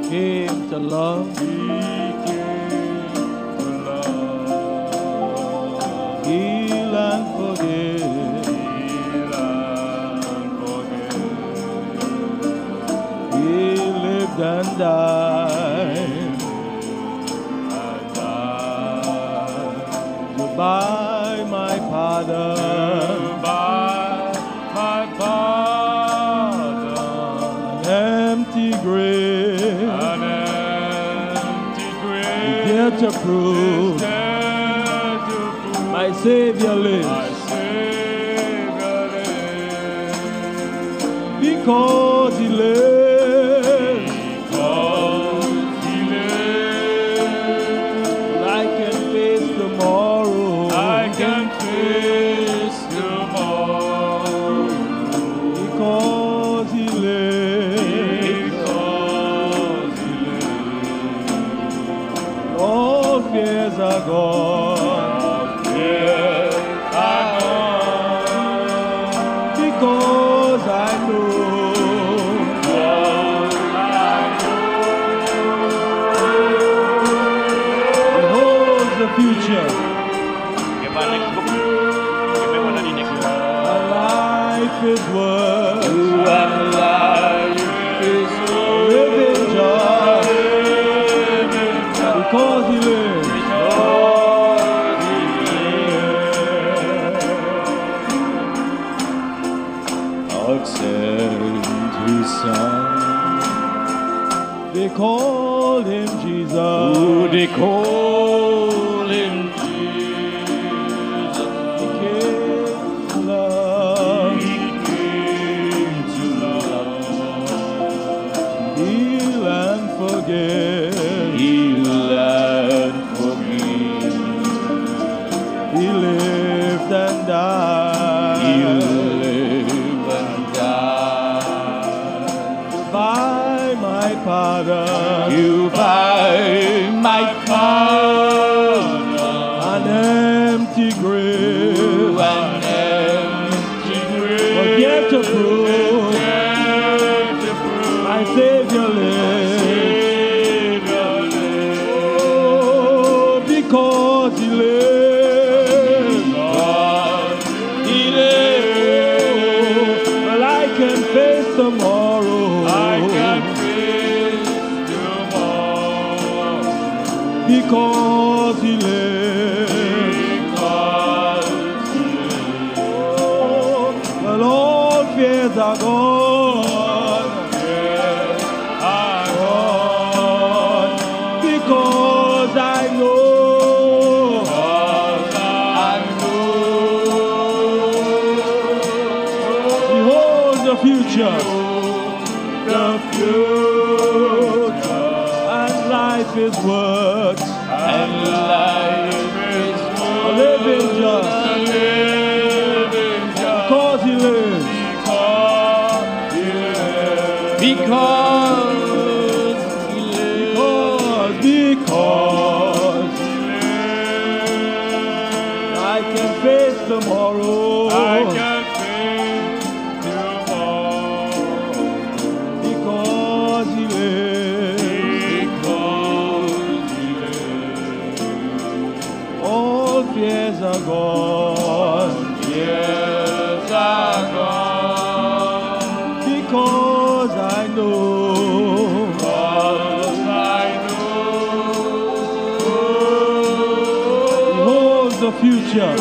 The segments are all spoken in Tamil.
came to love. He came to love. Heal and forgive. Heal and forgive. He lived and died And died to buy my pardon. by my pardon. Empty grave, An empty grave here to prove is there to prove my Savior my lives. Savior lives. Because He lives, Because He lives, I can face tomorrow. I can face tomorrow. Because He lives, Because He lives, all fears are gone. yes, I know. Because I know He holds the future. Give our next book. Give me one of the next book. My life is worth And life is living just because He lives. God sent His Son. They called Him Jesus. Oh, they call Him Jesus. He came to love, He came to love. heal and forgive. Heal and forgive. He lived and He died lived and died. by my pardon. You buy my pardon. An empty grave An empty grave was yet to prove yet to prove my Savior lives. Savior lives. Oh, because He lives. God, He lives. Well, I can face tomorrow. I can face tomorrow. Because He lives. Because He Oh, well, all fears are gone. lives. I'm Gone. Because I know Because I He know holds the future. the future. And life is worth And life is living just living just because He lives. because He lives. Because I can face tomorrow. I can face tomorrow. Because He lives. Because He lives. All fears are gone. Years are gone. Because I know Because I He know holds the future.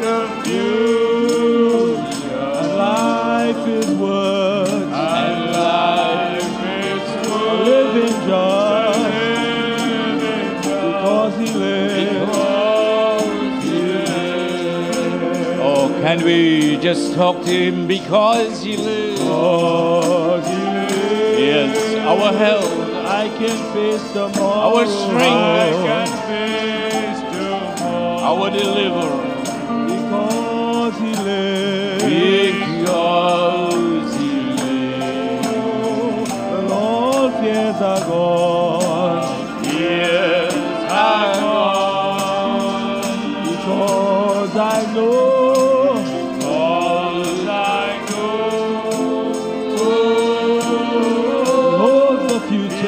the future. And life is worth And life is living just living because He lives. because He lives. Oh, can we just talk to Him because He lives? Because He lives. Yes, our health, I can face tomorrow. our strength, I can face tomorrow. our deliverer. Because He lives. Because He lives. When all fears are gone. Years are gone. Because I know Because I know He holds the future.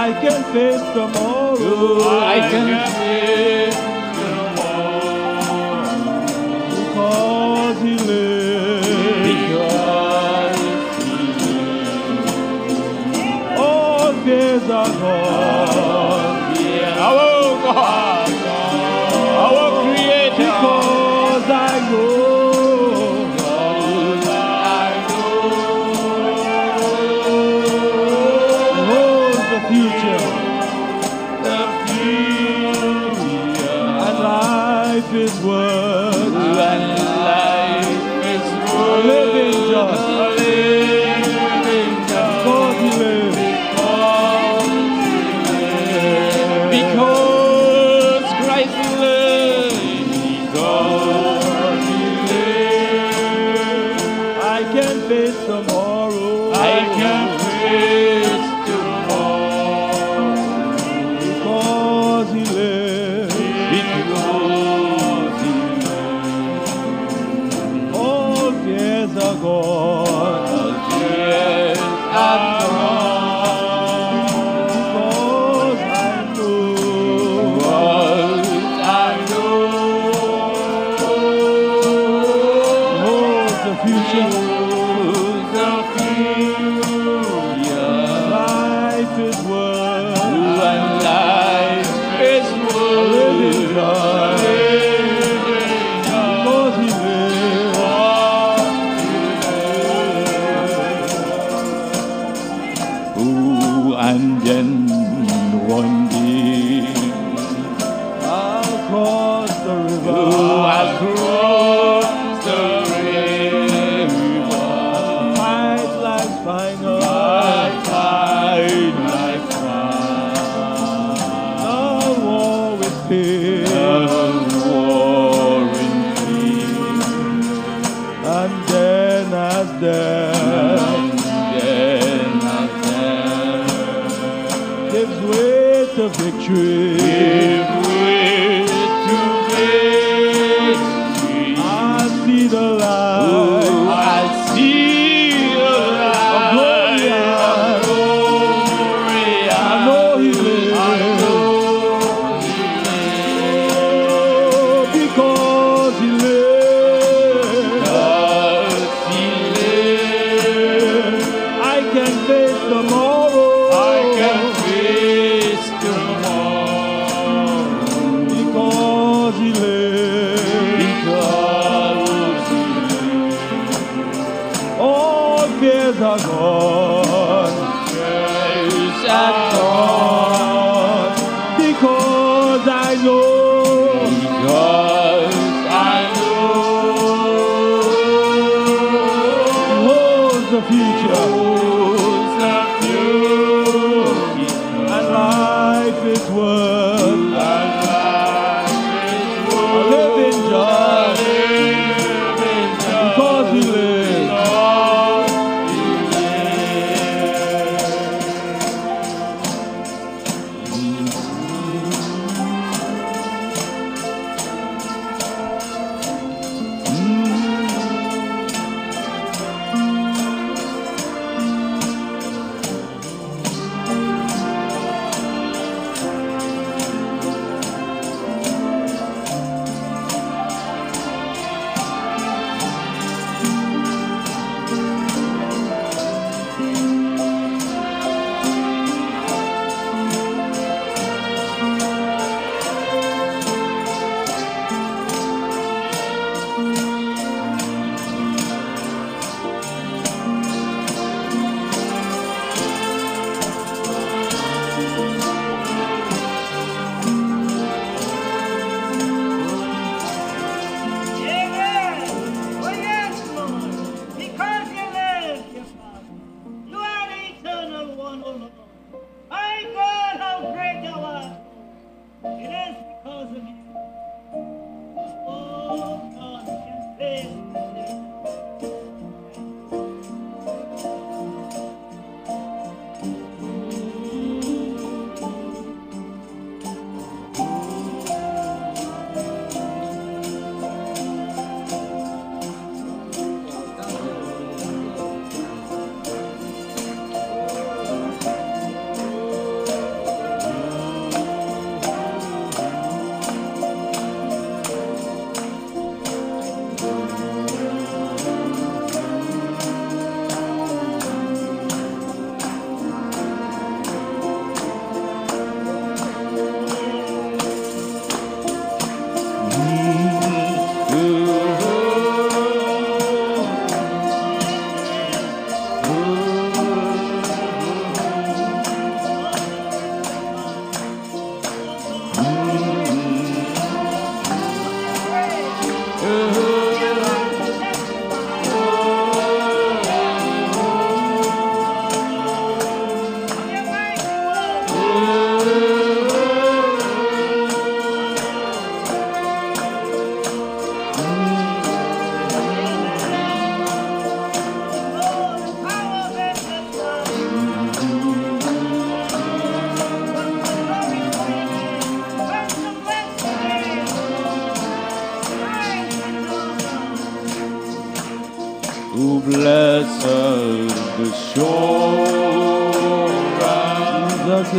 I can face tomorrow. I can face tomorrow. Because He lives. Because All fears are gone. our God, our Creator. Because I know. Future and life is worth living just because He lives. Because Christ lives. Because He lives. I can face tomorrow. I can face because He lives. All fears are gone. Yes, I'm Because I know. The future. Life is worth living just because He lives. And then one day I'll cross the river. I'll cross the river. Fight life's final. Fight like The war with peace. And then as death gives way to victory. I see the light. I know He lives. Because He lives. I can face tomorrow.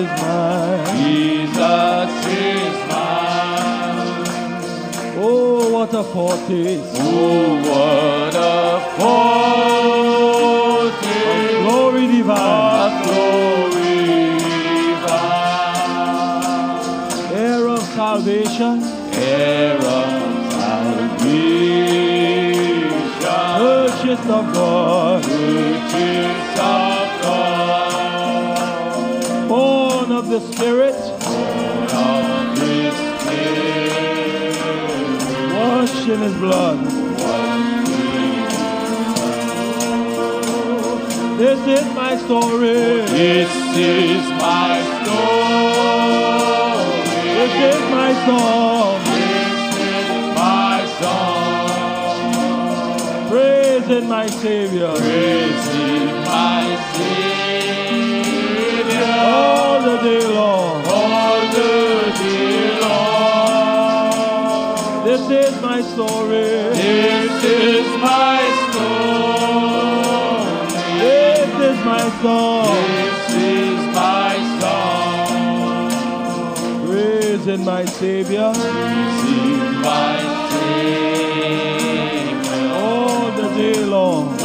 is mine. Jesus is mine. Oh, what a foretaste Oh, what a foretaste glory divine, of glory divine. heir of salvation, Heir of salvation, purchased of God, purchased of God, born of the Spirit, born of His Spirit, washed in His blood. This is my story. This is my story. This is my song. This is my song. Praising my Savior Praising my Savior all the day long. all the day long. This is my story. This is my story. This is my song. This is my song. Praising my Savior Praising my Savior all the day long.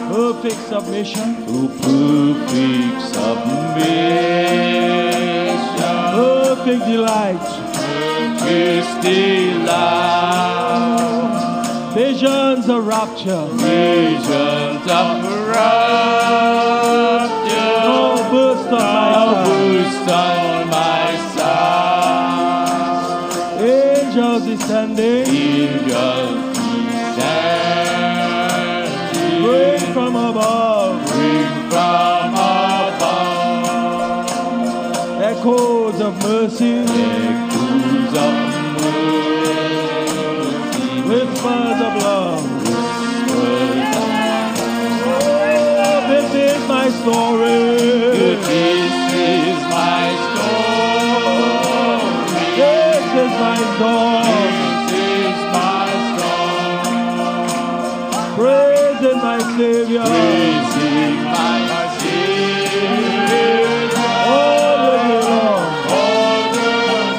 Perfect submission. to perfect submission. Perfect delight. His delight. Visions of rapture. Visions of rapture. No burst on my side. Burst on my side. Angels descending. Angels descending. Rain from above. Rain from above. Echoes of mercy. Echoes of mercy. Whispers of love. Whispers of Oh, this is my story. This is my story. This is my song. This is my song. Praising my Savior Praising my Savior all the day long. all the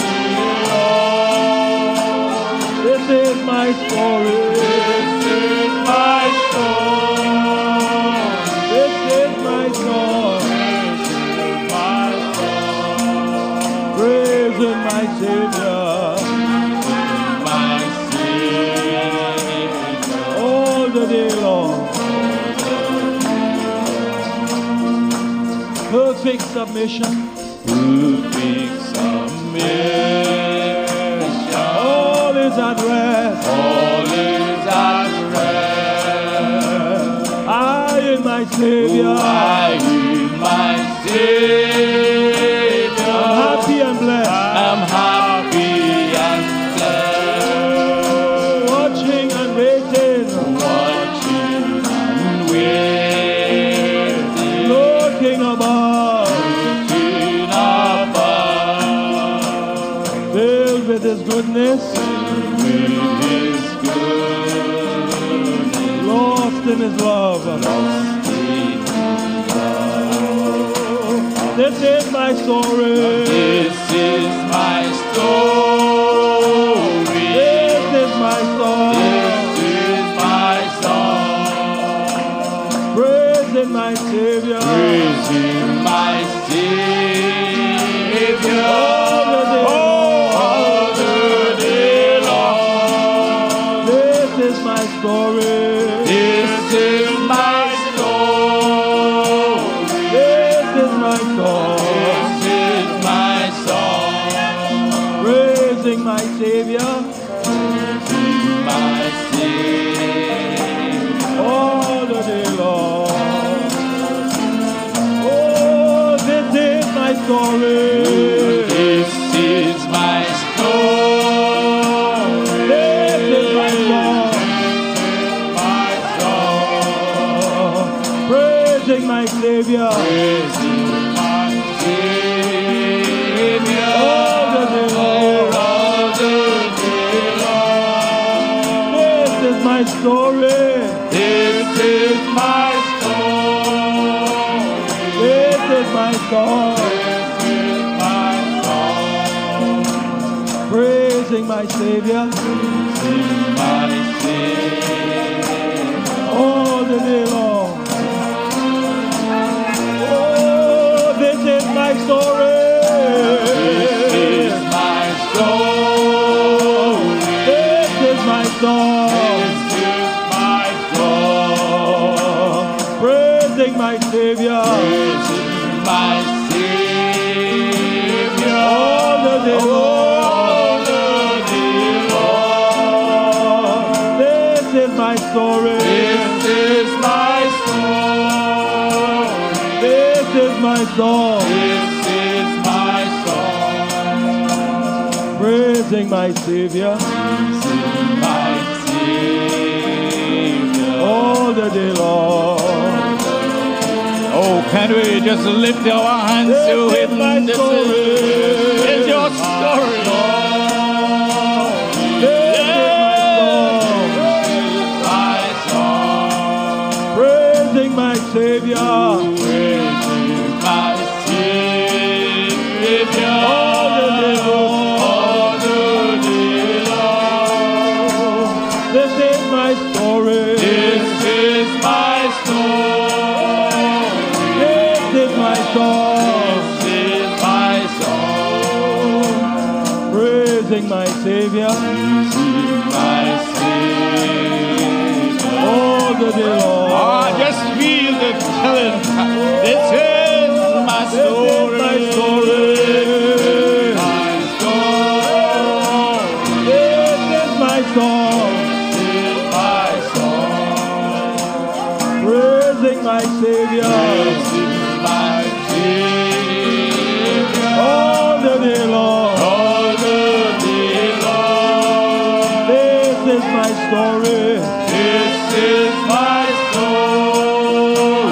day long. This is my story. This is my story. This is my song. This is my song. Praising my Savior My Savior. all the day long. Perfect submission. Perfect submission. All is at rest. All is at rest. I in my Savior. I in my Savior. I'm happy and blessed. I'm happy and blessed. Watching and waiting. Watching and waiting. Looking above. Looking above. Filled with His goodness. With His goodness. Lost in His love. This is my story. This is my story. This is my song. This is my song. Praising my Savior Praising my Savior all the day long. This is my story. This is my story. This is my song. This is my song. Praising my Savior Praising my Savior all the day long. Oh, this is my story. This is my story. This is my song. My song. Praising my Savior Praising my Savior all the day long. all the day long. This is my story. This is my story. my song. Praising my Savior. All the day long. Oh, this is my story. This is my story. This is my song. This is my song. Praising my Savior. Praising my Savior. All the day long. This is my story. This is my story. This is my song. This is my song. Praising my Savior. Praising my Savior. All the day long. Oh, can we just lift our hands to This is Him? my This story. is your story. This is My song. praising my Savior. Praising my Savior. All the day long. All the day long. This is my story. This is my story. This is my song. This is my song. Praising my Savior. Praising my Savior. All the day long. Just feel the talent. This is my This is story. my story. My story. This is my song. This is my song. Praising my Savior. This is my Savior. All the day long. All the day long. This is my story. This is my story.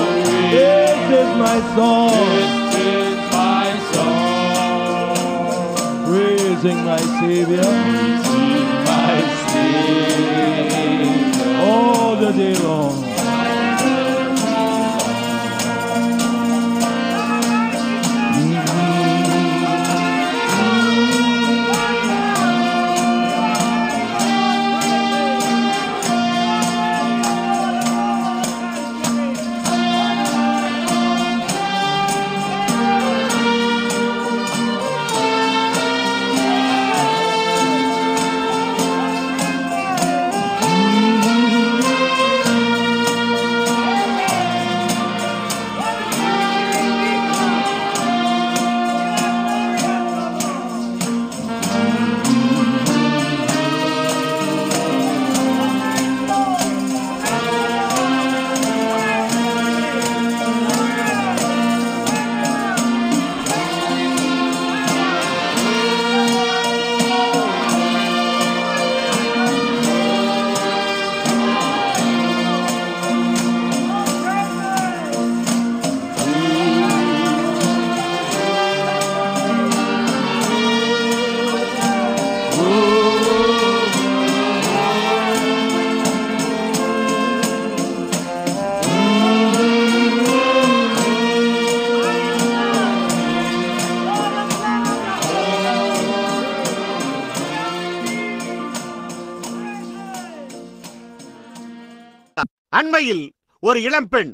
This is my song. This is my song. Praising my Savior. Praising my Savior. All the day long. அண்மையில் ஒரு இளம்பெண்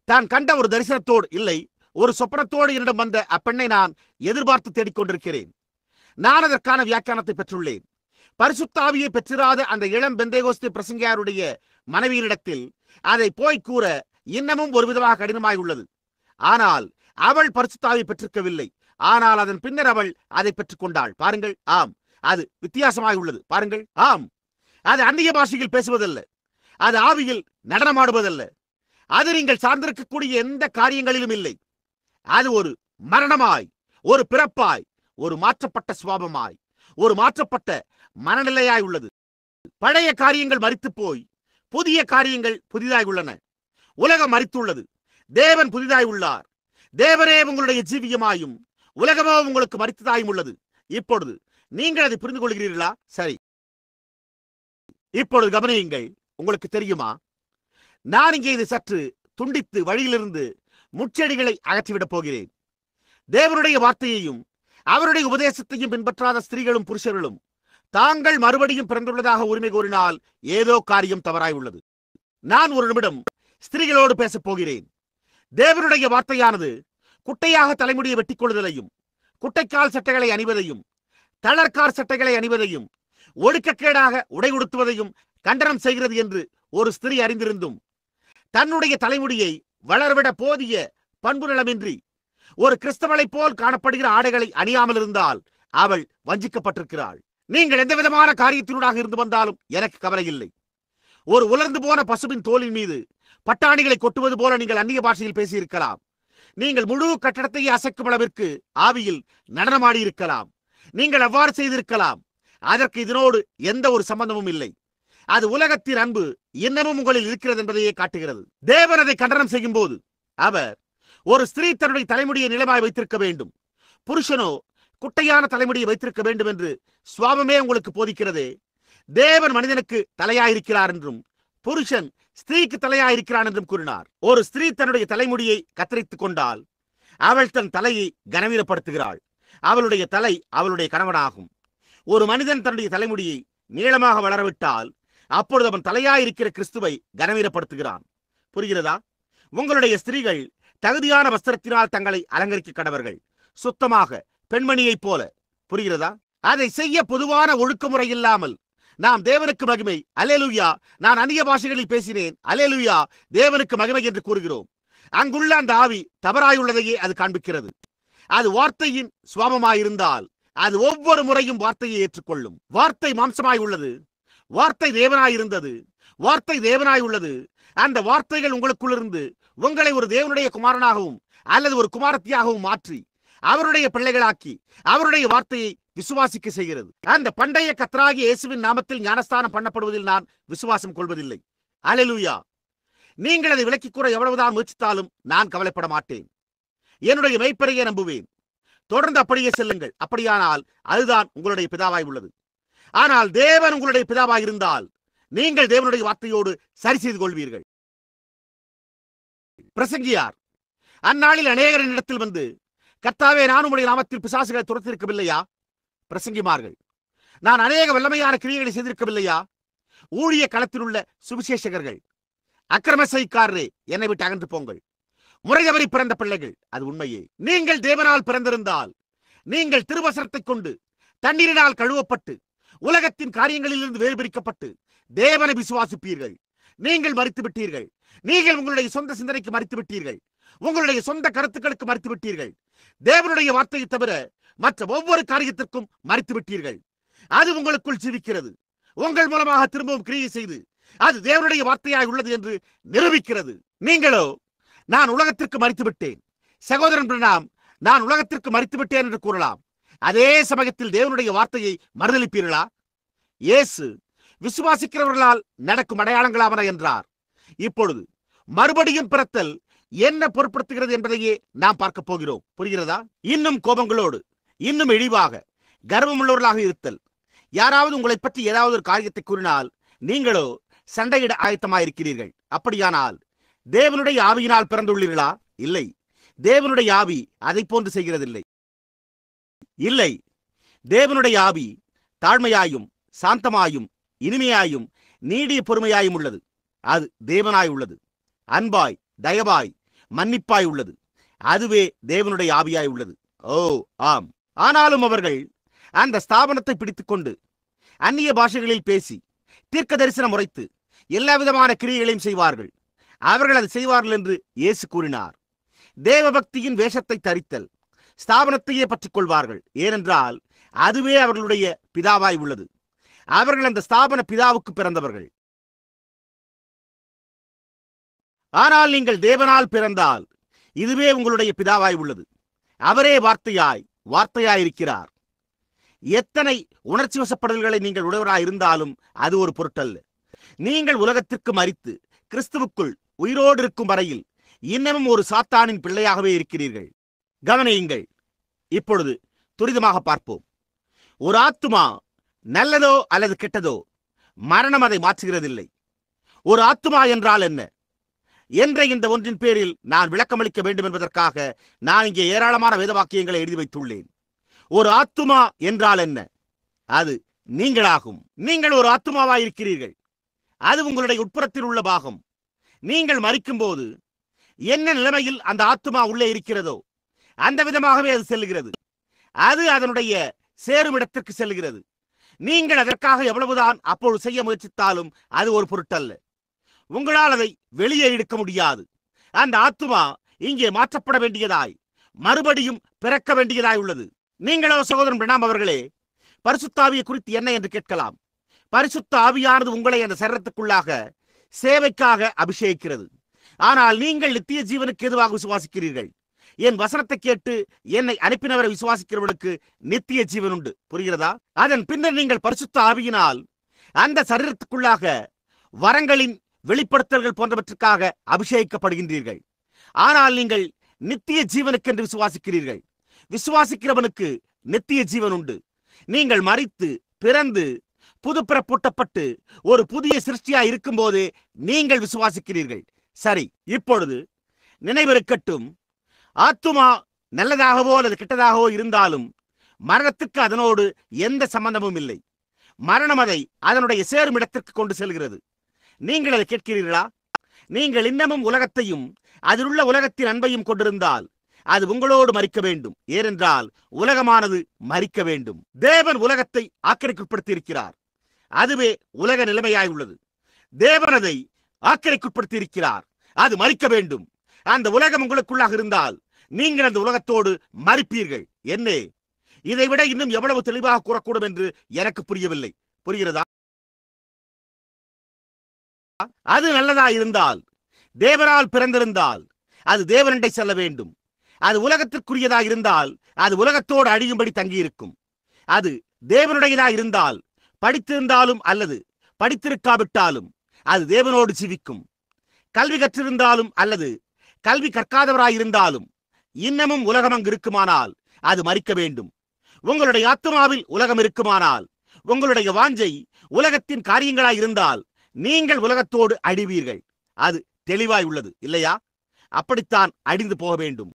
தான் கண்ட ஒரு தரிசனத்தோடு இல்லை, ஒரு சொப்பனத்தோடு என்னிடம் வந்த அப்பெண்ணை நான் எதிர்பார்த்து தேடிக்கொண்டிருக்கிறேன். நான் அதற்கான வியாக்கியானத்தை பெற்றுள்ளேன். பரிசுத்த ஆவியை பெற்றிராத அந்த இளம் பெந்தேகோஸ்தே பிரசங்கியாருடைய மனைவியினிடத்தில் அதை போய் கூற இன்னமும் ஒரு விதமாக கடினமாய் உள்ளது. ஆனால் அவள் பரிசுத்த ஆவியை பெற்றிருக்கவில்லை. ஆனால் அதன் பின்னர் அவள் அதை பெற்றுக் கொண்டாள். பாருங்கள், ஆம், அது வித்தியாசமாய் உள்ளது. பாருங்கள், ஆம், அது அந்நிய பாஷையில் பேசுவதல்ல, அது ஆவியில் நடனமாடுவதல்ல, அது நீங்கள் சார்ந்திருக்கக்கூடிய எந்த காரியங்களிலும் இல்லை. அது ஒரு மரணமாய், ஒரு பிறப்பாய், ஒரு மாற்றப்பட்ட சுபாவமாய், ஒரு மாற்றப்பட்ட மனநிலையாய் உள்ளது. பழைய காரியங்கள் மரித்து போய் புதிய காரியங்கள் புதிதாய் உள்ளன. உலகம் மரித்துள்ளது, தேவன் புதிதாய் உள்ளார். தேவனே உங்களுடைய ஜீவியமாயும் உலகமோ உங்களுக்கு மரித்ததாயும் உள்ளது. இப்பொழுது நீங்கள் அதை புரிந்து கொள்கிறீர்களா? சரி, இப்பொழுது கவனியுங்கள். உங்களுக்கு தெரியுமா, நான் இங்கே இதை சற்று துண்டித்து வழியிலிருந்து முச்செடிகளை அகற்றிவிடப் போகிறேன். தேவனுடைய வார்த்தையையும் அவருடைய உபதேசத்தையும் பின்பற்றாத ஸ்திரீகளும் புருஷர்களும் தாங்கள் மறுபடியும் பிறந்துள்ளதாக உரிமை கோரினால் ஏதோ காரியம் தவறாய் உள்ளது. நான் ஒரு நிமிடம் ஸ்திரீகளோடு பேசப் போகிறேன். தேவனுடைய வார்த்தையானது குட்டையாக தலைமுடியை வெட்டிக் கொள்ளுதலையும், குட்டைக்கால் சட்டைகளை அணிவதையும், தளர்கார் சட்டைகளை அணிவதையும், ஒடுக்கக்கேடாக உடை உடுத்துவதையும் கண்டனம் செய்கிறது என்று ஒரு ஸ்திரீ அறிந்திருந்தும் தன்னுடைய தலைமுடியை வளர்விட போதிய பண்பு நலமின்றி ஒரு கிறிஸ்தவளைப் போல் காணப்படுகிற ஆடைகளை அணியாமல் இருந்தால் அவள் வஞ்சிக்கப்பட்டிருக்கிறாள். நீங்கள் எந்த விதமான காரியத்தினூடாக இருந்து வந்தாலும் எனக்கு கவலை இல்லை. ஒரு உலர்ந்து போன பசுவின் தோலின் மீது பட்டாணிகளை கொட்டுவது போல நீங்கள் அந்நிய பாஷையில் பேசியிருக்கலாம். நீங்கள் முழு கட்டடத்தையே அசைக்கும் அளவிற்கு ஆவியில் நடனமாடி இருக்கலாம். நீங்கள் அவ்வாறு செய்திருக்கலாம். அதற்கு இதனோடு எந்த ஒரு சம்பந்தமும் இல்லை. அது உலகத்தின் அன்பு இன்னமும் உங்களில் இருக்கிறது என்பதையே காட்டுகிறது. தேவன் அதை கண்டனம் செய்யும் போது அவர் ஒரு ஸ்திரீ தன்னுடைய தலைமுடியை நிலமாய் வைத்திருக்க வேண்டும், புருஷனோ குட்டையான தலைமுடியை வைத்திருக்க வேண்டும் என்று சுவாபமே உங்களுக்கு போதிக்கிறதே. தேவன் மனிதனுக்கு தலையாயிருக்கிறார் என்றும் புருஷன் ஸ்திரீக்கு தலையாயிருக்கிறான் என்றும் கூறினார். ஒரு ஸ்திரீ தன்னுடைய தலைமுடியை கத்தரித்துக் கொண்டால் அவள் தன் தலையை கனவீனப்படுத்துகிறாள். அவளுடைய தலை அவளுடைய கணவனாகும். ஒரு மனிதன் தன்னுடைய தலைமுடியை நீளமாக வளரவிட்டால் அப்பொழுது அவன் தலையாயிருக்கிற கிறிஸ்துவை கனவீனப்படுத்துகிறான். புரிகிறதா? உங்களுடைய ஸ்திரீகள் தகுதியான வஸ்திரத்தினால் தங்களை அலங்கரிக்க கடவர்கள், சுத்தமாக பெண்மணியைப் போல. புரிகிறதா? அதை செய்ய பொதுவான ஒழுக்கமுறை இல்லாமல் நாம் தேவனுக்கு மகிமை, அல்லேலூயா, நான் அந்நிய பாஷைகளில் பேசினேன், அல்லேலூயா, தேவனுக்கு மகிமை என்று கூறுகிறோம். அங்குள்ள அந்த ஆவி தவறாயுள்ளதையே அது காண்பிக்கிறது. அது வார்த்தையின் சுவாபமாயிருந்தால் அது ஒவ்வொரு முறையும் வார்த்தையை ஏற்றுக்கொள்ளும். வார்த்தை மாம்சமாய் உள்ளது, வார்த்தை தேவனாயிருந்தது, வார்த்தை தேவனாய் உள்ளது. அந்த வார்த்தைகள் உங்களுக்குள்ளிருந்து உங்களை ஒரு தேவனுடைய குமாரனாகவும் அல்லது ஒரு குமாரத்தியாகவும் மாற்றி அவருடைய பிள்ளைகளாக்கி அவருடைய வார்த்தையை விசுவாசிக்க செய்கிறது. அந்த பண்டைய கர்த்தராகிய இயேசுவின் நாமத்தில் ஞானஸ்தானம் பண்ணப்படுவதில் நான் விசுவாசம் கொள்வதில்லை. அல்லேலூயா. நீங்கள் அதை விலக்கிக் கூற எவ்வளவுதான் முயற்சித்தாலும் நான் கவலைப்பட மாட்டேன். என்னுடைய மெய்ப்பரையே நம்புவேன். தொடர்ந்து அப்படியே செல்லுங்கள். அப்படியானால் அதுதான் உங்களுடைய பிதாவாய் உள்ளது. ஆனால் தேவன் உங்களுடைய பிதாவாய் இருந்தால் நீங்கள் தேவனுடைய வார்த்தையோடு சரி செய்து கொள்வீர்கள். பிரசங்கியார் அந்நாளில் அநேகரின் இடத்தில் வந்து, கர்த்தாவே, நான் உம்முடைய நாமத்தில் பிசாசுகளை துரத்திருக்கவில்லையா? பிரசங்கிமார்கள், நான் அநேக வல்லமையான கிரியைகளை செய்திருக்கவில்லையா? ஊழிய களத்தில் உள்ள சுவிசேஷகர்கள், அக்கிரம செய்காரரே, என்னை விட்டு அகன்று போங்கள். முறை தவறி பிறந்த பிள்ளைகள், அது உண்மையே. நீங்கள் தேவனால் பிறந்திருந்தால் நீங்கள் திருவசனத்தைக் கொண்டு தண்ணீரினால் கழுவப்பட்டு உலகத்தின் காரியங்களிலிருந்து வேறு பிரிக்கப்பட்டு தேவனை விசுவாசிப்பீர்கள். நீங்கள் மரித்து விட்டீர்கள். நீங்கள் உங்களுடைய சொந்த சிந்தனைக்கு மரித்து விட்டீர்கள். உங்களுடைய சொந்த கருத்துக்களுக்கு மரித்து விட்டீர்கள். தேவனுடைய வார்த்தையை தவிர மற்ற ஒவ்வொரு காரியத்திற்கும் மரித்து விட்டீர்கள். அது உங்களுக்குள் ஜீவிக்கிறது. உங்கள் மூலமாக திரும்பவும் கிரியை செய்து அது தேவனுடைய வார்த்தையாய் உள்ளது என்று நிரூபிக்கிறது. நீங்களோ, நான் உலகத்திற்கு மரித்து விட்டேன். சகோதரன் பிரணாம், நான் உலகத்திற்கு மரித்து விட்டேன் என்று கூறலாம். அதே சமயத்தில் தேவனுடைய வார்த்தையை மறுதலிப்பீர்களா? இயேசு விசுவாசிக்கிறவர்களால் நடக்கும் அடையாளங்களாவன என்றார். இப்பொழுது மறுபடியும் பிறத்தல் என்ன பொருட்படுத்துகிறது என்பதையே நாம் பார்க்க போகிறோம். புரிகிறதா? இன்னும் கோபங்களோடு, இன்னும் இழிவாக, கர்வமுள்ளவர்களாக இருத்தல். யாராவது உங்களை பற்றி ஏதாவது ஒரு காரியத்தை கூறினால் நீங்களோ சண்டையிட ஆயத்தமாயிருக்கிறீர்கள். அப்படியானால் தேவனுடைய ஆவியினால் பிறந்துள்ளீர்களா? இல்லை. தேவனுடைய ஆவி அதை போன்று செய்கிறதில்லை. இல்லை, தேவனுடைய ஆவி தாழ்மையாயும் சாந்தமாயும் இனிமையாயும் நீடிய பொறுமையாயும் உள்ளது. அது தேவனாய் உள்ளது. அன்பாய், தயவாய், மன்னிப்பாய் உள்ளது. அதுவே தேவனுடைய ஆவியாய் உள்ளது. ஓ ஆம். ஆனாலும் அவர்கள் அந்த ஸ்தாபனத்தை பிடித்துக் கொண்டு அந்நிய பாஷைகளில் பேசி தீர்க்க தரிசனம் உரைத்து எல்லா விதமான கிரியைகளையும் செய்வார்கள். அவர்கள் அதை செய்வார்கள் என்று இயேசு கூறினார். தேவபக்தியின் வேஷத்தை தரித்தல், ஸ்தாபனத்தையே பற்றிக் கொள்வார்கள். ஏனென்றால் அதுவே அவர்களுடைய பிதாவாய் உள்ளது. அவர்கள் அந்த ஸ்தாபன பிதாவுக்கு பிறந்தவர்கள். ஆனால் நீங்கள் தேவனால் பிறந்தால் இதுவே உங்களுடைய பிதாவாய் உள்ளது. அவரே வார்த்தையாயிருக்கிறார். எத்தனை உணர்ச்சி வசப்படுதல்களை நீங்கள் உடையவராய் இருந்தாலும் அது ஒரு பொருட்டல்ல. நீங்கள் உலகத்திற்கு மரித்து கிறிஸ்துவுக்குள் உயிரோடு இருக்கும் வரையில் இன்னமும் ஒரு சாத்தானின் பிள்ளையாகவே இருக்கிறீர்கள். கவனியுங்கள். இப்பொழுது துரிதமாக பார்ப்போம். ஒரு ஆத்துமா நல்லதோ அல்லது கெட்டதோ, மரணம் அதை மாற்றுகிறதில்லை. ஒரு ஆத்துமா என்றால் என்ன? என்ற இந்த ஒன்றின் பேரில் நான் விளக்கமளிக்க வேண்டும் என்பதற்காக நான் இங்கே ஏராளமான வேத வாக்கியங்களை எழுதி வைத்துள்ளேன். ஒரு ஆத்துமா என்றால் என்ன? அது நீங்களாகும். நீங்கள் ஒரு ஆத்துமாவாயிருக்கிறீர்கள். அது உங்களுடைய உட்புறத்தில் உள்ள பாகம். நீங்கள் மரிக்கும் போது என்ன நிலைமையில் அந்த ஆத்துமா உள்ளே இருக்கிறதோ அந்த விதமாகவே அது செல்லுகிறது. அது அதனுடைய சேரும் இடத்திற்கு செல்லுகிறது. நீங்கள் அதற்காக எவ்வளவுதான் அப்பொழுது செய்ய முயற்சித்தாலும் அது ஒரு பொருட்டல்ல. உங்களால் அதை வெளியே எடுக்க முடியாது. அந்த ஆத்துமா இங்கே மாற்றப்பட வேண்டியதாய், மறுபடியும் பிறக்க வேண்டியதாய் உள்ளது. நீங்களோ சகோதரன் பிரணாம் அவர்களே, பரிசுத்த ஆவியை குறித்து என்ன என்று கேட்கலாம். பரிசுத்த ஆவியானது உங்களை அந்த சரீரத்துக்குள்ளாக சேவைக்காக அபிஷேகிக்கிறது. ஆனால் நீங்கள் நித்திய ஜீவனுக்கு எதுவாக விசுவாசிக்கிறீர்கள்? என் வசனத்தை கேட்டு என்னை அனுப்பினவரை விசுவாசிக்கிறவர்களுக்கு நித்திய ஜீவன் உண்டு. புரிகிறதா? அதன் பின்னர் நீங்கள் பரிசுத்த ஆவியினால் அந்த சரீரத்துக்குள்ளாக வரங்களின் வெளிப்படுத்தல்கள் போன்றவற்றுக்காக அபிஷேகிக்கப்படுகின்றீர்கள். ஆனால் நீங்கள் நித்திய ஜீவனுக்கு என்று விசுவாசிக்கிறீர்கள். விசுவாசிக்கிறவனுக்கு நித்திய ஜீவன் உண்டு. நீங்கள் மரித்து பிறந்து புதுப்பிறப்பூட்டப்பட்டு ஒரு புதிய சிருஷ்டியா இருக்கும் போது நீங்கள் விசுவாசிக்கிறீர்கள். சரி, இப்பொழுது நினைவிருக்கட்டும், ஆத்துமா நல்லதாகவோ அல்லது கெட்டதாகவோ இருந்தாலும் மரணத்துக்கு அதனோடு எந்த சம்பந்தமும் இல்லை. மரணம் அதை அதனுடைய சேரும் இடத்திற்கு கொண்டு செல்கிறது. நீங்கள் அதை கேட்கிறீர்களா? நீங்கள் இன்னமும் உலகத்தையும் அதிலுள்ள உலகத்தின் அன்பையும் கொண்டிருந்தால் அது உங்களோடு மரிக்க வேண்டும். ஏனென்றால் உலகமானது மரிக்க வேண்டும். தேவன் உலகத்தை ஆக்கிரமிக்குட்படுத்தி இருக்கிறார். அதுவே உலக நிலைமையாய் உள்ளது. தேவன் அதை ஆக்கிரமிக்குட்படுத்தி இருக்கிறார். அது மரிக்க வேண்டும். அந்த உலகம் உங்களுக்குள்ளாக இருந்தால் நீங்கள் அந்த உலகத்தோடு மரிப்பீர்கள். என்னே, இதைவிட இன்னும் எவ்வளவு தெளிவாக கூறக்கூடும் என்று எனக்கு புரியவில்லை. புரிகிறதா? அது நல்லதா இருந்தால், தேவனால் பிறந்திருந்தால் அது தேவனண்டை செல்ல வேண்டும். அது உலகத்திற்குரியதாக இருந்தால் அது உலகத்தோடு அழியும்படி தங்கியிருக்கும். அது தேவனுடையதா இருந்தால், படித்திருந்தாலும் அல்லது படித்திருக்காவிட்டாலும் அது தேவனோடு ஜீவிக்கும். கல்வி கற்றிருந்தாலும் அல்லது கல்வி கற்காதவராயிருந்தாலும் இன்னமும் உலகம் அங்கு இருக்குமானால் அது மரிக்க வேண்டும். உங்களுடைய ஆத்துமாவில் உலகம் இருக்குமானால், உங்களுடைய வாஞ்சை உலகத்தின் காரியங்களாய் இருந்தால் நீங்கள் உலகத்தோடு அழிவீர்கள். அது தெளிவாய் உள்ளது இல்லையா? அப்படித்தான் அழிந்து போக வேண்டும்.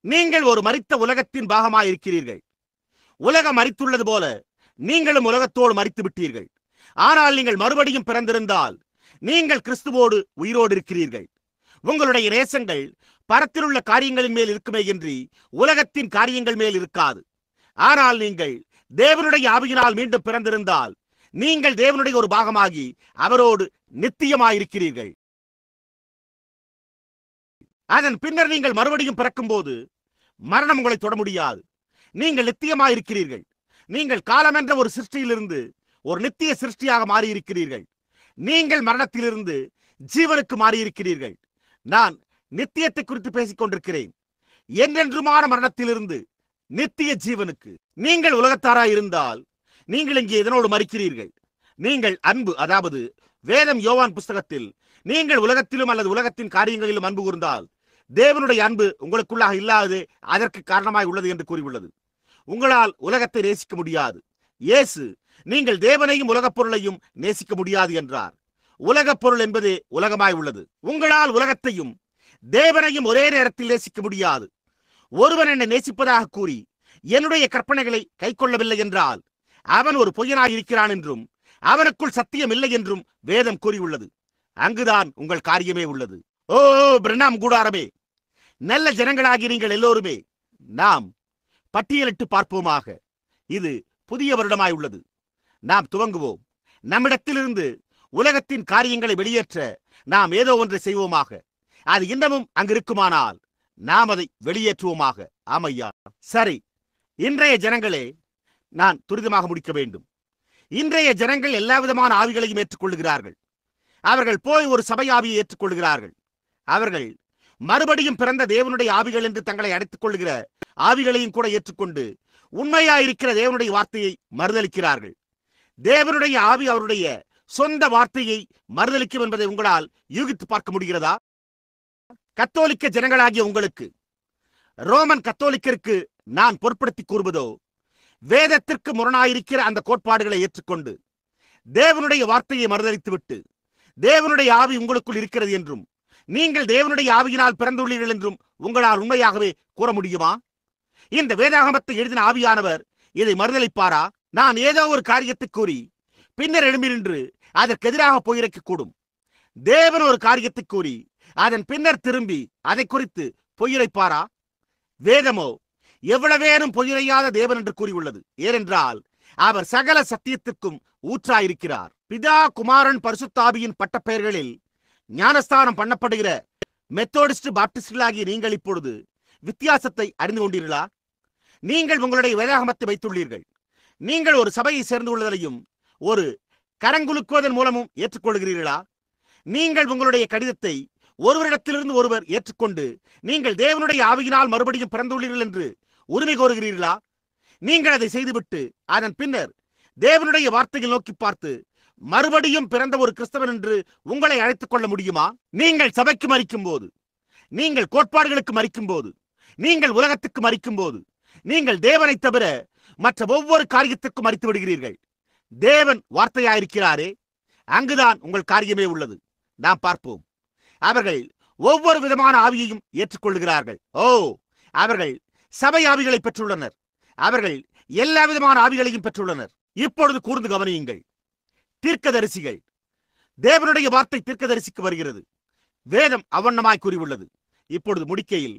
நீங்கள் ஒரு மரித்த உலகத்தின் பாகமாய் இருக்கிறீர்கள். உலகம் மரித்துள்ளது போல நீங்களும் உலகத்தோடு மரித்து விட்டீர்கள். ஆனால் நீங்கள் மறுபடியும் பிறந்திருந்தால் நீங்கள் கிறிஸ்துவோடு உயிரோடு இருக்கிறீர்கள். உங்களுடைய நேசங்கள் பரத்திலுள்ள காரியங்களின் மேல் இருக்குமே என்று உலகத்தின் காரியங்கள் மேல் இருக்காது. ஆனால் நீங்கள் தேவனுடைய ஆவியினால் மீண்டும் பிறந்திருந்தால் நீங்கள் தேவனுடைய ஒரு பாகமாகி அவரோடு நித்தியமாயிருக்கிறீர்கள். அதன் பின்னர் நீங்கள் மறுபடியும் பிறக்கும் போது மரணம் உங்களை தொட முடியாது. நீங்கள் நித்தியமாயிருக்கிறீர்கள். நீங்கள் காலம் என்ற ஒரு சிருஷ்டியிலிருந்து ஒரு நித்திய சிருஷ்டியாக மாறியிருக்கிறீர்கள். நீங்கள் மரணத்திலிருந்து ஜீவனுக்கு மாறியிருக்கிறீர்கள். நான் நித்தியத்தை குறித்து பேசிக் கொண்டிருக்கிறேன். என்றென்றுமான மரணத்திலிருந்து நித்திய ஜீவனுக்கு. நீங்கள் உலகத்தாராய் இருந்தால் நீங்கள் இங்கே இதனோடு மரிக்கிறீர்கள். நீங்கள் அன்பு, அதாவது வேதம் யோவான் புஸ்தகத்தில் நீங்கள் உலகத்திலும் அல்லது உலகத்தின் காரியங்களிலும் அன்பு கூர்ந்தால் தேவனுடைய அன்பு உங்களுக்குள்ளாக இல்லாது அதற்கு காரணமாய் உள்ளது என்று கூறியுள்ளது. உங்களால் உலகத்தை நேசிக்க முடியாது. இயேசு நீங்கள் தேவனையும் உலகப் பொருளையும் நேசிக்க முடியாது என்றார். உலகப் பொருள் என்பதே உலகமாய் உள்ளது. உங்களால் உலகத்தையும் தேவனையும் ஒரே நேரத்தில் நேசிக்க முடியாது. ஒருவன் என்னை நேசிப்பதாக கூறி என்னுடைய கற்பனைகளை கை கொள்ளவில்லை என்றால் அவன் ஒரு பொய்யனாய் இருக்கிறான் என்றும் அவனுக்குள் சத்தியம் இல்லை என்றும் வேதம் கூறியுள்ளது. அங்குதான் உங்கள் காரியமே உள்ளது. ஓ பிரணாம் கூடாரமே, நல்ல ஜனங்களாகி நீங்கள் எல்லோருமே நாம் பட்டியலிட்டு பார்ப்போமாக. இது புதிய வருடமாய் உள்ளது. நாம் துவங்குவோம். நம்மிடத்திலிருந்து உலகத்தின் காரியங்களை வெளியேற்ற நாம் ஏதோ ஒன்றை செய்வோமாக. அது இன்னமும் அங்கிருக்குமானால் நாம் அதை வெளியேற்றுவோமாக. ஆமையா, சரி. இன்றைய ஜனங்களே, நான் துரிதமாக முடிக்க வேண்டும். இன்றைய ஜனங்கள் எல்லா விதமான ஆவிகளையும் ஏற்றுக்கொள்கிறார்கள். அவர்கள் போய் ஒரு சபை ஆவியை ஏற்றுக்கொள்கிறார்கள். அவர்கள் மறுபடியும் பிறந்த தேவனுடைய ஆவிகள் என்று தங்களை அடைத்துக் கொள்கிற ஆவிகளையும் கூட ஏற்றுக்கொண்டு உண்மையாயிருக்கிற தேவனுடைய வார்த்தையை மறுதலிக்கிறார்கள். தேவனுடைய ஆவி அவருடைய சொந்த வார்த்தையை மறுதலிக்கும் என்பதை உங்களால் யூகித்து பார்க்க முடிகிறதா? கத்தோலிக்க ஜனங்களாகிய உங்களுக்கு, ரோமன் கத்தோலிக்கருக்கு நான் பொருட்படுத்தி கூறுவதோ, வேதத்திற்கு முரணாயிருக்கிற அந்த கோட்பாடுகளை ஏற்றுக்கொண்டு தேவனுடைய வார்த்தையை மறுதலித்துவிட்டு தேவனுடைய ஆவி உங்களுக்குள் இருக்கிறது என்றும் நீங்கள் தேவனுடைய ஆவியினால் பிறந்துள்ளீர்கள் என்றும் உங்களால் உண்மையாகவே கூற முடியுமா? இந்த வேதாகமத்தை எழுதின ஆவியானவர் இதை மறுதலிப்பாரா? நான் ஏதோ ஒரு காரியத்தை கூறி பின்னர் எழும்பி நின்று அதற்கு எதிராக பொய்யுரைக்கக்கூடும். தேவன் ஒரு காரியத்தை கூறி அதன் பின்னர் திரும்பி அதை குறித்து பொய்யுரைப்பாரா? வேதமோ எவ்வளவேனும் பொய்யுரையாத தேவன் என்று கூறியுள்ளது. ஏனென்றால் அவர் சகல சத்தியத்திற்கும் ஊற்றாயிருக்கிறார். பிதா, குமாரன், பரிசுத்த ஆவியின் பட்டப்பெயர்களில் ஞானஸ்தானம் பண்ணப்படுகிற மெத்தோடிஸ்ட் பாப்டிஸ்டுகளாகிய நீங்கள் இப்பொழுது வித்தியாசத்தை அறிந்து கொண்டீர்களா? நீங்கள் உங்களுடைய வேதாகமத்தை வைத்துள்ளீர்கள். நீங்கள் ஒரு சபையை சேர்ந்து கொள்வதையும் ஒரு கரங்குலுக்குவதன் மூலமும் ஏற்றுக்கொள்கிறீர்களா? நீங்கள் உங்களுடைய கடிதத்தை ஒருவரிடத்திலிருந்து ஒருவர் ஏற்றுக்கொண்டு நீங்கள் தேவனுடைய ஆவியினால் மறுபடியும் பிறந்துள்ளீர்கள் என்று உரிமை கோருகிறீர்களா? நீங்கள் அதை செய்துவிட்டு அதன் பின்னர் தேவனுடைய வார்த்தையில் நோக்கி பார்த்து மறுபடியும் பிறந்த ஒரு கிறிஸ்தவன் என்று உங்களை அழைத்துக் கொள்ள முடியுமா? நீங்கள் சபைக்கு மரிக்கும் போது, நீங்கள் கோட்பாடுகளுக்கு மரிக்கும் போது, நீங்கள் உலகத்துக்கு மரிக்கும் போது, நீங்கள் தேவனை தவிர மற்ற ஒவ்வொரு காரியத்திற்கும் மரித்து விடுகிறீர்கள். தேவன் வார்த்தையாயிருக்கிறாரே, அங்குதான் உங்கள் காரியமே உள்ளது. நாம் பார்ப்போம். அவர்கள் ஒவ்வொரு விதமான ஆவியையும் ஏற்றுக்கொள்கிறார்கள். அவர்கள் சபை ஆவிகளை பெற்றுள்ளனர். அவர்கள் எல்லா விதமான ஆவிகளையும் பெற்றுள்ளனர். இப்பொழுது கூர்ந்து கவனியுங்கள். தீர்க்கதரிசிகள், தேவனுடைய வார்த்தை தீர்க்கதரிசிக்கு வருகிறது. வேதம் அவண்ணமாய் கூறியுள்ளது. இப்பொழுது முடிக்கையில்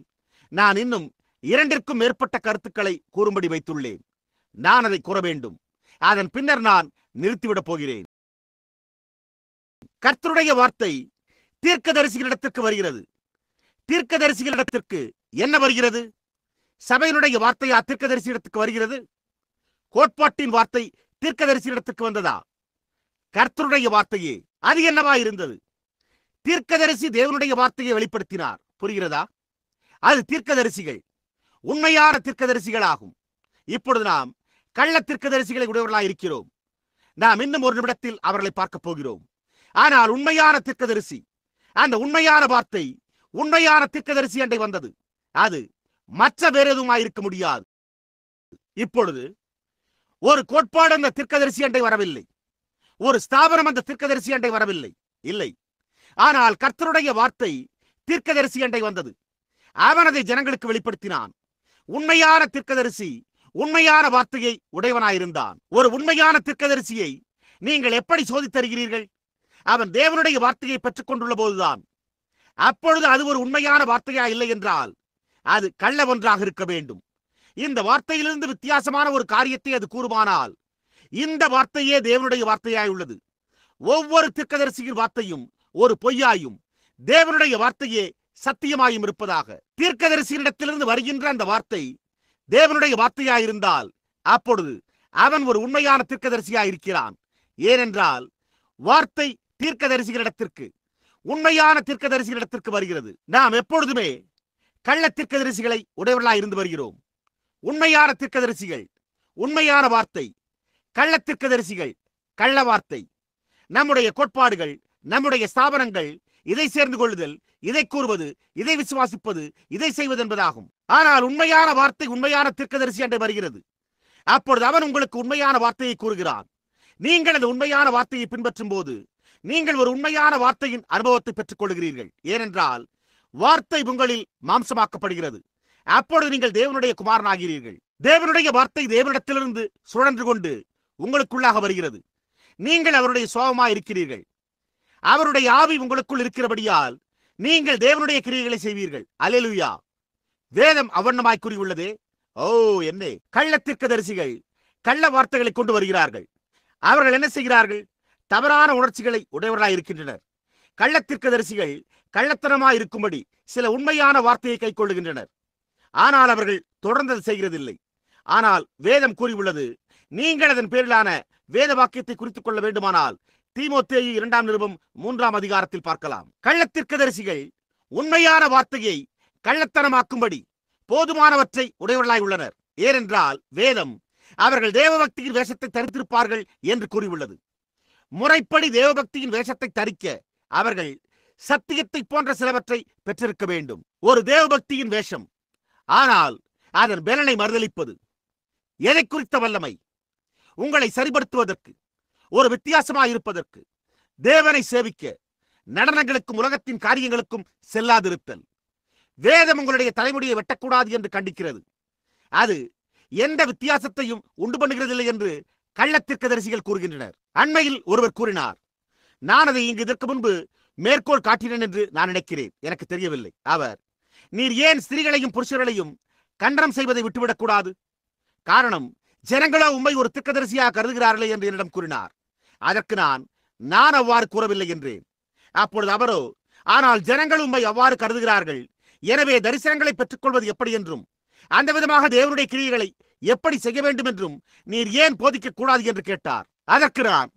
நான் இன்னும் 2ற்கும் மேற்பட்ட கருத்துக்களை கூறும்படி வைத்துள்ளேன். நான் அதை கூற வேண்டும். அதன் பின்னர் நான் நிறுத்திவிடப் போகிறேன். கர்த்தருடைய வார்த்தை தீர்க்கதரிசிகளிடத்திற்கு வருகிறது. தீர்க்கதரிசிகளிடத்திற்கு என்ன வருகிறது? சபையினுடைய வார்த்தையா தீர்க்கதரிசியிடத்துக்கு வருகிறது? கோட்பாட்டின் வார்த்தை தீர்க்கதரிசியிடத்துக்கு வந்ததா? கர்த்தருடைய வார்த்தையே. அது என்னவா இருந்தது? தீர்க்கதரிசி தேவனுடைய வார்த்தையை வெளிப்படுத்தினார். புரிகிறதா? அது தீர்க்கதரிசிகள் உண்மையான தீர்க்கதரிசிகள் ஆகும். இப்பொழுது நாம் கள்ள தீர்க்கதரிசிகளை உடையவர்களாக இருக்கிறோம். நாம் இன்னும் ஒரு நிமிடத்தில் அவர்களை பார்க்க போகிறோம். ஆனால் உண்மையான தீர்க்கதரிசி, அந்த உண்மையான வார்த்தை உண்மையான தீர்க்கதரிசி அண்டை வந்தது. அது மற்ற வேற எதுவுமாயிருக்க முடியாது. இப்பொழுது ஒரு கோட்பாடு அந்த தீர்க்கதரிசி அண்டை வரவில்லை. ஒரு ஸ்தாபனம் அந்த தீர்க்கதரிசி அண்டை வரவில்லை. இல்லை. ஆனால் கர்த்தருடைய வார்த்தை தீர்க்கதரிசி அண்டை வந்தது. அவன் அதை ஜனங்களுக்கு வெளிப்படுத்தினான். உண்மையான தீர்க்கதரிசி உண்மையான வார்த்தையை உடையவனாயிருந்தான். ஒரு உண்மையான தீர்க்கதரிசியை நீங்கள் எப்படி சோதித்தருகிறீர்கள்? அவன் தேவனுடைய வார்த்தையை பெற்றுக் கொண்டுள்ள போதுதான். அப்பொழுது அது ஒரு உண்மையான வார்த்தையா இல்லை என்றால் அது கள்ள ஒன்றாக இருக்க வேண்டும். இந்த வார்த்தையிலிருந்து வித்தியாசமான ஒரு காரியத்தை அது கூறுமானால் இந்த வார்த்தையே தேவனுடைய வார்த்தையாய் உள்ளது. ஒவ்வொரு தீர்க்கதரிசியின் வார்த்தையும் ஒரு பொய்யாயும் தேவனுடைய வார்த்தையே சத்தியமாயும் இருப்பதாக. தீர்க்கதரிசியிடத்திலிருந்து வருகின்ற அந்த வார்த்தை தேவனுடைய வார்த்தையாயிருந்தால் அப்பொழுது அவன் ஒரு உண்மையான தீர்க்கதரிசியாயிருக்கிறான். ஏனென்றால் வார்த்தை தீர்க்கதரிசிகளிடத்திற்கு, உண்மையான தீர்க்கதரிசிகளிடத்திற்கு வருகிறது. நாம் எப்பொழுதுமே கள்ள தீர்க்கதரிசிகளை உடையவர்களாய் இருந்து வருகிறோம். உண்மையான தீர்க்கதரிசிகள் உண்மையான வார்த்தை, கள்ள தீர்க்கதரிசிகள் கள்ள வார்த்தை. நம்முடைய கோட்பாடுகள், நம்முடைய ஸ்தாபனங்கள் இதை சேர்ந்து கொள்ளுதல், இதை கூறுவது, இதை விசுவாசிப்பது, இதை செய்வது என்பதாகும். ஆனால் உண்மையான வார்த்தை உண்மையான தீர்க்கதரிசி என்று வருகிறது. அப்பொழுது அவன் உங்களுக்கு உண்மையான வார்த்தையை கூறுகிறான். நீங்கள் அந்த உண்மையான வார்த்தையை பின்பற்றும் போது நீங்கள் ஒரு உண்மையான வார்த்தையின் அனுபவத்தை பெற்றுக் கொள்கிறீர்கள். ஏனென்றால் வார்த்தை உங்களில் மாம்சமாக்கப்படுகிறது. அப்பொழுது நீங்கள் தேவனுடைய குமாரனாகிறீர்கள். தேவனுடைய வார்த்தை தேவனிடத்திலிருந்து சுழன்று கொண்டு உங்களுக்குள்ளாக வருகிறது. நீங்கள் அவருடைய சுபாவமாய் இருக்கிறீர்கள். அவருடைய ஆவி உங்களுக்குள் இருக்கிறபடியால் நீங்கள் தேவனுடைய கிரியைகளை செய்வீர்கள். அல்லேலூயா. வேதம் அவண்ணமாய் கூறியுள்ளதே. என்ன கள்ள தீர்க்கதரிசிகள் கள்ள வார்த்தைகளை கொண்டு வருகிறார்கள். அவர்கள் என்ன செய்கிறார்கள்? தவறான உணர்ச்சிகளை உடையவர்களாய் இருக்கின்றனர். கள்ள தீர்க்கதரிசிகள் கள்ளத்தனமாய் இருக்கும்படி சில உண்மையான வார்த்தையை கை கொள்ளுகின்றனர். ஆனால் அவர்கள் தொடர்ந்து செய்கிறதில்லை. ஆனால் வேதம் கூறியுள்ளது. நீங்கள் அதன் பேரிலான வேத வாக்கியத்தை குறித்துக் கொள்ள வேண்டுமானால் தீமோத்தேயு 2 நிருபம் 3 அதிகாரத்தில் பார்க்கலாம். கள்ள தீர்க்கதரிசிகள் உண்மையான வார்த்தையை கள்ளத்தனமாக்கும்படி போதுமானவற்றை உடையவர்களாய் உள்ளனர். ஏனென்றால் வேதம் அவர்கள் தேவபக்தியின் வேஷத்தை தரித்திருப்பார்கள் என்று கூறியுள்ளது. முறைப்படி தேவபக்தியின் வேஷத்தை தரிக்க அவர்கள் சத்தியத்தை போன்ற சிலவற்றை பெற்றிருக்க வேண்டும். ஒரு தேவபக்தியின் வேஷம், ஆனால் அதன் பலனை மறுதலிப்பது. எதை குறித்த வல்லமை? உங்களை சரிபடுத்துவதற்கு, ஒரு வித்தியாசமாய் இருப்பதற்கு, தேவனை சேவிக்க, நடனங்களுக்கும் உலகத்தின் காரியங்களுக்கும் செல்லாதிருத்தல். வேதம் உங்களுடைய தலைமுடியை வெட்டக்கூடாது என்று கண்டிக்கிறது. அது எந்த வித்தியாசத்தையும் உண்டு பண்ணுகிறதில்லை என்று கள்ளத்தீர்க்கதரிசிகள் கூறுகின்றனர். அண்மையில் ஒருவர் கூறினார், நான் அதை இங்கு இதற்கு முன்பு மேற்கோள் காட்டினேன் என்று நான் நினைக்கிறேன், எனக்கு தெரியவில்லை. அவர், நீர் ஏன் ஸ்திரீகளையும் புருஷர்களையும் கண்டனம் செய்வதை விட்டுவிடக் கூடாது? காரணம், ஜனங்களோ உம்மை ஒரு தீர்க்கதரிசியாக கருதுகிறார்களே என்று என்னிடம் கூறினார். அதற்கு நான் அவ்வாறு கூறவில்லை என்றேன். அப்பொழுது அவரோ, ஆனால் ஜனங்கள் உம்மை அவ்வாறு கருதுகிறார்கள், எனவே தரிசனங்களை பெற்றுக்கொள்வது எப்படி என்றும் அந்த விதமாக தேவனுடைய கிரியைகளை எப்படி செய்ய வேண்டும் என்றும் நீர் ஏன் போதிக்க கூடாது என்று கேட்டார். அதற்கு நான்,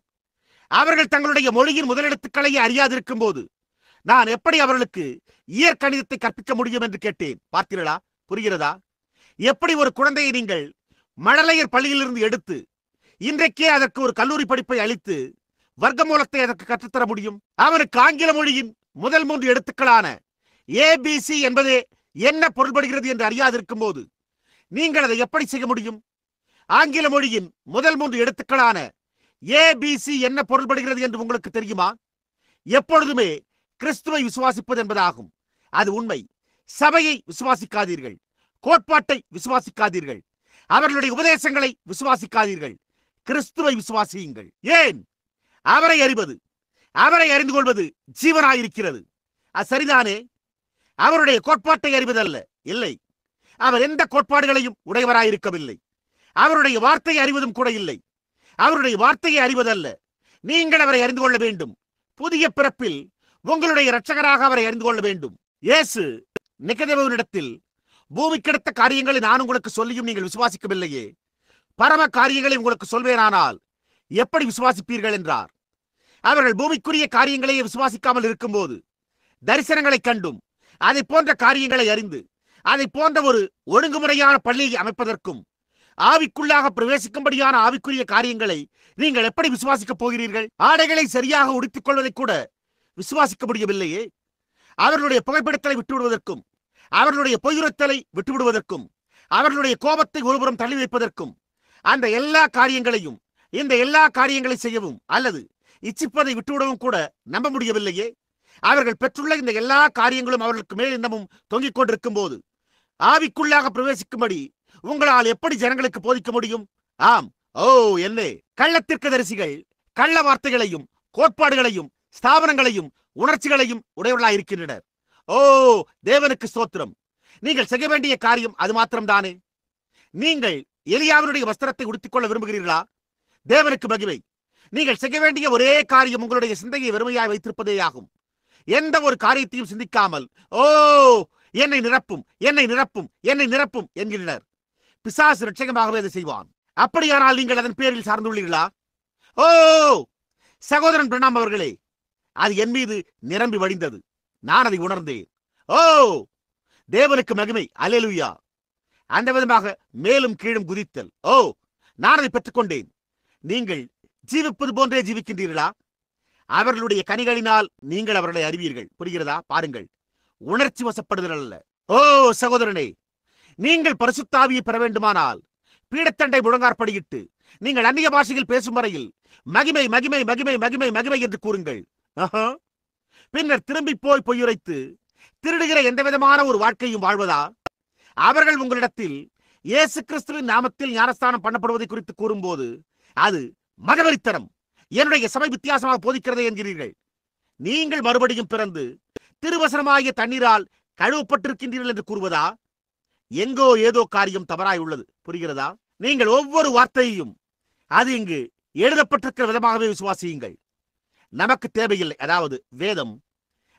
அவர்கள் தங்களுடைய மொழியின் முதலெழுத்துக்களையே அறியாதிருக்கும் போது நான் எப்படி அவர்களுக்கு இயற்கணிதத்தை கற்பிக்க முடியும் என்று கேட்டேன். பார்த்தீர்களா? புரிகிறதா? எப்படி ஒரு குழந்தையை நீங்கள் மழலையர் பள்ளியிலிருந்து எடுத்து இன்றைக்கே அதற்கு ஒரு கல்லூரி படிப்பை அளித்து வர்க்கமூலத்தை அதற்கு கற்றுத்தர முடியும்? அவனுக்கு ஆங்கில மொழியின் முதல் 3 எழுத்துக்களான ABC என்பதே என்ன பொருள்படுகிறது என்று அறியாதிருக்கும் போது நீங்கள் அதை எப்படி செய்ய முடியும்? ஆங்கில மொழியின் முதல் 3 எழுத்துக்களான ABC என்ன பொருள்படுகிறது என்று உங்களுக்கு தெரியுமா? எப்பொழுதுமே கிறிஸ்துவை விசுவாசிப்பது என்பதாகும். அது உண்மை. சபையை விசுவாசிக்காதீர்கள், கோட்பாட்டை விசுவாசிக்காதீர்கள், அவர்களுடைய உபதேசங்களை விசுவாசிக்காதீர்கள், கிறிஸ்துவை விசுவாசியுங்கள். ஏன்? அவரை அறிவது, அவரை அறிந்து கொள்வது ஜீவனாயிருக்கிறது. அது சரிதானே? அவருடைய கோட்பாட்டை அறிவதல்ல. இல்லை, அவர் எந்த கோட்பாடுகளையும் உடையவராயிருக்கவில்லை. அவருடைய வார்த்தையை அறிவதும் கூட இல்லை. அவருடைய வார்த்தையை அறிவதல்ல, நீங்கள் அவரை அறிந்து கொள்ள வேண்டும். புதிய பிறப்பில் உங்களுடைய இரட்சகராக அவரை அறிந்து கொள்ள வேண்டும். இயேசு நிக்கதேமுவினிடத்தில், பூமிக்கெடுத்த காரியங்களை நான் உங்களுக்கு சொல்லியும் நீங்கள் விசுவாசிக்கவில்லையே, பரம காரியங்களை உங்களுக்கு சொல்வேனானால் எப்படி விசுவாசிப்பீர்கள் என்றார். அவர்கள் பூமிக்குரிய காரியங்களையே விசுவாசிக்காமல் இருக்கும்போது தரிசனங்களை கண்டும் அதை போன்ற காரியங்களை அறிந்து அதை போன்ற ஒரு ஒழுங்குமுறையான பள்ளியை அமைப்பதற்கும் ஆவிக்குள்ளாக பிரவேசிக்கும்படியான ஆவிக்குரிய காரியங்களை நீங்கள் எப்படி விசுவாசிக்கப் போகிறீர்கள்? ஆடைகளை சரியாக உடுத்திக் கொள்வதை கூட விசுவாசிக்க முடியவில்லையே. அவர்களுடைய புகைப்படத்தை விட்டுவிடுவதற்கும், அவர்களுடைய பொய்யுரைத்தலை விட்டுவிடுவதற்கும், அவர்களுடைய கோபத்தை ஒருபுறம் தள்ளி வைப்பதற்கும், அந்த எல்லா காரியங்களையும் இந்த எல்லா காரியங்களை செய்யவும் அல்லது இச்சிப்பதை விட்டுவிடவும் கூட நம்ப முடியவில்லையே. அவர்கள் பெற்றுள்ள இந்த எல்லா காரியங்களும் அவர்களுக்கு மேல் இன்னமும் தொங்கிக் கொண்டிருக்கும் போது ஆவிக்குள்ளாக பிரவேசிக்கும்படி உங்களால் எப்படி ஜனங்களுக்கு போதிக்க முடியும்? ஆம், என்ன கள்ளத்தீர்க்கதரிசிகள் கள்ள வார்த்தைகளையும் கோட்பாடுகளையும் ஸ்தாபனங்களையும் உணர்ச்சிகளையும் உடையவர்களாயிருக்கின்றனர். தேவனுக்கு ஸ்தோத்திரம். நீங்கள் செய்ய வேண்டிய காரியம் அது மாத்திரம்தானே. நீங்கள் எலியாவினுடைய வஸ்திரத்தை உடுத்திக்கொள்ள விரும்புகிறீர்களா? தேவனுக்கு மகிமை. நீங்கள் செய்ய வேண்டிய ஒரே காரியம் உங்களுடைய சிந்தையை வெறுமையாய் வைத்திருப்பதே ஆகும். எந்த ஒரு காரியத்தையும் சிந்திக்காமல் என்னை நிரப்பும், என்னை நிரப்பும், என்னை நிரப்பும் என்கின்றனர். பிசாசு நிச்சயமாகவே அதை செய்வான். அப்படியானால் நீங்கள் அதன் பேரில் சார்ந்துள்ளீர்களா? சகோதரன் பிரணாம் அவர்களே, அது என் மீது நிரம்பி வழிந்தது. நான் அதை உணர்ந்தேன். தேவனுக்கு மகிமை. அல்லேலூயா. அந்த விதமாக மேலும் கீழும் குதித்தல். நான் அதை பெற்றுக்கொண்டேன். நீங்கள் ஜீவிப்பது போன்றே ஜீவிக்கின்றீர்களா? அவர்களுடைய கனிகளினால் நீங்கள் அவர்களை அறிவீர்கள். புரிகிறதா? பாருங்கள், உணர்ச்சி வசப்படுதல் அல்ல. சகோதரனே, நீங்கள் பரிசுத்த ஆவியை பெற வேண்டுமானால் பீடத்தண்டை முழங்காற்படியிட்டு நீங்கள் அந்நிய பாஷையில் பேசும் வரையில் மகிமை மகிமை மகிமை மகிமை மகிமை என்று கூறுங்கள். பின்னர் திரும்பி போய் பொய்யுரைத்து திருடுகிற எந்த விதமான ஒரு வாழ்க்கையும் வாழ்வதா? அவர்கள் உங்களிடத்தில் இயேசு கிறிஸ்துவின் நாமத்தில் ஞானஸ்தானம் பண்ணப்படுவதை குறித்து கூறும்போது அது மதவெறித்தனம், என்னுடைய சபை வித்தியாசமாக போதிக்கிறதே என்கிறீர்கள். நீங்கள் மறுபடியும் பிறந்து திருவசனமாகிய தண்ணீரால் கழுவப்பட்டிருக்கின்றீர்கள் என்று கூறுவதா? எங்கோ ஏதோ காரியம் தவறாய் உள்ளது. புரிகிறதா? நீங்கள் ஒவ்வொரு வார்த்தையையும் அது இங்கு எழுதப்பட்டிருக்கிற விதமாகவே விசுவாசியுங்கள். நமக்கு தேவையில்லை. அதாவது வேதம்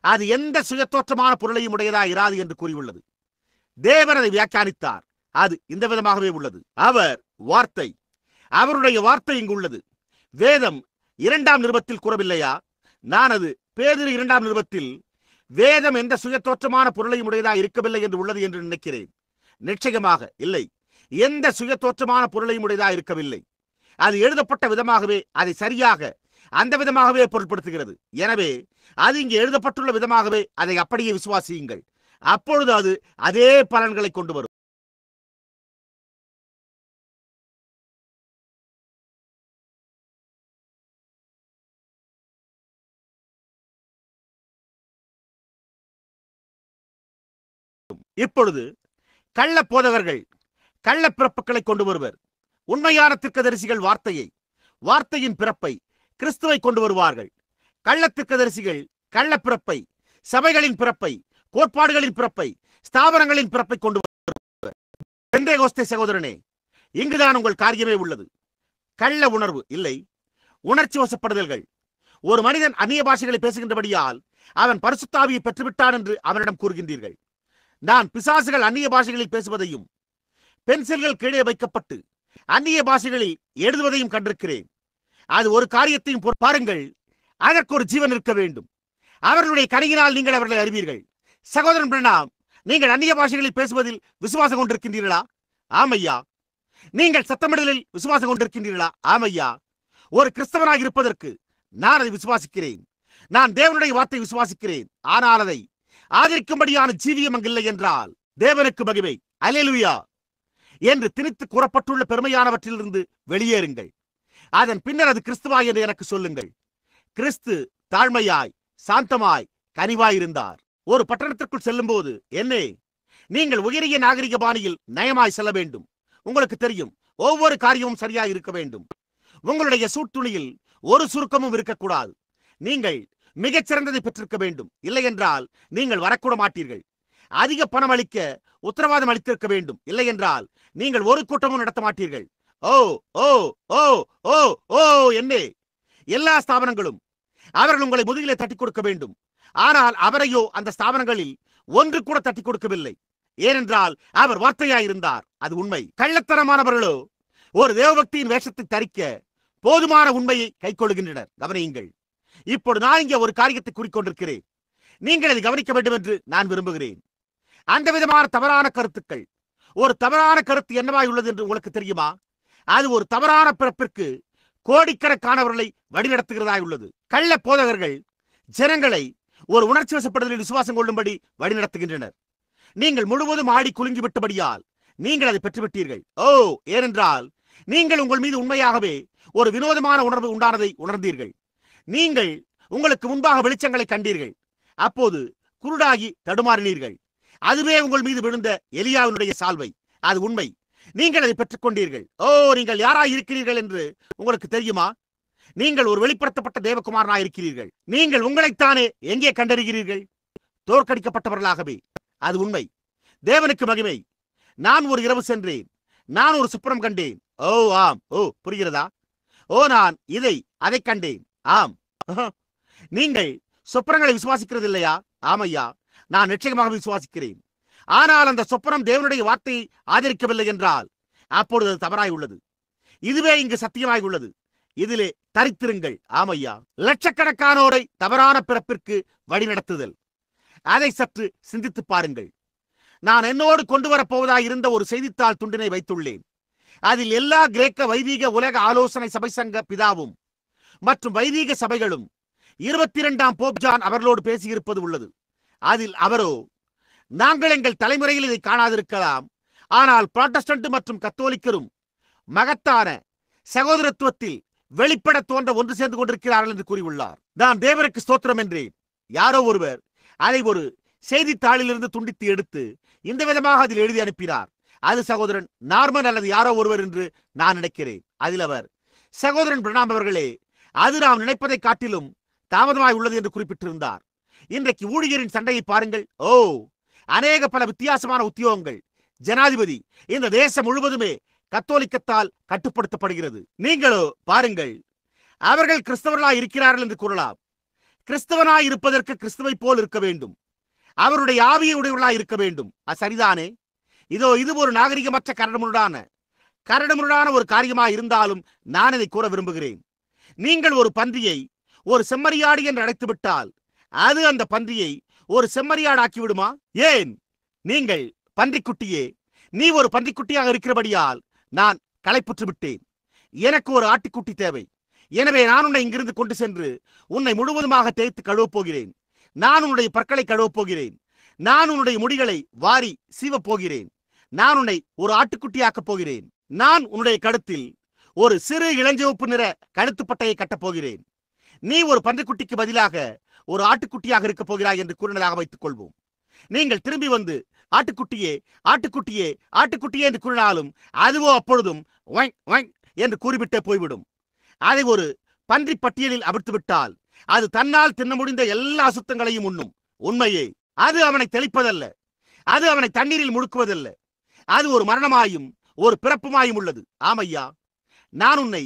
அது எந்த சுயத்தோற்றமான பொருளையும் உடையதா இராது என்று கூறியுள்ளது. தேவன் அதை வியாக்கியானித்தார். அது இந்த விதமாகவே உள்ளது. அவர் வார்த்தை, அவருடைய வார்த்தை இங்கு உள்ளது. வேதம் 2ஆம் நிருபத்தில் கூறவில்லையா? நான் அது பேதுரு 2ஆம் நிருபத்தில் வேதம் எந்த சுயத்தோற்றமான பொருளையும் உடையதா இருக்கவில்லை என்று உள்ளது என்று நினைக்கிறேன். நிச்சயமாக இல்லை. எந்த சுயத்தோற்றமான பொருளையும் உடையதா இருக்கவில்லை. அது எழுதப்பட்ட விதமாகவே அதை சரியாக அந்த விதமாகவே பொருட்படுத்துகிறது. எனவே அது இங்கே எழுதப்பட்டுள்ள விதமாகவே அதை அப்படியே விசுவாசியுங்கள். அப்பொழுது அது அதே பலன்களை கொண்டு வரும். இப்பொழுது கள்ள போதகர்கள் கள்ள பிறப்புகளை கொண்டு வருவர். உண்மையான தீர்க்கதரிசிகள் வார்த்தையின் பிறப்பை, கிறிஸ்துவை கொண்டு வருவார்கள். கள்ள தீர்க்கதரிசிகள் கள்ள பிறப்பை, சபைகளின் பிறப்பை, கோட்பாடுகளின் பிறப்பை, ஸ்தாபனங்களின் பிறப்பை கொண்டு வருவர். பெந்தேகோஸ்தே சகோதரனே, இங்குதான் உங்கள் காரியமே உள்ளது. கள்ள உணர்வு இல்லை, உணர்ச்சி வசப்படுதல்கள். ஒரு மனிதன் அந்நிய பாஷைகளை பேசுகின்றபடியால் அவன் பரிசுத்த ஆவியை பெற்றுவிட்டான் என்று அவனிடம் கூறுகின்றீர்கள். நான் பிசாசுகள் அந்நிய பாஷைகளில் பேசுவதையும் பென்சில்கள் கீழே வைக்கப்பட்டு அந்நிய பாஷைகளில் எழுதுவதையும் கண்டிருக்கிறேன். அது ஒரு காரியத்தையும் பாருங்கள், அதற்கு ஒரு ஜீவன் இருக்க வேண்டும். அவர்களுடைய கனியினால் நீங்கள் அவர்களை அறிவீர்கள். சகோதரன் பிரணாம், நீங்கள் அந்நிய பாஷைகளில் பேசுவதில் விசுவாசம் கொண்டிருக்கின்றீர்களா? ஆமையா. நீங்கள் சத்தமிடுதலில் விசுவாசம் கொண்டிருக்கின்றீர்களா? ஆமையா. ஒரு கிறிஸ்தவனாக இருப்பதற்கு நான் அதை விசுவாசிக்கிறேன். நான் தேவனுடைய வார்த்தை விசுவாசிக்கிறேன். ஆனால் அதை ஆதரிக்கும்படியான ஜீவியம் அங்கில்லை என்றால் தேவனுக்கு மகிமை, அல்லேலூயா என்று திணித்து கூறப்பட்டுள்ள பெருமையானவற்றிலிருந்து வெளியேறுங்கள். அதன் பின்னர் அது கிறிஸ்துவா என்று எனக்கு சொல்லுங்கள். கிறிஸ்து தாழ்மையாய், சாந்தமாய், கனிவாய் இருந்தார். ஒரு பட்டணத்திற்குள் செல்லும் போது என்னே, நீங்கள் உயரிய நாகரிக பாணியில் நயமாய் செல்ல வேண்டும். உங்களுக்கு தெரியும், ஒவ்வொரு காரியமும் சரியாய் இருக்க வேண்டும். உங்களுடைய சூட்டுணியில் ஒரு சுருக்கமும் இருக்கக்கூடாது. நீங்கள் மிகச்சிறந்ததை பெற்றிருக்க வேண்டும். இல்லை என்றால் நீங்கள் வரக்கூட மாட்டீர்கள். அதிக பணம் அளிக்க உத்தரவாதம் அளித்திருக்க வேண்டும். இல்லை என்றால் நீங்கள் ஒரு கூட்டமும் நடத்த மாட்டீர்கள். ஓ ஓ ஓ ஓ ஓ என்னே, எல்லா ஸ்தாபனங்களும் அவர்கள் உங்களை முதுகிலே தட்டி கொடுக்க வேண்டும். ஆனால் அவரையோ அந்த ஸ்தாபனங்களில் ஒன்று கூட தட்டி கொடுக்கவில்லை. ஏனென்றால் அவர் வார்த்தையாயிருந்தார். அது உண்மை. கள்ளத்தனமானவர்களோ ஒரு தேவபக்தியின் வேஷத்தை தரிக்க போதுமான உண்மையை கைக்கொள்கின்றனர். கவனியுங்கள். இப்போது நான் இங்கே ஒரு காரியத்தை கூறிக்கொண்டிருக்கிறேன். நீங்கள் அதை கவனிக்க வேண்டும் என்று நான் விரும்புகிறேன். அந்த விதமான தவறான கருத்துக்கள், ஒரு தவறான கருத்து என்னவாய் உள்ளது என்று உங்களுக்கு தெரியுமா? அது ஒரு தவறான பிறப்பிற்கு கோடிக்கணக்கானவர்களை வழிநடத்துகிறதாய் உள்ளது. கள்ள போதகர்கள் ஜனங்களை ஒரு உணர்ச்சி வசப்படுதலில் விசுவாசம் கொள்ளும்படி வழிநடத்துகின்றனர். நீங்கள் முழுவதும் ஆடி குலுங்கி விட்டபடியால் நீங்கள் அதை பெற்றுவிட்டீர்கள். ஓ, ஏனென்றால் நீங்கள் உங்கள் மீது உண்மையாகவே ஒரு வினோதமான உணர்வு உண்டானதை உணர்ந்தீர்கள். நீங்கள் உங்களுக்கு முன்பாக வெளிச்சங்களை கண்டீர்கள். அப்போது குருடாகி தடுமாறினீர்கள். அதுவே உங்கள் மீது விழுந்த எலியாவினுடைய சால்வை. அது உண்மை. நீங்கள் அதை பெற்றுக் கொண்டீர்கள். ஓ, நீங்கள் யாராய் இருக்கிறீர்கள் என்று உங்களுக்கு தெரியுமா? நீங்கள் ஒரு வெளிப்படுத்தப்பட்ட தேவகுமாரனாய் இருக்கிறீர்கள். நீங்கள் உங்களைத்தானே எங்கே கண்டறிகிறீர்கள்? தோற்கடிக்கப்பட்டவர்களாகவே. அது உண்மை. தேவனுக்கு மகிமை. நான் ஒரு இரவு சென்றேன். நான் ஒரு சுப்பனம் கண்டேன். ஓ ஆம். ஓ, புரிகிறதா? ஓ, நான் அதை கண்டேன். ஆம். நீங்கள் சொப்பனங்களை விசுவாசிக்கிறது இல்லையா? ஆமையா, நான் நிச்சயமாக விசுவாசிக்கிறேன். ஆனால் அந்த சொப்பனம் தேவனுடைய வார்த்தையை ஆதரிக்கவில்லை என்றால் அப்பொழுது அது தவறாய் உள்ளது. இதுவே இங்கு சத்தியமாய் உள்ளது. இதிலே தரித்திருங்கள். ஆமையா. லட்சக்கணக்கானோரை தவறான பிறப்பிற்கு வழிநடத்துதல். அதை சற்று சிந்தித்து பாருங்கள். நான் என்னோடு கொண்டு வரப்போவதாய் இருந்த ஒரு செய்தித்தாள் துண்டினை வைத்துள்ளேன். அதில் எல்லா கிரேக்க வைதீக உலக ஆலோசனை சபை சங்க பிதாவும் மற்றும் வைதீக சபைகளும் 22ஆம் போப் ஜான் அவர்களோடு பேசியிருப்பது உள்ளது. அதில் அவரோ, நாங்கள் எங்கள் தலைமுறையில் இதை காணாதிருக்கலாம், ஆனால் புராட்டஸ்டன்ட் மற்றும் கத்தோலிக்கரும் மகத்தான சகோதரத்துவத்தில் வெளிப்பட தோன்ற ஒன்று சேர்ந்து கொண்டிருக்கிறார்கள் என்று கூறியுள்ளார். நான் தேவனுக்கு ஸ்தோத்திரம் என்றேன். யாரோ ஒருவர் அதை ஒரு செய்தித்தாளிலிருந்து துண்டித்து எடுத்து இந்த விதமாக அதில் எழுதி அனுப்பினார். அது சகோதரன் நார்மன் அல்லது யாரோ ஒருவர் என்று நான் நினைக்கிறேன். அதில் அவர், சகோதரன் பிரணாம் அவர்களே, அது நாம் நினைப்பதை காட்டிலும் தாமதமாய் உள்ளது என்று குறிப்பிட்டிருந்தார். இன்றைக்கு ஊழியரின் சண்டையை பாருங்கள். ஓ, பல வித்தியாசமான உத்தியோகங்கள். ஜனாதிபதி இந்த தேசம் முழுவதுமே கத்தோலிக்கத்தால் கட்டுப்படுத்தப்படுகிறது. நீங்களோ பாருங்கள், அவர்கள் கிறிஸ்தவர்களாய் இருக்கிறார்கள் என்று கூறலாம். கிறிஸ்தவனாய் இருப்பதற்கு கிறிஸ்துவை போல் இருக்க வேண்டும். அவருடைய ஆவியை உடையவர்களாய் இருக்க வேண்டும். அது சரிதானே? இதோ இது ஒரு நாகரிகமற்ற கரடுமுரடான ஒரு காரியமாய் இருந்தாலும் நான் இதை கூற விரும்புகிறேன். நீங்கள் ஒரு பன்றியை ஒரு செம்மறியாடு என்று அழைத்துவிட்டால் அது அந்த பன்றியை ஒரு செம்மறியாடு ஆக்கிவிடுமா? ஏன்? நீங்கள் பன்றிக்குட்டியே, நீ ஒரு பன்றிக்குட்டியாக இருக்கிறபடியால் நான் களைப்புற்று விட்டேன். எனக்கு ஒரு ஆட்டுக்குட்டி தேவை. எனவே நான் உன்னை இங்கிருந்து கொண்டு சென்று உன்னை முழுவதுமாக தேய்த்து கழுவப் போகிறேன். நான் உன்னுடைய பற்களை கழுவப் போகிறேன். நான் உன்னுடைய முடிகளை வாரி சீவப் போகிறேன். நான் உன்னை ஒரு ஆட்டுக்குட்டியாக்கப் போகிறேன். நான் உன்னுடைய கழுத்தில் ஒரு சிறு இளஞ்சிவப்பு நிற கழுத்துப்பட்டையை கட்டப் போகிறேன். நீ ஒரு பன்றிக்குட்டிக்கு பதிலாக ஒரு ஆட்டுக்குட்டியாக இருக்கப் போகிறாய் என்று கூறினதாக வைத்துக் கொள்வோம். நீங்கள் திரும்பி வந்து ஆட்டுக்குட்டியே, ஆட்டுக்குட்டியே, ஆட்டுக்குட்டியே என்று கூறினாலும் அதுவோ அப்பொழுதும் ஒய் ஒய் என்று கூறிவிட்டே போய்விடும். அதை ஒரு பன்றி பட்டியலில் அவிழ்த்து விட்டால் அது தன்னால் தின்ன முடிந்த எல்லா அசுத்தங்களையும் உண்ணும். உண்மையே, அது அவனை தெளிப்பதல்ல, அது அவனை தண்ணீரில் முழுக்குவதல்ல. அது ஒரு மரணமாயும் ஒரு பிறப்புமாயும் உள்ளது. ஆமையா, நான் உன்னை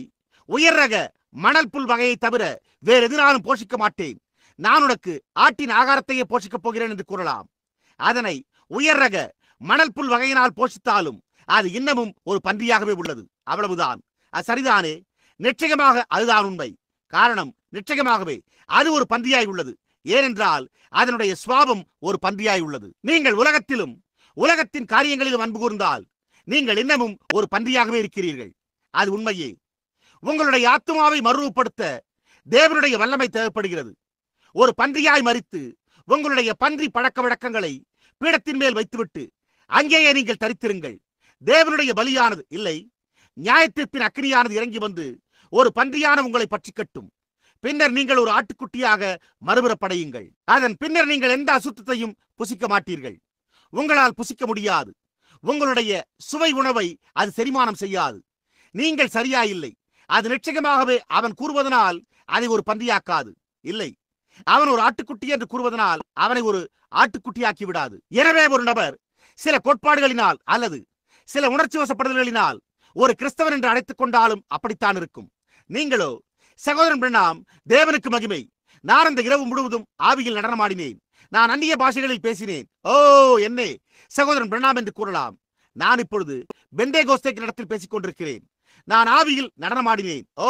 உயர் ரக மணல் புல் வகையை தவிர வேறு எதினாலும் போஷிக்க மாட்டேன். நான் உனக்கு ஆட்டின் ஆகாரத்தையே போஷிக்கப் போகிறேன் என்று கூறலாம். அதனை உயர் ரக மணல் புல் வகையினால் போஷித்தாலும் அது இன்னமும் ஒரு பன்றியாகவே உள்ளது. அவ்வளவுதான். அது சரிதானே? நிச்சயமாக அதுதான் உண்மை. காரணம், நிச்சயமாகவே அது ஒரு பன்றியாய் உள்ளது. ஏனென்றால் அதனுடைய சுவாபம் ஒரு பன்றியாய் உள்ளது. நீங்கள் உலகத்திலும் உலகத்தின் காரியங்களிலும் அன்பு கூர்ந்தால் நீங்கள் இன்னமும் ஒரு பன்றியாகவே இருக்கிறீர்கள். அது உண்மையே. உங்களுடைய ஆத்துமாவை மறுரூபப்படுத்த தேவனுடைய வல்லமை தேவைப்படுகிறது. ஒரு பன்றியாய் மரித்து உங்களுடைய பன்றி பழக்க வழக்கங்களை பீடத்தின் மேல் வைத்துவிட்டு அங்கேயே நீங்கள் தரித்திருங்கள். தேவனுடைய பலியானது இல்லை, நியாயத்தீர்ப்பின் அக்கினியானது இறங்கி வந்து ஒரு பன்றியான உங்களை பற்றிக்கட்டும். பின்னர் நீங்கள் ஒரு ஆட்டுக்குட்டியாக மறுபுறப்படையுங்கள். அதன் பின்னர் நீங்கள் எந்த அசுத்தத்தையும் புசிக்க மாட்டீர்கள். உங்களால் புசிக்க முடியாது. உங்களுடைய சுவை உணவை அது செரிமானம் செய்யாது. நீங்கள் சரியாயில்லை. அது நிச்சயமாகவே அவன் கூறுவதனால் அதை ஒரு பன்றியாக்காது. இல்லை, அவன் ஒரு ஆட்டுக்குட்டி என்று கூறுவதனால் அவனை ஒரு ஆட்டுக்குட்டியாக்கி விடாது. எனவே ஒரு நபர் சில கோட்பாடுகளினால் அல்லது சில உணர்ச்சி வசப்படுதல்களினால் ஒரு கிறிஸ்தவன் என்று அழைத்துக் கொண்டாலும் அப்படித்தான் இருக்கும். நீங்களோ, சகோதரன் பிரணாம், தேவனுக்கு மகிமை, நான் அந்த இரவு முழுவதும் ஆவியில் நடனமாடினேன், நான் அந்நிய பாஷைகளில் பேசினேன், ஓ என்னே சகோதரன் பிரணாம் என்று கூறலாம். நான் இப்பொழுது பெந்தேகோஸ்தே இடத்தில் பேசிக் கொண்டிருக்கிறேன். நான் ஆவியில் நடனமாடினேன். ஓ,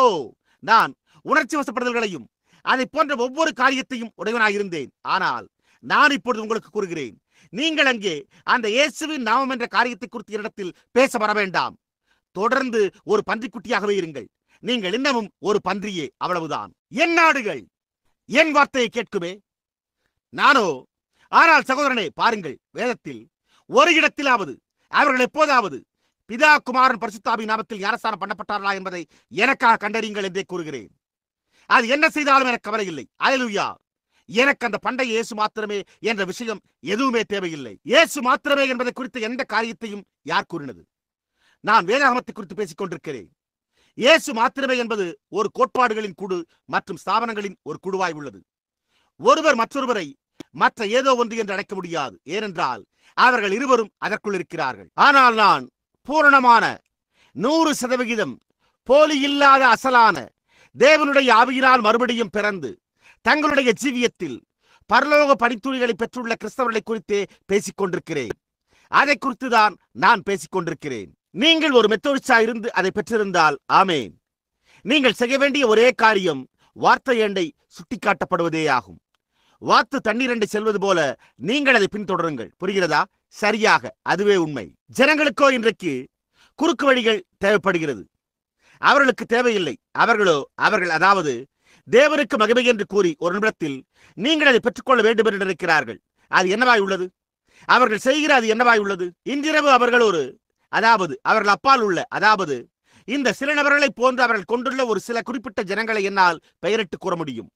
நான் உணர்ச்சி வசப்படுதல்களையும் அதை போன்ற ஒவ்வொரு காரியத்தையும் உடையவனாயிருந்தேன். ஆனால் நான் இப்பொழுது உங்களுக்கு கூறுகிறேன், நீங்கள் அங்கே அந்த இயேசுவின் நாமம் என்ற காரியத்தை குறித்து இடத்தில் பேச வர வேண்டாம். தொடர்ந்து ஒரு பன்றிக்குட்டியாகவே இருங்கள். நீங்கள் இன்னமும் ஒரு பன்றியே, அவ்வளவுதான். என் நாடுகள் என் வார்த்தையை கேட்குமே, நானோ. ஆனால் சகோதரனே, பாருங்கள், வேதத்தில் ஒரு இடத்திலாவது அவர்கள் எப்போதாவது பிதா குமாரன் பரிசுத்தாவின் நாமத்தில் ஞானஸ்நானம் பண்ணப்பட்டார்களா என்பதை எனக்காக கண்டறியுங்கள் என்றே கூறுகிறேன். அது என்ன செய்தாலும் எனக்கு கவலை இல்லை. அல்லேலூயா. எனக்கு அந்த பண்டைய இயேசு மாத்திரமே என்ற விஷயம் எதுவுமே தேவையில்லை. இயேசு மாத்திரமே என்பதை குறித்த எந்த காரியத்தையும் யார் கூறினது? நான் வேதாகமத்தை குறித்து பேசிக் கொண்டிருக்கிறேன். இயேசு மாத்திரமே என்பது ஒரு கோட்பாடுகளின் குழு மற்றும் ஸ்தாபனங்களின் ஒரு குழுவாய் உள்ளது. ஒருவர் மற்றொருவரை மற்ற ஏதோ ஒன்று என்று அழைக்க முடியாது. ஏனென்றால் அவர்கள் இருவரும் அதற்குள் இருக்கிறார்கள். ஆனால் நான் பூரணமான 100% போலி இல்லாத அசலான தேவனுடைய ஆவியினால் மறுபடியும் பிறந்து தங்களுடைய ஜீவியத்தில் பரலோக பணித்துளிகளை பெற்றுள்ள கிறிஸ்தவர்களை குறித்தே பேசிக் கொண்டிருக்கிறேன். அதை குறித்துதான் நான் பேசிக் கொண்டிருக்கிறேன். நீங்கள் ஒரு மெத்தோடிஸ்டா இருந்து அதை பெற்றிருந்தால் ஆமேன். நீங்கள் செய்ய வேண்டிய ஒரே காரியம் வார்த்தை எண்டை சுட்டிக்காட்டப்படுவதே ஆகும். வாத்து தண்ணீர் எண்டை செல்வது போல நீங்கள் அதை பின்தொடருங்கள். புரிகிறதா? சரியாக, அதுவே உண்மை. ஜனங்களுக்கோ இன்றைக்கு குறுக்கு வழிகள் தேவைப்படுகிறது. அவர்களுக்கு தேவையில்லை. அவர்கள் அதாவது தேவனுக்கு மகிமை என்று கூறி ஒரு நிமிடத்தில் நீங்கள் அதை பெற்றுக்கொள்ள வேண்டும் என்று நினைக்கிறார்கள். அது என்னவாய் உள்ளது? அவர்கள் செய்கிற அது என்னவாய் உள்ளது? இன்றிரவு அவர்கள் அவர்கள் அப்பால் உள்ள இந்த சில நபர்களை போன்று அவர்கள் கொண்டுள்ள ஒரு சில குறிப்பிட்ட ஜனங்களை என்னால் பெயரிட்டு கூற முடியும்.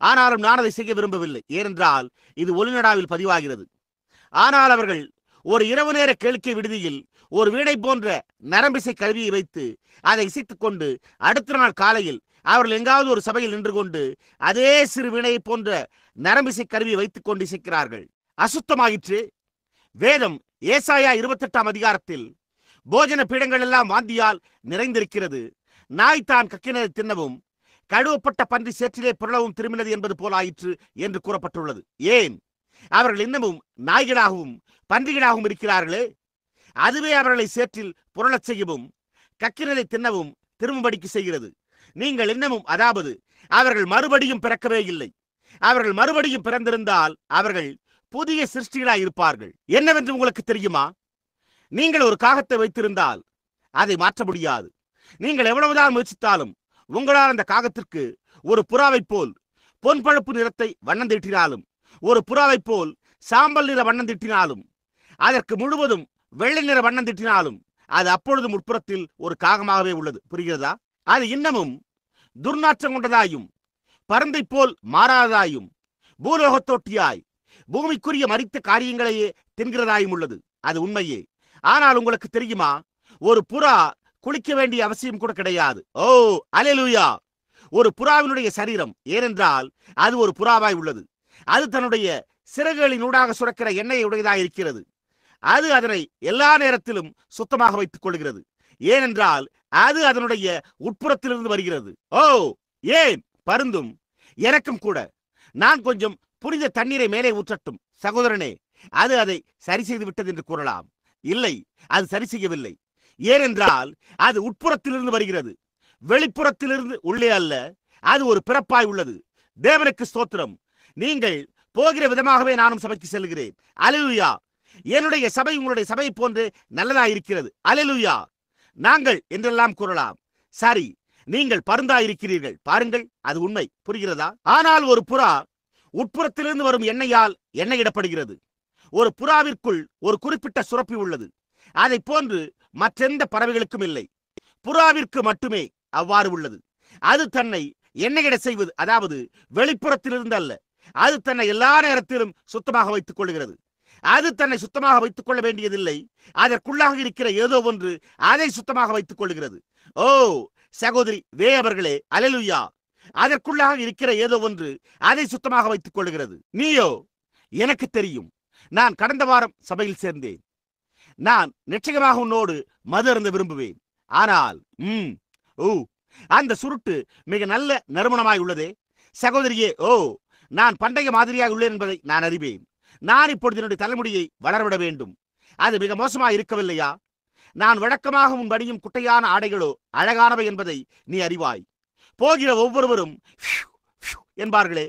ஆனாலும் நான் அதை செய்ய விரும்பவில்லை. ஏனென்றால் இது ஒளிநடாவில் பதிவாகிறது. ஆனால் அவர்கள் ஒரு இரவு நேர கேளிக்கை விடுதியில் ஒரு வீணை போன்ற நரம்பிசை கருவியை வைத்து அதை இசைத்துக் கொண்டு அடுத்த நாள் காலையில் அவர்கள் எங்காவது ஒரு சபையில் நின்று கொண்டு அதே சிறு வீணையை போன்ற நரம்பிசை கருவியை வைத்துக் கொண்டு இசைக்கிறார்கள். அசுத்தமாயிற்று. வேதம் ஏசாயா 28 அதிகாரத்தில் போஜன பீடங்கள் எல்லாம் வாந்தியால் நிறைந்திருக்கிறது, நாய் தான் கக்கினதை தின்னவும் கழுவப்பட்ட பன்றி சேற்றிலே புரளவும் திரும்பினது என்பது போல் ஆயிற்று என்று கூறப்பட்டுள்ளது. ஏன்? அவர்கள் இன்னமும் நாய்களாகவும் பன்றிகளாகவும் இருக்கிறார்களே. அதுவே அவர்களை சேற்றில் புரளச் செய்யவும் கக்கினதை தின்னவும் திரும்படிக்கு செய்கிறது. நீங்கள் இன்னமும் அவர்கள் மறுபடியும் பிறக்கவே இல்லை. அவர்கள் மறுபடியும் பிறந்திருந்தால் அவர்கள் புதிய சிருஷ்டிகளாய் இருப்பார்கள். என்னவென்று உங்களுக்கு தெரியுமா? நீங்கள் ஒரு காகத்தை வைத்திருந்தால் அதை மாற்ற முடியாது. நீங்கள் எவ்வளவுதான் முயற்சித்தாலும் உங்களால் அந்த காகத்திற்கு ஒரு புறாவை போல் பொன்பழுப்பு நிறத்தை வண்ணம் தீட்டினாலும், ஒரு புறாவை போல் சாம்பல் நிற வண்ணம் தீட்டினாலும், அதற்கு முழுவதும் வெள்ளை நிற வண்ணம் தீட்டினாலும் அது அப்பொழுதும் உட்புறத்தில் ஒரு காகமாகவே உள்ளது. புரிகிறதா? அது இன்னமும் துர்நாற்றம் கொண்டதாயும் பறந்தை போல் மாறாததாயும் பூலோகத்தோட்டியாய் பூமிக்குரிய மரித்த காரியங்களையே தின்கிறதாயும் உள்ளது. அது உண்மையே. ஆனால் உங்களுக்கு தெரியுமா, ஒரு புறா குளிக்க வேண்டிய அவசியம் கூட கிடையாது. ஓ அல்லேலூயா! ஒரு புறாவினுடைய சரீரம், ஏனென்றால் அது ஒரு புறாவாய் உள்ளது. அது தன்னுடைய சிறகுகளின் ஊடாக சுரக்கிற எண்ணெயை உடையதாக இருக்கிறது. அது அதனை எல்லா நேரத்திலும் சுத்தமாக வைத்துக் கொள்கிறது. ஏனென்றால் அது அதனுடைய உட்புறத்திலிருந்து வருகிறது. ஓ ஏன் பருந்தும் எனக்கும் கூட. நான் கொஞ்சம் புனித தண்ணீரை மேலே ஊற்றட்டும் சகோதரனே, அது அதை சரி செய்து விட்டது என்று கூறலாம். இல்லை, அது சரி செய்யவில்லை. ஏனென்றால் அது உட்புறத்திலிருந்து வருகிறது, வெளிப்புறத்திலிருந்து உள்ளே அல்ல. அது ஒரு பிறப்பாய் உள்ளது. தேவனுக்கு ஸ்தோத்திரம். நீங்கள் போகிற விதமாகவே நானும் சபைக்கு செல்கிறேன். அல்லேலூயா! என்னுடைய சபை உங்களுடைய சபை போன்று நல்லதாய் இருக்கிறது. அல்லேலூயா! நாங்கள் என்றெல்லாம் கூறலாம். சரி, நீங்கள் பருந்தாயிருக்கிறீர்கள். பாருங்கள், அது உண்மை. புரிகிறதா? ஆனால் ஒரு புறா உட்புறத்திலிருந்து வரும் எண்ணெயால் எண்ணெயிடப்படுகிறது. ஒரு புறாவிற்குள் ஒரு குறிப்பிட்ட சுரப்பி உள்ளது. அதை போன்று மற்றெந்த பறவைகளுக்கும் இல்லை. புறாவிற்கு மட்டுமே அவ்வாறு உள்ளது. அது தன்னை எண்ணெயிட செய்வது, அதாவது வெளிப்புறத்திலிருந்து அல்ல. அது தன்னை எல்லா நேரத்திலும் சுத்தமாக வைத்துக் கொள்கிறது. அது தன்னை சுத்தமாக வைத்துக் கொள்ள வேண்டியதில்லை. அதற்குள்ளாக இருக்கிற ஏதோ ஒன்று அதை சுத்தமாக வைத்துக் கொள்கிறது. ஓ சகோதரி வே அவர்களே, அல்லேலூயா! அதற்குள்ளாக இருக்கிற ஏதோ ஒன்று அதை சுத்தமாக வைத்துக் கொள்கிறது. நீயோ? எனக்கு தெரியும். நான் கடந்த வாரம் சபையில் சேர்ந்தேன். நான் நிச்சயமாக உன்னோடு மது அருந்த விரும்புவேன். ஆனால் அந்த சுருட்டு மிக நல்ல நறுமணமாய் உள்ளதே சகோதரியே. ஓ, நான் பண்டைய மாதிரியாக உள்ளேன் என்பதை நான் அறிவேன். நான் இப்பொழுது என்னுடைய தலைமுடியை வளரவிட வேண்டும். அது மிக மோசமாக இருக்கவில்லையா? நான் வழக்கமாக உன் பணியும் குட்டையான ஆடைகளோ அழகானவை என்பதை நீ அறிவாய். போகிற ஒவ்வொருவரும் என்பார்களே,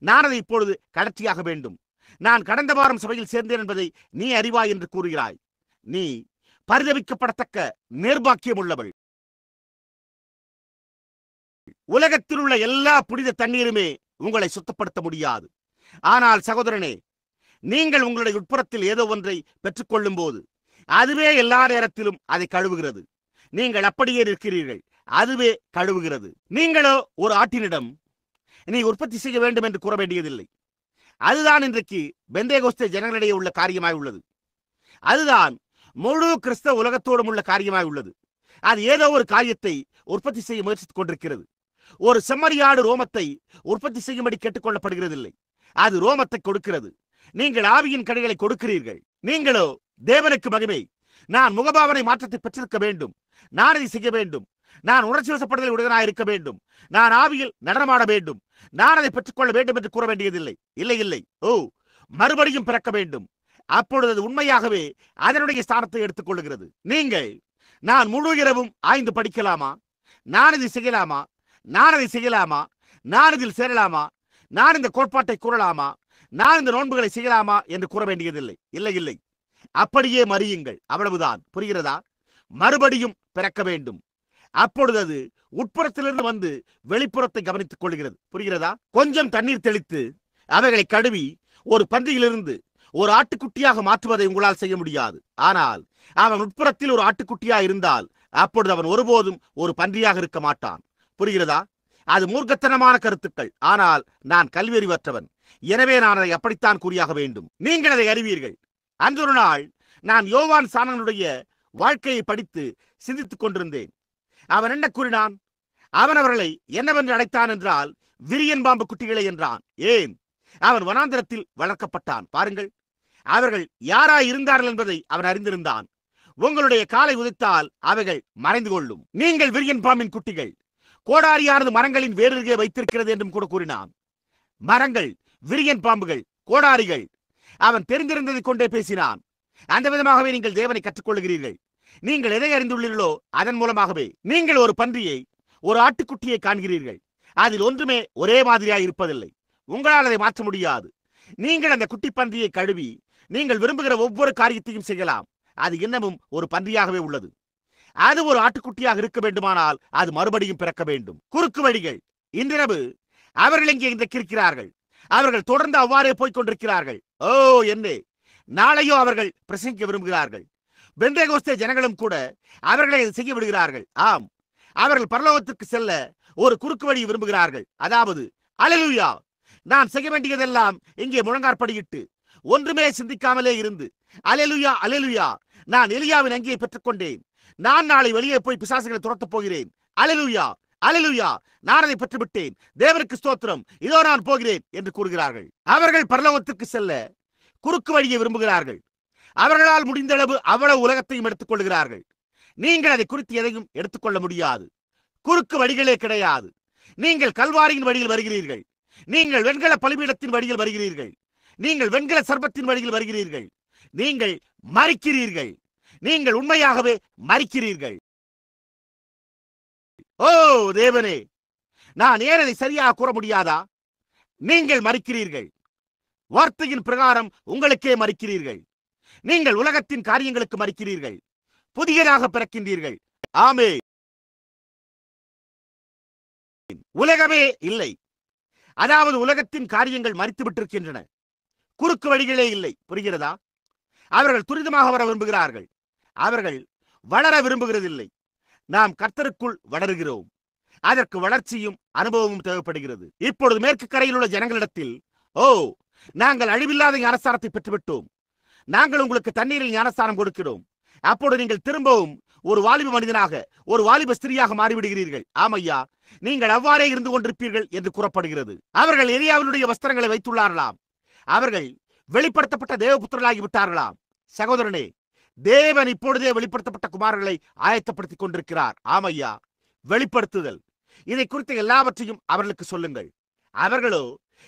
நான் அதை இப்பொழுது கடற்சியாக வேண்டும். நான் கடந்த வாரம் சபையில் சேர்ந்தேன் என்பதை நீ அறிவாய் என்று கூறுகிறாய். நீ பரிதவிக்கப்படத்தக்க நிர்பாக்கியம் உள்ளவள். உலகத்தில் உள்ள எல்லா புனித தண்ணீருமே உங்களை சுத்தப்படுத்த முடியாது. ஆனால் சகோதரனே, நீங்கள் உங்களுடைய உட்புறத்தில் ஏதோ ஒன்றை பெற்றுக்கொள்ளும் போது அதுவே எல்லா நேரத்திலும் அதை கழுவுகிறது. நீங்கள் அப்படியே இருக்கிறீர்கள், அதுவே கழுவுகிறது. நீங்களோ ஒரு ஆட்டினிடம் நீ உற்பத்தி செய்ய வேண்டும் என்று கூற வேண்டியதில்லை. அதுதான் இன்றைக்கு பெந்தேகோஸ்தே ஜனங்களிடையே உள்ள காரியமாய் உள்ளது. அதுதான் முழு கிறிஸ்தவ உலகத்தோடும் உள்ள காரியமாய் உள்ளது. அது ஏதோ ஒரு காரியத்தை உற்பத்தி செய்ய முயற்சித்துக் கொண்டிருக்கிறது. ஒரு செம்மறியாடு ரோமத்தை உற்பத்தி செய்யும்படி கேட்டுக்கொள்ளப்படுகிறதில்லை, அது ரோமத்தை கொடுக்கிறது. நீங்கள் ஆவியின் கனிகளை கொடுக்கிறீர்கள். நீங்களோ தேவனுக்கு மகிமை. நான் முகபாவனை மாற்றத்தை பெற்றிருக்க வேண்டும். நான் இதை செய்ய வேண்டும். நான் உணர்ச்சி வசப்படுதல் உடையவனாய் இருக்க வேண்டும். நான் ஆவியில் நடனமாட வேண்டும். நான் அதை பெற்றுக்கொள்ள வேண்டும் என்று கூற வேண்டியதில்லை. இல்லை இல்லை. ஓ, மறுபடியும் பிறக்க வேண்டும். அப்பொழுது அது உண்மையாகவே அதனுடைய ஸ்தானத்தை எடுத்துக் கொள்ளுகிறது. நீங்கள் நான் முழு இரவும் ஆய்ந்து படிக்கலாமா? நான் இதை செய்யலாமா? நான் அதை செய்யலாமா? நான் இதில் சேரலாமா? நான் இந்த கோட்பாட்டை கூறலாமா? நான் இந்த நோன்புகளை செய்யலாமா என்று கூற வேண்டியதில்லை. இல்லை இல்லை. அப்படியே மறியுங்கள், அவ்வளவுதான். புரிகிறதா? மறுபடியும் பிறக்க வேண்டும். அப்பொழுது அது உட்புறத்திலிருந்து வந்து வெளிப்புறத்தை கவனித்துக் கொள்கிறது. புரிகிறதா? கொஞ்சம் தண்ணீர் தெளித்து அவைகளை கழுவி ஒரு பன்றியிலிருந்து ஒரு ஆட்டுக்குட்டியாக மாற்றுவதை உங்களால் செய்ய முடியாது. ஆனால் அவன் உட்புறத்தில் ஒரு ஆட்டுக்குட்டியா இருந்தால் அப்பொழுது அவன் ஒருபோதும் ஒரு பன்றியாக இருக்க மாட்டான். புரிகிறதா? அது மூர்க்கத்தனமான கருத்துக்கள். ஆனால் நான் கல்வியறிவற்றவன், எனவே நான் அதை அப்படித்தான் கூறியாக வேண்டும். நீங்கள் அதை அறிவீர்கள். அன்றொரு நாள் நான் யோவான் சானனுடைய வாழ்க்கையை படித்து சிந்தித்துக் கொண்டிருந்தேன். அவன் என்ன கூறினான்? அவன் அவர்களை என்னவென்று அழைத்தான் என்றால் விரியன் பாம்பு குட்டிகளை என்றான். ஏன்? அவன் வனாந்திரத்தில் வளர்க்கப்பட்டான். பாருங்கள், அவர்கள் யாராய் இருந்தார்கள் என்பதை அவன் அறிந்திருந்தான். உங்களுடைய காலை உதைத்தால் அவைகள் மறைந்து கொள்ளும். நீங்கள் விரியன் பாம்பின் குட்டிகள். கோடாரியானது மரங்களின் வேருகே வைத்திருக்கிறது என்றும் கூட கூறினான். மரங்கள், விரியன் பாம்புகள், கோடாரிகள். அவன் தெரிந்திருந்ததை கொண்டே பேசினான். அந்த விதமாகவே நீங்கள் தேவனை கற்றுக்கொள்கிறீர்கள். நீங்கள் எதை அறிந்துள்ளீர்களோ அதன் மூலமாகவே. நீங்கள் ஒரு பன்றியை, ஒரு ஆட்டுக்குட்டியை காண்கிறீர்கள். அதில் ஒன்றுமே ஒரே மாதிரியாக இருப்பதில்லை. உங்களால் அதை மாற்ற முடியாது. நீங்கள் அந்த குட்டி பன்றியை கழுவி நீங்கள் விரும்புகிற ஒவ்வொரு காரியத்தையும் செய்யலாம். அது இன்னமும் ஒரு பன்றியாகவே உள்ளது. அது ஒரு ஆட்டுக்குட்டியாக இருக்க வேண்டுமானால் அது மறுபடியும் பிறக்க வேண்டும். குறுக்கு வழிகள். இன்றிரவு அவர்கள் இங்கே இன்றைக்கு இருக்கிறார்கள். அவர்கள் தொடர்ந்து அவ்வாறே போய்கொண்டிருக்கிறார்கள். ஓ என்னே, நாளையோ அவர்கள் பிரசங்கிக்க விரும்புகிறார்கள். பெந்தேகோஸ்தே ஜனங்களும் கூட அவர்களை செய்ய விடுகிறார்கள். ஆம், அவர்கள் பரலோகத்திற்கு செல்ல ஒரு குறுக்கு வழி விரும்புகிறார்கள். அதாவது அல்லேலூயா, நான் செய்ய வேண்டியதெல்லாம் இங்கே முழங்காற்படியிட்டு ஒன்றுமே சிந்திக்காமலே இருந்து அல்லேலூயா அல்லேலூயா, நான் எலியாவின் அங்கியை பெற்றுக்கொண்டேன், நான் நாளை வெளியே போய் பிசாசுகளை துரத்தப் போகிறேன், அல்லேலூயா அல்லேலூயா, நான் அதை பெற்றுவிட்டேன், தேவனுக்கு ஸ்தோத்திரம், இதோ நான் போகிறேன் என்று கூறுகிறார்கள். அவர்கள் பரலோகத்திற்கு செல்ல குறுக்கு வழியை விரும்புகிறார்கள். அவர்களால் முடிந்தளவு அவ்வளவு உலகத்தையும் எடுத்துக் கொள்கிறார்கள். நீங்கள் அதை குறித்து எதையும் எடுத்துக்கொள்ள முடியாது. குறுக்கு வழிகளே கிடையாது. நீங்கள் கல்வாரியின் வழியில் வருகிறீர்கள். நீங்கள் வெண்கல பலிபீடத்தின் வழியில் வருகிறீர்கள். நீங்கள் வெண்கல சர்பத்தின் வழியில் வருகிறீர்கள். நீங்கள் மரிக்கிறீர்கள். நீங்கள் உண்மையாகவே மரிக்கிறீர்கள். ஓ தேவனே, நான் ஏன் அதை சரியாக கூற முடியாதா? நீங்கள் மரிக்கிறீர்கள். வார்த்தையின் பிரகாரம் உங்களுக்கே மரிக்கிறீர்கள். நீங்கள் உலகத்தின் காரியங்களுக்கு மரிக்கிறீர்கள். புதியதாக பிறக்கின்றீர்கள். ஆமே, உலகமே இல்லை. அதாவது உலகத்தின் காரியங்கள் மரித்து விட்டிருக்கின்றன. குறுக்கு வழிகளே இல்லை. புரிகிறதா? அவர்கள் துரிதமாக வர விரும்புகிறார்கள். அவர்கள் வளர விரும்புகிறதில்லை. நாம் கர்த்தருக்குள் வளருகிறோம். அதற்கு வளர்ச்சியும் அனுபவமும் தேவைப்படுகிறது. இப்பொழுது மேற்கு கரையில் உள்ள ஜனங்களிடத்தில், ஓ, நாங்கள் அழிவில்லாத ஞானஸ்தானத்தை பெற்றுவிட்டோம், நாங்கள் உங்களுக்கு தண்ணீரில் ஞானஸ்தானம் கொடுக்கிறோம், அப்போது நீங்கள் திரும்பவும் ஒரு வாலிப மனிதனாக, ஒரு வாலிப ஸ்திரியாக மாறிவிடுகிறீர்கள். ஆமையா, நீங்கள் அவ்வாறே இருந்து கொண்டிருப்பீர்கள் என்று கூறப்படுகிறது. அவர்கள் எலியாவினுடைய வஸ்திரங்களை வைத்துள்ளார்களாம். அவர்கள் வெளிப்படுத்தப்பட்ட தேவபுத்திரர்களாகி விட்டார்களாம். சகோதரனே, தேவன் இப்பொழுதே வெளிப்படுத்தப்பட்ட குமாரர்களை ஆயத்தப்படுத்திக் கொண்டிருக்கிறார். ஆமையா, வெளிப்படுத்துதல். இதை குறித்த எல்லாவற்றையும் அவர்களுக்கு சொல்லுங்கள். அவர்களோ,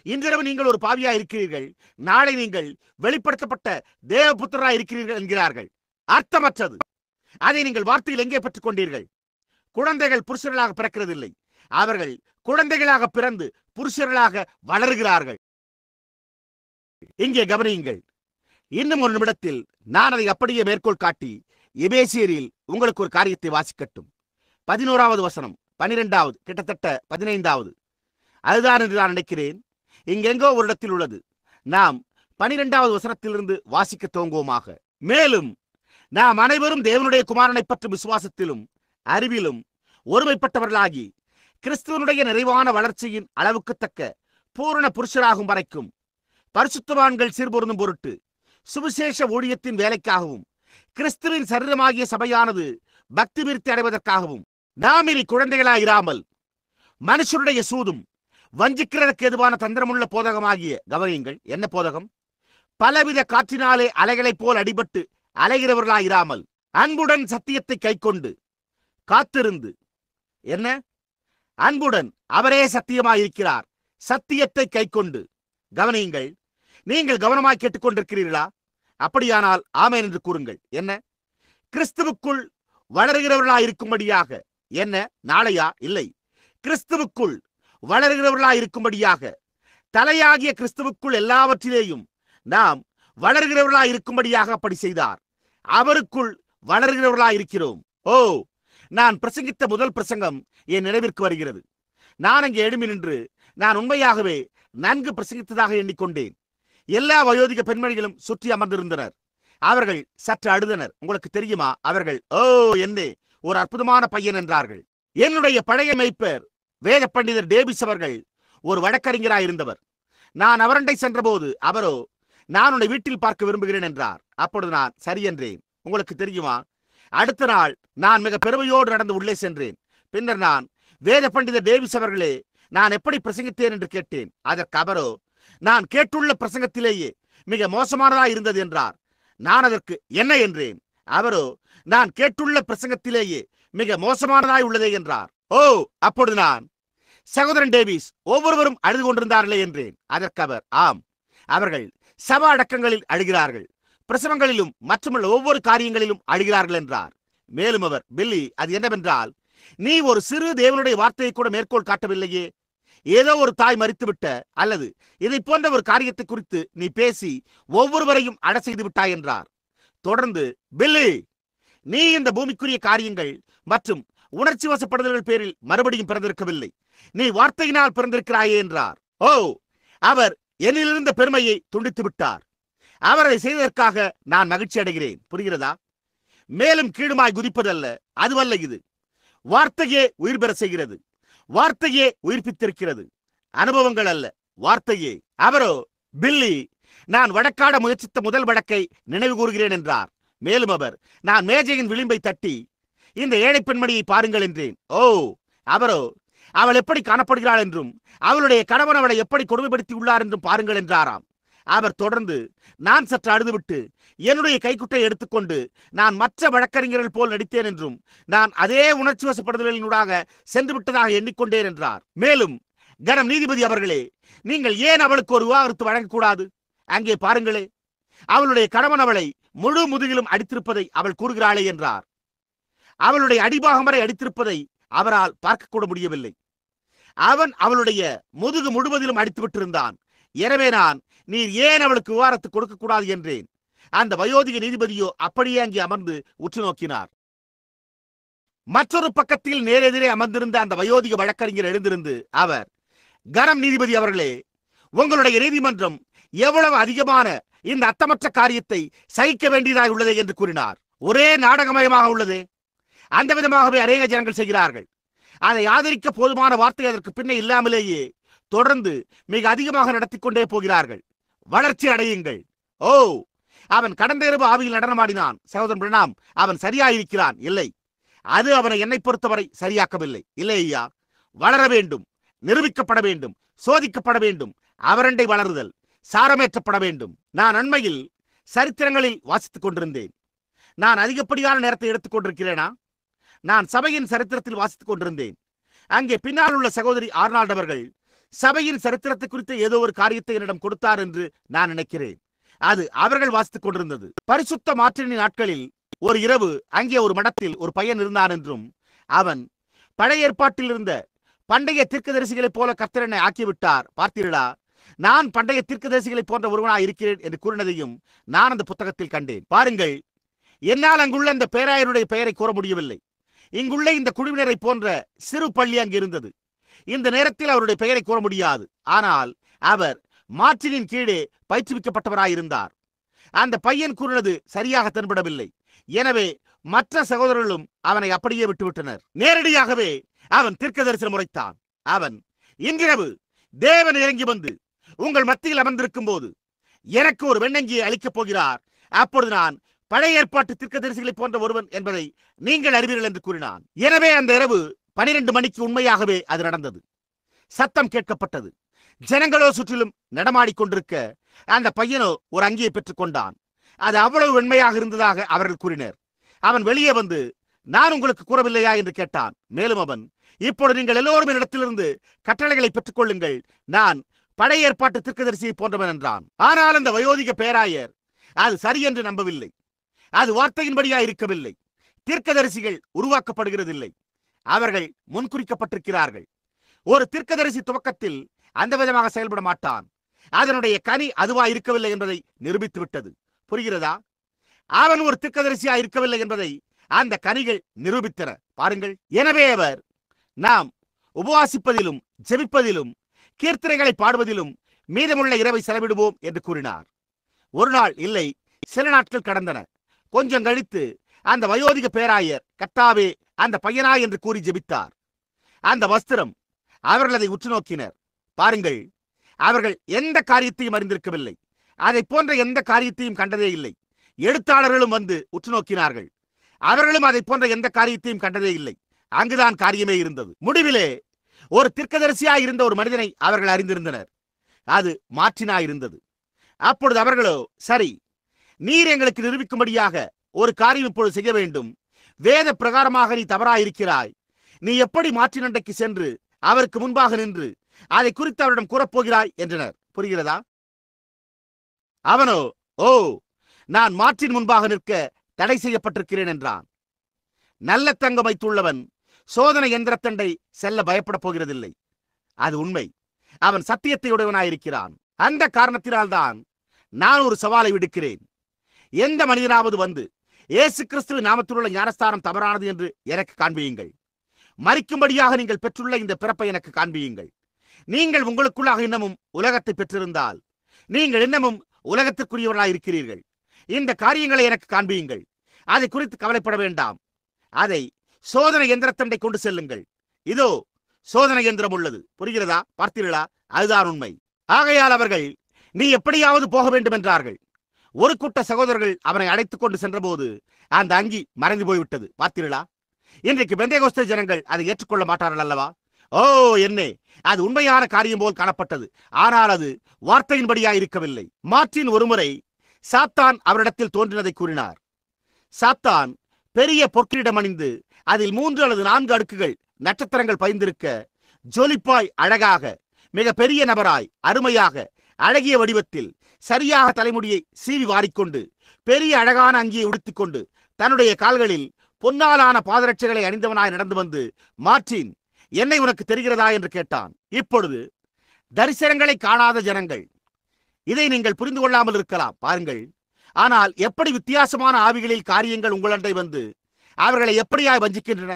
இன்றிரவு நீங்கள் ஒரு பாவியா இருக்கிறீர்கள், நாளை நீங்கள் வெளிப்படுத்தப்பட்ட தேவபுத்திரரா இருக்கிறீர்கள் என்கிறார்கள். அர்த்தமற்றது. அதை நீங்கள் வார்த்தையில் எங்கே பெற்றுக் கொண்டீர்கள்? குழந்தைகள் புருஷர்களாக பிறக்கிறதில்லை. அவர்கள் குழந்தைகளாக பிறந்து புருஷர்களாக வளர்கிறார்கள். இங்கே கவனியுங்கள். இன்னும் ஒரு நிமிடத்தில் நான் அதை அப்படியே மேற்கோள் காட்டி எபேசியரில் உங்களுக்கு ஒரு காரியத்தை வாசிக்கட்டும். 11வது வசனம், 12வது, கிட்டத்தட்ட 15வது. அதுதான் என்று நான் நினைக்கிறேன். இங்கெங்கோ ஒரு இடத்தில் உள்ளது. நாம் 12வது வசனத்திலிருந்து வாசிக்க துவங்குவோமாக. மேலும் நாம் அனைவரும் தேவனுடைய குமாரனை பற்றும் விசுவாசத்திலும் அறிவிலும் ஒருமைப்பட்டவர்களாகி கிறிஸ்துவனுடைய நிறைவான வளர்ச்சியின் அளவுக்கு தக்க பூரண புருஷராகும் வரைக்கும் பரிசுத்தவான்கள் சீர்பொருந்தும் பொருட்டு சுவிசேஷ ஊழியத்தின் வேலைக்காகவும் கிறிஸ்துவின் சரீரமாகிய சபையானது பக்தி விருத்தி அடைவதற்காகவும் நாம் இனி குழந்தைகளாயிராமல் மனுஷருடைய சூதும் வஞ்சிக்கிறதற்கு எதுவான தந்திரமுள்ள போதகமாகிய, கவனியுங்கள், என்ன போதகம்? பலவித காற்றினாலே அலைகளைப் போல் அடிபட்டு அலைகிறவர்களாயிராமல் அன்புடன் சத்தியத்தை கைக்கொண்டு காத்திருந்து, என்ன அன்புடன், அவரே சத்தியமாயிருக்கிறார், சத்தியத்தை கைக்கொண்டு. கவனியுங்கள். நீங்கள் கவனமாய் கேட்டுக்கொண்டிருக்கிறீர்களா? அப்படியானால் ஆமென் என்று கூறுங்கள். என்ன? கிறிஸ்துவுக்குள் வளர்கிறவர்களாயிருக்கும்படியாக. என்ன? நாளையா? இல்லை, கிறிஸ்துவுக்குள் வளர்கிறவர்களாயிருக்கும்படியாக, தலையாகிய கிறிஸ்துவுக்குள் எல்லாவற்றிலேயும் நாம் வளர்கிறவர்களாயிருக்கும்படியாக அப்படி செய்தார். அவருக்குள் வளர்கிறவர்களாயிருக்கிறோம். ஓ, நான் பிரசங்கித்த முதல் பிரசங்கம் என் நினைவிற்கு வருகிறது. நான் அங்கே எழும்பி நின்று நான் உண்மையாகவே நன்கு பிரசங்கித்ததாக எண்ணிக்கொண்டேன். எல்லா வயோதிக பெண்மணிகளும் சுற்றி அமர்ந்திருந்தனர். அவர்கள் சற்று அழுதனர். உங்களுக்கு தெரியுமா? அவர்கள், ஓ, என்னே ஒரு அற்புதமான பையன் என்றார்கள். என்னுடைய பழைய மேய்ப்பர் வேத பண்டிதர் டேவிஸ் அவர்கள் ஒரு வழக்கறிஞராய் இருந்தவர். நான் அவரண்டை சென்றபோது அவரோ, நான் உன்னை வீட்டில் பார்க்க விரும்புகிறேன் என்றார். அப்பொழுது நான் சரி என்றேன். உங்களுக்கு தெரியுமா, அடுத்த நாள் நான் மிக பெருமையோடு நடந்து உள்ளே சென்றேன். பின்னர் நான், வேத பண்டிதர் டேவிஸ் அவர்களே, நான் எப்படி பிரசங்கித்தேன் என்று கேட்டேன். அதற்கு அவரோ, நான் கேட்டுள்ள பிரசங்கத்திலேயே மிக மோசமானதாய் இருந்தது என்றார். நான் அதற்கு என்ன என்றேன். அவரோ, நான் கேட்டுள்ள பிரசங்கத்திலேயே மிக மோசமானதாய் உள்ளதே என்றார். ஓ, அப்பொழுது நான், சகோதரன் டேவிஸ் ஒவ்வொருவரும் அழுது கொண்டிருந்தார்களே என்றேன். அதற்கு அவர், ஆம், அவர்கள் சபா அடக்கங்களில் அழுகிறார்கள், பிரசவங்களிலும் மற்றுமுள்ள ஒவ்வொரு காரியங்களிலும் அழுகிறார்கள் என்றார். மேலும் அவர், பில்லி, அது என்னவென்றால், நீ ஒரு சிறு தேவனுடைய வார்த்தையை கூட மேற்கோள் காட்டவில்லையே. ஏதோ ஒரு தாய் மரித்துவிட்ட அல்லது இதை போன்ற ஒரு காரியத்தை குறித்து நீ பேசி ஒவ்வொருவரையும் அட செய்து விட்டாய் என்றார். தொடர்ந்து, பில்லி, நீ இந்த பூமிக்குரிய காரியங்கள் மற்றும் உணர்ச்சி வசப்படுதல்கள் பேரில் மறுபடியும் பிறந்திருக்கவில்லை, நீ வார்த்தையினால் பிறந்திருக்கிறாயே என்றார். ஓ, அவர் என்னிலிருந்த பெருமையை துண்டித்து விட்டார். அவரை செய்ததற்காக நான் மகிழ்ச்சி அடைகிறேன். புரிகிறதா? மேலும் கீழுமாய் குதிப்பதல்ல, அதுவல்ல இது. வார்த்தையே உயிர் பெற செய்கிறது. வார்த்தையே உயிர்ப்பித்திருக்கிறது. அனுபவங்கள் அல்ல, வார்த்தையே. அவரோ, பில்லி, நான் வழக்காட முயற்சித்த முதல் வழக்கை நினைவு கூறுகிறேன் என்றார். மேலும் அவர், நான் மேஜையின் விளிம்பை தட்டி, இந்த ஏழை பெண்மணியை பாருங்கள் என்றேன். ஓ, அவரோ, அவள் எப்படி காணப்படுகிறாள் என்றும் அவளுடைய கணவன் அவளை எப்படி கொடுமைப்படுத்தி உள்ளார் என்றும் பாருங்கள் என்றாராம். அவர் தொடர்ந்து, நான் சற்று அழுதுவிட்டு என்னுடைய கைக்குட்டை எடுத்துக்கொண்டு நான் மற்ற வழக்கறிஞர்கள் போல் நடித்தேன் என்றும் நான் அதே உணர்ச்சி வசப்படுதலினூடாக சென்று விட்டதாக எண்ணிக்கொண்டேன் என்றார். மேலும், கனம் நீதிபதி அவர்களே, நீங்கள் ஏன் அவளுக்கு ஒரு விவாகரத்து வழங்கக்கூடாது? அங்கே பாருங்களே, அவளுடைய கணவன் அவளை முழு முதுகிலும் அடித்திருப்பதை அவள் கூறுகிறாளே என்றார். அவளுடைய அடிபாகம் வரை அடித்திருப்பதை அவரால் பார்க்கக்கூட முடியவில்லை. அவன் அவளுடைய முதுகு முழுவதிலும் அடித்து விட்டிருந்தான். எனவே நான், நீர் ஏன் அவளுக்கு விவாகரத்து கொடுக்க கூடாது என்றேன். அந்த வயோதிக நீதிபதியோ அப்படியே அங்கே அமர்ந்து உற்று நோக்கினார். மற்றொரு பக்கத்தில் நேரெதிரே அமர்ந்திருந்த அந்த வயோதிக வழக்கறிஞர் எழுந்திருந்து அவர், கனம் நீதிபதி அவர்களே, உங்களுடைய நீதிமன்றம் எவ்வளவு அதிகமான இந்த அர்த்தமற்ற காரியத்தை சகிக்க வேண்டியதாக உள்ளது என்று கூறினார். ஒரே நாடகமயமாக உள்ளது. அந்த விதமாகவே அநேக ஜனங்கள் செய்கிறார்கள். அதை ஆதரிக்க போதுமான வார்த்தை அதற்கு பின்னே இல்லாமலேயே தொடர்ந்து மிக அதிகமாக நடத்தி கொண்டே போகிறார்கள். வளர்ச்சி அடையுங்கள். ஓ, அவன் கடந்த இரவு ஆவியில் நடனமாடினான். சகோதரன் பிரணாம், அவன் சரியாயிருக்கிறான். இல்லை, அது அவனை என்னை பொறுத்தவரை சரியாக்கவில்லை. இல்லை ஐயா, வளர வேண்டும், நிரூபிக்கப்பட வேண்டும், சோதிக்கப்பட வேண்டும். அவரண்டை வளருதல், சாரமேற்றப்பட வேண்டும். நான் அண்மையில் சரித்திரங்களில் வாசித்துக் கொண்டிருந்தேன். நான் அதிகப்படியான நேரத்தை எடுத்துக் கொண்டிருக்கிறேனா? நான் சபையின் சரித்திரத்தில் வாசித்துக் கொண்டிருந்தேன். அங்கே பின்னால் உள்ள சகோதரி ஆர்னால்ட் அவர்கள் சபையின் சரித்திரத்தை குறித்த ஏதோ ஒரு காரியத்தை என்னிடம் கொடுத்தார் என்று நான் நினைக்கிறேன். அது அவர்கள் வாசித்துக் கொண்டிருந்தது. பரிசுத்த மாற்றின் நாட்களில் ஒரு இரவு அங்கே ஒரு மடத்தில் ஒரு பையன் இருந்தான் என்றும் அவன் பழைய ஏற்பாட்டில் இருந்த பண்டைய தீர்க்கதரிசிகளைப் போல கர்த்தர் என்னை ஆக்கிவிட்டார், பார்த்தீர்களா, நான் பண்டைய தீர்க்கதரிசிகளைப் போன்ற ஒருவனாய் இருக்கிறேன் என்று கூறினதையும் நான் அந்த புத்தகத்தில் கண்டேன். பாருங்கள், என்னால் அங்குள்ள அந்த பேராயருடைய பெயரை கூற முடியவில்லை. இங்குள்ள இந்த குழுவினரை போன்ற சிறு பள்ளி அங்கு இருந்தது. இந்த நேரத்தில் அவருடைய பெயரை கூற முடியாது. ஆனால் அவர் மார்டினின் கீழே பயிற்றுவிக்கப்பட்டவராயிருந்தார். அந்த பையன் கூறினது சரியாக தென்படவில்லை. எனவே மற்ற சகோதரர்களும் அவனை அப்படியே விட்டுவிட்டனர். நேரடியாகவே அவன் தீர்க்கதரிசனம் உரைத்தான். அவன், இன்றிரவு தேவன் இறங்கி வந்து உங்கள் மத்தியில் அமர்ந்திருக்கும் போது எனக்கு ஒரு வெண்ணங்கியை அளிக்கப் போகிறார். அப்பொழுது நான் பழைய ஏற்பாட்டு தீர்க்கதரிசிகளை போன்ற ஒருவன் என்பதை நீங்கள் அறிவீர்கள் என்று கூறினான். எனவே அந்த இரவு 12 மணிக்கு உண்மையாகவே அது நடந்தது. சத்தம் கேட்கப்பட்டது. ஜனங்களோ சுற்றிலும் நடமாடிக்கொண்டிருக்க அந்த பையனோ ஒரு அங்கியை பெற்றுக் கொண்டான். அது அவ்வளவு வெண்மையாக இருந்ததாக அவர்கள் கூறினர். அவன் வெளியே வந்து, நான் உங்களுக்கு கூறவில்லையா என்று கேட்டான். மேலும் அவன், இப்பொழுது நீங்கள் எல்லோரும் இடத்திலிருந்து கட்டளைகளை பெற்றுக் கொள்ளுங்கள், நான் பழைய ஏற்பாட்டு தீர்க்கதரிசியை போன்றவன் என்றான். ஆனால் அந்த வயோதிக பேராயர் அது சரி என்று நம்பவில்லை. அது வார்த்தையின்படியா இருக்கவில்லை. தீர்க்கதரிசிகள் உருவாக்கப்படுகிறதில்லை, அவர்கள் முன்குறிக்கப்பட்டிருக்கிறார்கள். ஒரு தீர்க்கதரிசி துவக்கத்தில் அந்த விதமாக செயல்பட மாட்டான். அதனுடைய கனி அதுவா இருக்கவில்லை என்பதை நிரூபித்து விட்டது. புரிகிறதா? அவன் ஒரு தீர்க்கதரிசியா இருக்கவில்லை என்பதை அந்த கனிகள் நிரூபித்தன. பாருங்கள். எனவே அவர், நாம் உபவாசிப்பதிலும் ஜெபிப்பதிலும் கீர்த்தனைகளை பாடுவதிலும் மீதமுள்ள இரவை செலவிடுவோம் என்று கூறினார். ஒரு நாள் இல்லை, சில நாட்கள் கடந்தன. கொஞ்சம் கழித்து அந்த வயோதிக பேராயர், கர்த்தாவே, அந்த பையனா என்று கூறி ஜெபித்தார். அந்த வஸ்திரம், அவர்கள் அதை உற்று நோக்கினர். பாருங்கள், அவர்கள் எந்த காரியத்தையும் அறிந்திருக்கவில்லை. அதை போன்ற எந்த காரியத்தையும் கண்டதே இல்லை. எழுத்தாளர்களும் வந்து உற்று நோக்கினார்கள். அவர்களும் அதை போன்ற எந்த காரியத்தையும் கண்டதே இல்லை. அங்குதான் காரியமே இருந்தது. முடிவிலே ஒரு தீர்க்கதரிசியாய் இருந்த ஒரு மனிதனை அவர்கள் அறிந்திருந்தனர். அது மார்ட்டினாயிருந்தது. அப்பொழுது அவர்களோ, சரி, நீர் எங்களுக்கு நிரூபிக்கும்படியாக ஒரு காரியம் இப்பொழுது செய்ய வேண்டும். வேத பிரகாரமாக நீ தவறாயிருக்கிறாய். நீ எப்படி மார்ட்டின் அண்டைக்கு சென்று அவருக்கு முன்பாக நின்று அதை குறித்து அவரிடம் கூறப்போகிறாய் என்றனர். புரிகிறதா? அவனோ, ஓ, நான் மார்ட்டின் முன்பாக நிற்க தடை செய்யப்பட்டிருக்கிறேன் என்றான். நல்ல தங்கம் வைத்துள்ளவன் சோதனை எந்திரத்தண்டை செல்ல பயப்பட போகிறதில்லை. அது உண்மை. அவன் சத்தியத்தை உடையவனாயிருக்கிறான். அந்த காரணத்தினால்தான் நான் ஒரு சவாலை விடுக்கிறேன். எந்த மனிதனாவது வந்து இயேசு கிறிஸ்துவின் நாமத்தில் உள்ள ஞானஸ்தானம் தவறானது என்று எனக்கு காண்பியுங்கள். மரிக்கும்படியாக நீங்கள் பெற்றுள்ள இந்த பிறப்பை எனக்கு காண்பியுங்கள். நீங்கள் உங்களுக்குள்ளாக இன்னமும் உலகத்தை பெற்றிருந்தால் நீங்கள் இன்னமும் உலகத்திற்குரியவர்களாக இருக்கிறீர்கள். இந்த காரியங்களை எனக்கு காண்பியுங்கள். அதை குறித்து கவலைப்பட வேண்டாம். அதை சோதனை எந்திரத்தண்டை கொண்டு செல்லுங்கள். இதோ சோதனை எந்திரம் உள்ளது. புரிகிறதா? பார்த்தீர்களா? அதுதான் உண்மை. ஆகையால் அவர்கள் நீ எப்படியாவது போக வேண்டும் என்றார்கள். ஒரு கூட்ட சகோதரர்கள் அவனை அழைத்துக் கொண்டு சென்றபோது அந்த அங்கி மறைந்து போய்விட்டது. பார்த்தீர்களா? இன்றைக்கு பெந்தேகோஸ்தே ஜனங்கள் அதை ஏற்றுக்கொள்ள மாட்டார்கள் அல்லவா? ஓ என்னே, அது உண்மையான காரியம் போல் காணப்பட்டது. ஆனால் அது வார்த்தையின்படியாய் இருக்கவில்லை. மார்ட்டின் ஒருமுறை சாத்தான் அவரிடத்தில் தோன்றினதை கூறினார். சாத்தான் பெரிய பொற்கிரீடம் அணிந்து அதில் 3 அல்லது 4 அடுக்குகள் நட்சத்திரங்கள் பயந்திருக்க, ஜொலிப்பாய் அழகாக, மிக பெரிய நபராய், அருமையாக, அழகிய வடிவத்தில், சரியாக தலைமுடியை சீவி வாரிக்கொண்டு, பெரிய அழகான அங்கியை உடுத்திக் கொண்டு, தன்னுடைய கால்களில் பொன்னாலான பாதரட்சைகளை அணிந்தவனாய் நடந்து வந்து, மார்ட்டின், என்னை உனக்கு தெரிகிறதா என்று கேட்டான். இப்பொழுது தரிசனங்களை காணாத ஜனங்கள் இதை நீங்கள் புரிந்து கொள்ளாமல் இருக்கலாம். பாருங்கள், ஆனால் எப்படி வித்தியாசமான ஆவிகளில் காரியங்கள் உங்களண்டை வந்து அவர்களை எப்படியாய் வஞ்சிக்கின்றன.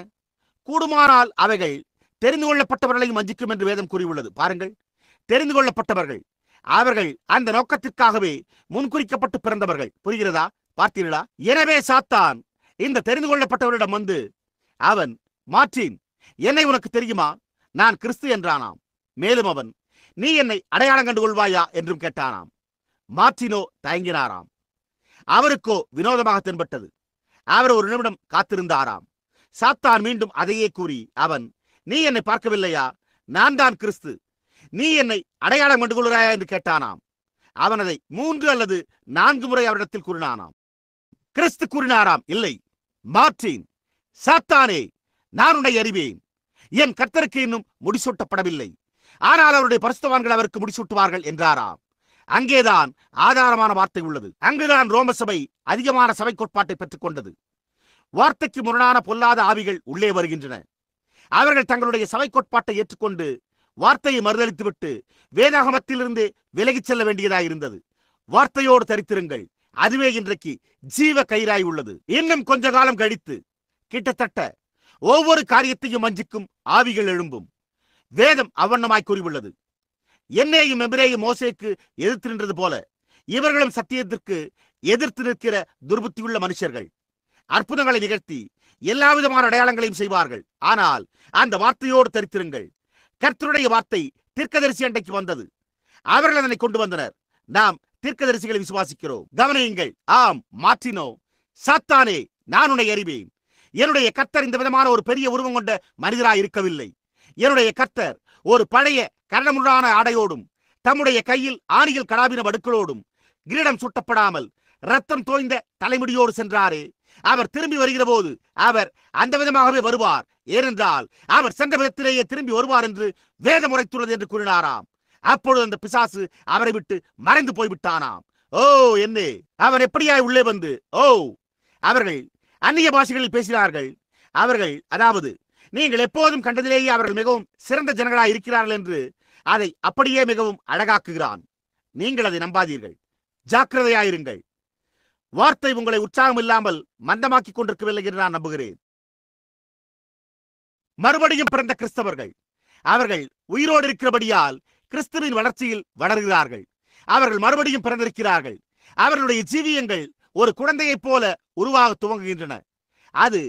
கூடுமானால் அவைகள் தெரிந்து கொள்ளப்பட்டவர்களையும் வஞ்சிக்கும் என்று வேதம் கூறியுள்ளது. பாருங்கள், தெரிந்து கொள்ளப்பட்டவர்கள், அவர்கள் அந்த நோக்கத்திற்காகவே முன்குறிக்கப்பட்டு பிறந்தவர்கள். புரிகிறதா? பார்த்தீர்களா? எனவே சாத்தான் இந்த தெரிந்து கொள்ளப்பட்டவரிடம் வந்து, அவன், மார்ட்டின், என்னை உனக்கு தெரியுமா? நான் கிறிஸ்து என்றானாம். மேலும் அவன், நீ என்னை அடையாளம் கண்டு கொள்வாயா என்றும் கேட்டானாம். மார்ட்டினோ தயங்கினாராம். அவருக்கோ வினோதமாக தென்பட்டது. அவர் ஒரு நிமிடம் காத்திருந்தாராம். சாத்தான் மீண்டும் அதையே கூறி, அவன், நீ என்னை பார்க்கவில்லையா? நான் தான் கிறிஸ்து. நீ என்னை அடையாளம் கண்டு கொள்கிறாயா என்று கேட்டானாம். அவன் அதை 3 அல்லது 4 முறை அவரிடத்தில் கூறினானாம். கிறிஸ்து கூறினாராம், இல்லை மார்ட்டின், சாத்தானே, நான் உன்னை அறிவேன். என் கர்த்தருக்கு இன்னும் முடிசூட்டப்படவில்லை, ஆனால் அவருடைய பரிசுத்தவான்கள் அவருக்கு முடிசூட்டுவார்கள் என்றாராம். அங்கேதான் ஆதாரமான வார்த்தை உள்ளது. அங்குதான் ரோம சபை அதிகமான சபை கோட்பாட்டை பெற்றுக் கொண்டது. வார்த்தைக்கு முரணான பொல்லாத ஆவிகள் உள்ளே வருகின்றன. அவர்கள் தங்களுடைய சபை கோட்பாட்டை ஏற்றுக்கொண்டு வார்த்தையை மறுதளித்துவிட்டு வேதாகமத்திலிருந்து விலகிச் செல்ல வேண்டியதாய் இருந்தது. வார்த்தையோடு தரித்திருங்கள், அதுவே இன்றைக்கு ஜீவ கயிறாய் உள்ளது. இன்னும் கொஞ்ச காலம் கழித்து கிட்டத்தட்ட ஒவ்வொரு காரியத்தையும் வஞ்சிக்கும் ஆவிகள் எழும்பும். வேதம் அவ்வண்ணமாய் கூறியுள்ளது. என்னையும் எபிரேயும் மோசேக்கு எதிர்த்து நின்றது போல இவர்களும் சத்தியத்திற்கு எதிர்த்து நிற்கிற துர்புத்தியுள்ள மனுஷர்கள். அற்புதங்களை நிகழ்த்தி எல்லா விதமான அடையாளங்களையும் செய்வார்கள். ஆனால் அந்த வார்த்தையோடு தரித்திருங்கள். கர்த்தருடைய வார்த்தை தீர்க்கதரிசி அண்டைக்கு வந்தது. அவர்கள் அதனை கொண்டு வந்தனர். நாம் தீர்க்கதரிசிகளை விசுவாசிக்கிறோம். கவனியுங்கள். ஆம் மார்ட்டினோ, சாத்தானே, நான் உன்னை அறிவேன். என்னுடைய கர்த்தர் இந்த விதமான ஒரு பெரிய உருவம் கொண்ட மனிதராய் இருக்கவில்லை. என்னுடைய கர்த்தர் ஒரு பழைய கரணமுள்ளான ஆடையோடும் தம்முடைய கையில் ஆணியில் கடாபின வடுக்களோடும் கிரீடம் சுட்டப்படாமல் ரத்தம் தோய்ந்த தலைமுடியோடு சென்றாரே. அவர் திரும்பி வருகிற போது அவர் அந்த விதமாகவே வருவார். ஏனென்றால் அவர் சென்ற விதத்திலேயே திரும்பி வருவார் என்று வேதம் உரைத்துள்ளது என்று கூறினாராம். அப்பொழுது அந்த பிசாசு அவரை விட்டு மறைந்து போய்விட்டானாம். ஓ என்னே, அவர் எப்படியாய் உள்ளே வந்து, ஓ அவர்கள் அந்நிய பாஷைகளில் பேசினார்கள். அவர்கள், அதாவது நீங்கள் எப்போதும் கண்டதிலேயே அவர்கள் மிகவும் சிறந்த ஜனங்களாய் இருக்கிறார்கள் என்று அதை அப்படியே மிகவும் அழகாக்குகிறான். நீங்கள் அதை நம்பாதீர்கள். ஜாக்கிரதையாயிருங்கள். வார்த்தை உங்களை உற்சாகம் இல்லாமல் மந்தமாக்கிக் கொண்டிருக்கவில்லை என்று நான் நம்புகிறேன். மறுபடியும் பிறந்த கிறிஸ்தவர்கள், அவர்கள் உயிரோடு இருக்கிறபடியால் கிறிஸ்துவின் வளர்ச்சியில் வளர்கிறார்கள். அவர்கள் மறுபடியும் பிறந்திருக்கிறார்கள். அவர்களுடைய ஜீவியங்கள் ஒரு குழந்தையைப் போல உருவாக துவங்குகின்றன. அது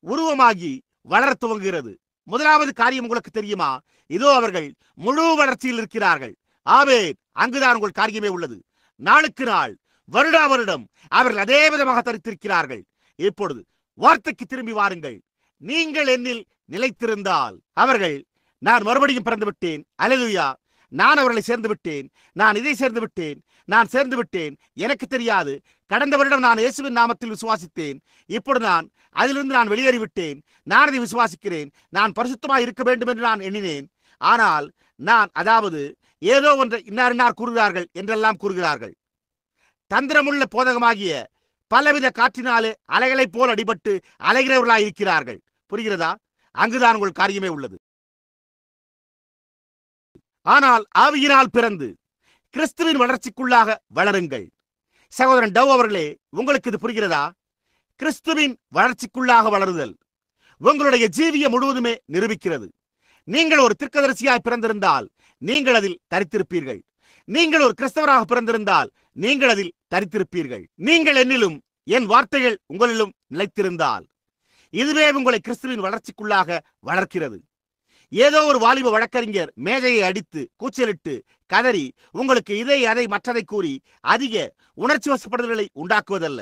உருவமாகி வளர துவங்குகிறது. முதலாவது காரியம் உங்களுக்கு தெரியுமா? இதோ அவர்கள் முழு வளர்ச்சியில் இருக்கிறார்கள். ஆமென். அங்குதான் உங்கள் காரியமே உள்ளது. நாளுக்கு நாள், வருடா வருடம் அவர்கள் அதே விதமாக தரித்திருக்கிறார்கள். இப்பொழுது வார்த்தைக்கு திரும்பி வாருங்கள். நீங்கள் என்னில் நிலைத்திருந்தால் அவர்கள், நான் மறுபடியும் பிறந்து விட்டேன், அல்லேலூயா, நான் அவர்களை சேர்ந்து விட்டேன், நான் இதை சேர்ந்து விட்டேன், நான் சேர்ந்து விட்டேன், எனக்கு தெரியாது, கடந்த வருடம் நான் இயேசுவின் நாமத்தில் விசுவாசித்தேன், இப்பொழுது நான் அதிலிருந்து நான் வெளியேறிவிட்டேன், நான் அதை விசுவாசிக்கிறேன், நான் பரிசுத்தமாய் இருக்க வேண்டும் என்று நான் எண்ணினேன், ஆனால் நான், அதாவது ஏதோ ஒன்றை இன்னார் கூறுகிறார்கள் என்றெல்லாம் கூறுகிறார்கள். தந்திரமுள்ள போதகமாகிய பலவித காற்றினாலே அலைகளைப் போல் அடிபட்டு அலைகிறவர்களாய் இருக்கிறார்கள். புரிகிறதா? அங்குதான் உங்கள் காரியமே உள்ளது. ஆனால் ஆவியினால் பிறந்து கிறிஸ்துவின் வளர்ச்சிக்குள்ளாக வளருங்கள். சகோதரன் டவ் அவர்களே, உங்களுக்கு இது புரிகிறதா? கிறிஸ்துவின் வளர்ச்சிக்குள்ளாக வளருதல் உங்களுடைய ஜீவியம் முழுவதுமே நிரூபிக்கிறது. நீங்கள் ஒரு தீர்க்கதரிசியாய் பிறந்திருந்தால் நீங்கள் அதில் தரித்திருப்பீர்கள். நீங்கள் ஒரு கிறிஸ்தவராக பிறந்திருந்தால் நீங்கள் அதில் தரித்திருப்பீர்கள். நீங்கள் என்னிலும் என் வார்த்தைகள் உங்களிலும் நிலைத்திருந்தால் இதுவே உங்களை கிறிஸ்துவின் வளர்ச்சிக்குள்ளாக வளர்க்கிறது. ஏதோ ஒரு வாலிப வழக்கறிஞர் மேஜையை அடித்து கூச்சலிட்டு கதறி உங்களுக்கு இதை அதை மற்றதை கூறி அதிக உணர்ச்சி வசப்படுதல்களை உண்டாக்குவதல்ல.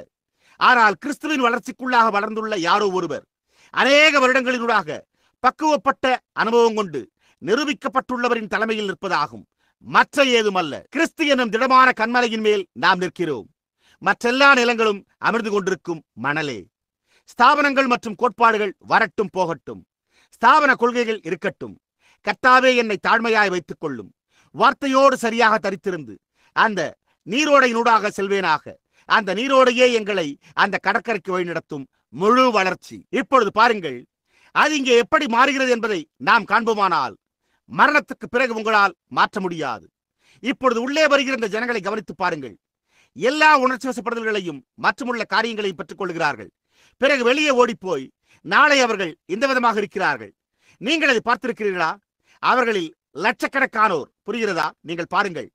ஆனால் கிறிஸ்துவின் வளர்ச்சிக்குள்ளாக வளர்ந்துள்ள யாரோ ஒருவர் அநேக வருடங்களினூடாக பக்குவப்பட்ட அனுபவம் கொண்டு நிரூபிக்கப்பட்டுள்ளவரின் தலைமையில் நிற்பதாகும். மற்ற ஏதுமல்ல. கிறிஸ்து எனும் திடமான கண்மலையின் மேல் நாம் நிற்கிறோம். மற்றெல்லா நிலங்களும் அமர்ந்து கொண்டிருக்கும் மணலே. ஸ்தாபனங்கள் மற்றும் கோட்பாடுகள் வரட்டும் போகட்டும், ஸ்தாபன கொள்கைகள் இருக்கட்டும். கர்த்தாவே என்னை தாழ்மையாய் வைத்துக் கொள்ளும். வார்த்தையோடு சரியாக தரித்திருந்து அந்த நீரோடையினூடாக செல்வேனாக. அந்த நீரோடையே எங்களை அந்த கடற்கரைக்கு வழிநடத்தும் முழு வளர்ச்சி. இப்பொழுது பாருங்கள், அது இங்கே எப்படி மாறுகிறது என்பதை நாம் காண்போமானால் மரணத்துக்கு பிறகு உங்களால் மாற்ற முடியாது. இப்பொழுது உள்ளே வருகிற இந்த ஜனங்களை கவனித்து பாருங்கள். எல்லா உணர்ச்சி வசப்படுதல்களையும் மற்றுமுள்ள காரியங்களையும் பெற்றுக் கொள்கிறார்கள். பிறகு வெளியே ஓடிப்போய் நாளை அவர்கள் இந்த விதமாக இருக்கிறார்கள். நீங்கள் அதை பார்த்திருக்கிறீர்களா? அவர்களில் லட்சக்கணக்கானோர். புரிகிறதா? நீங்கள் பாருங்கள்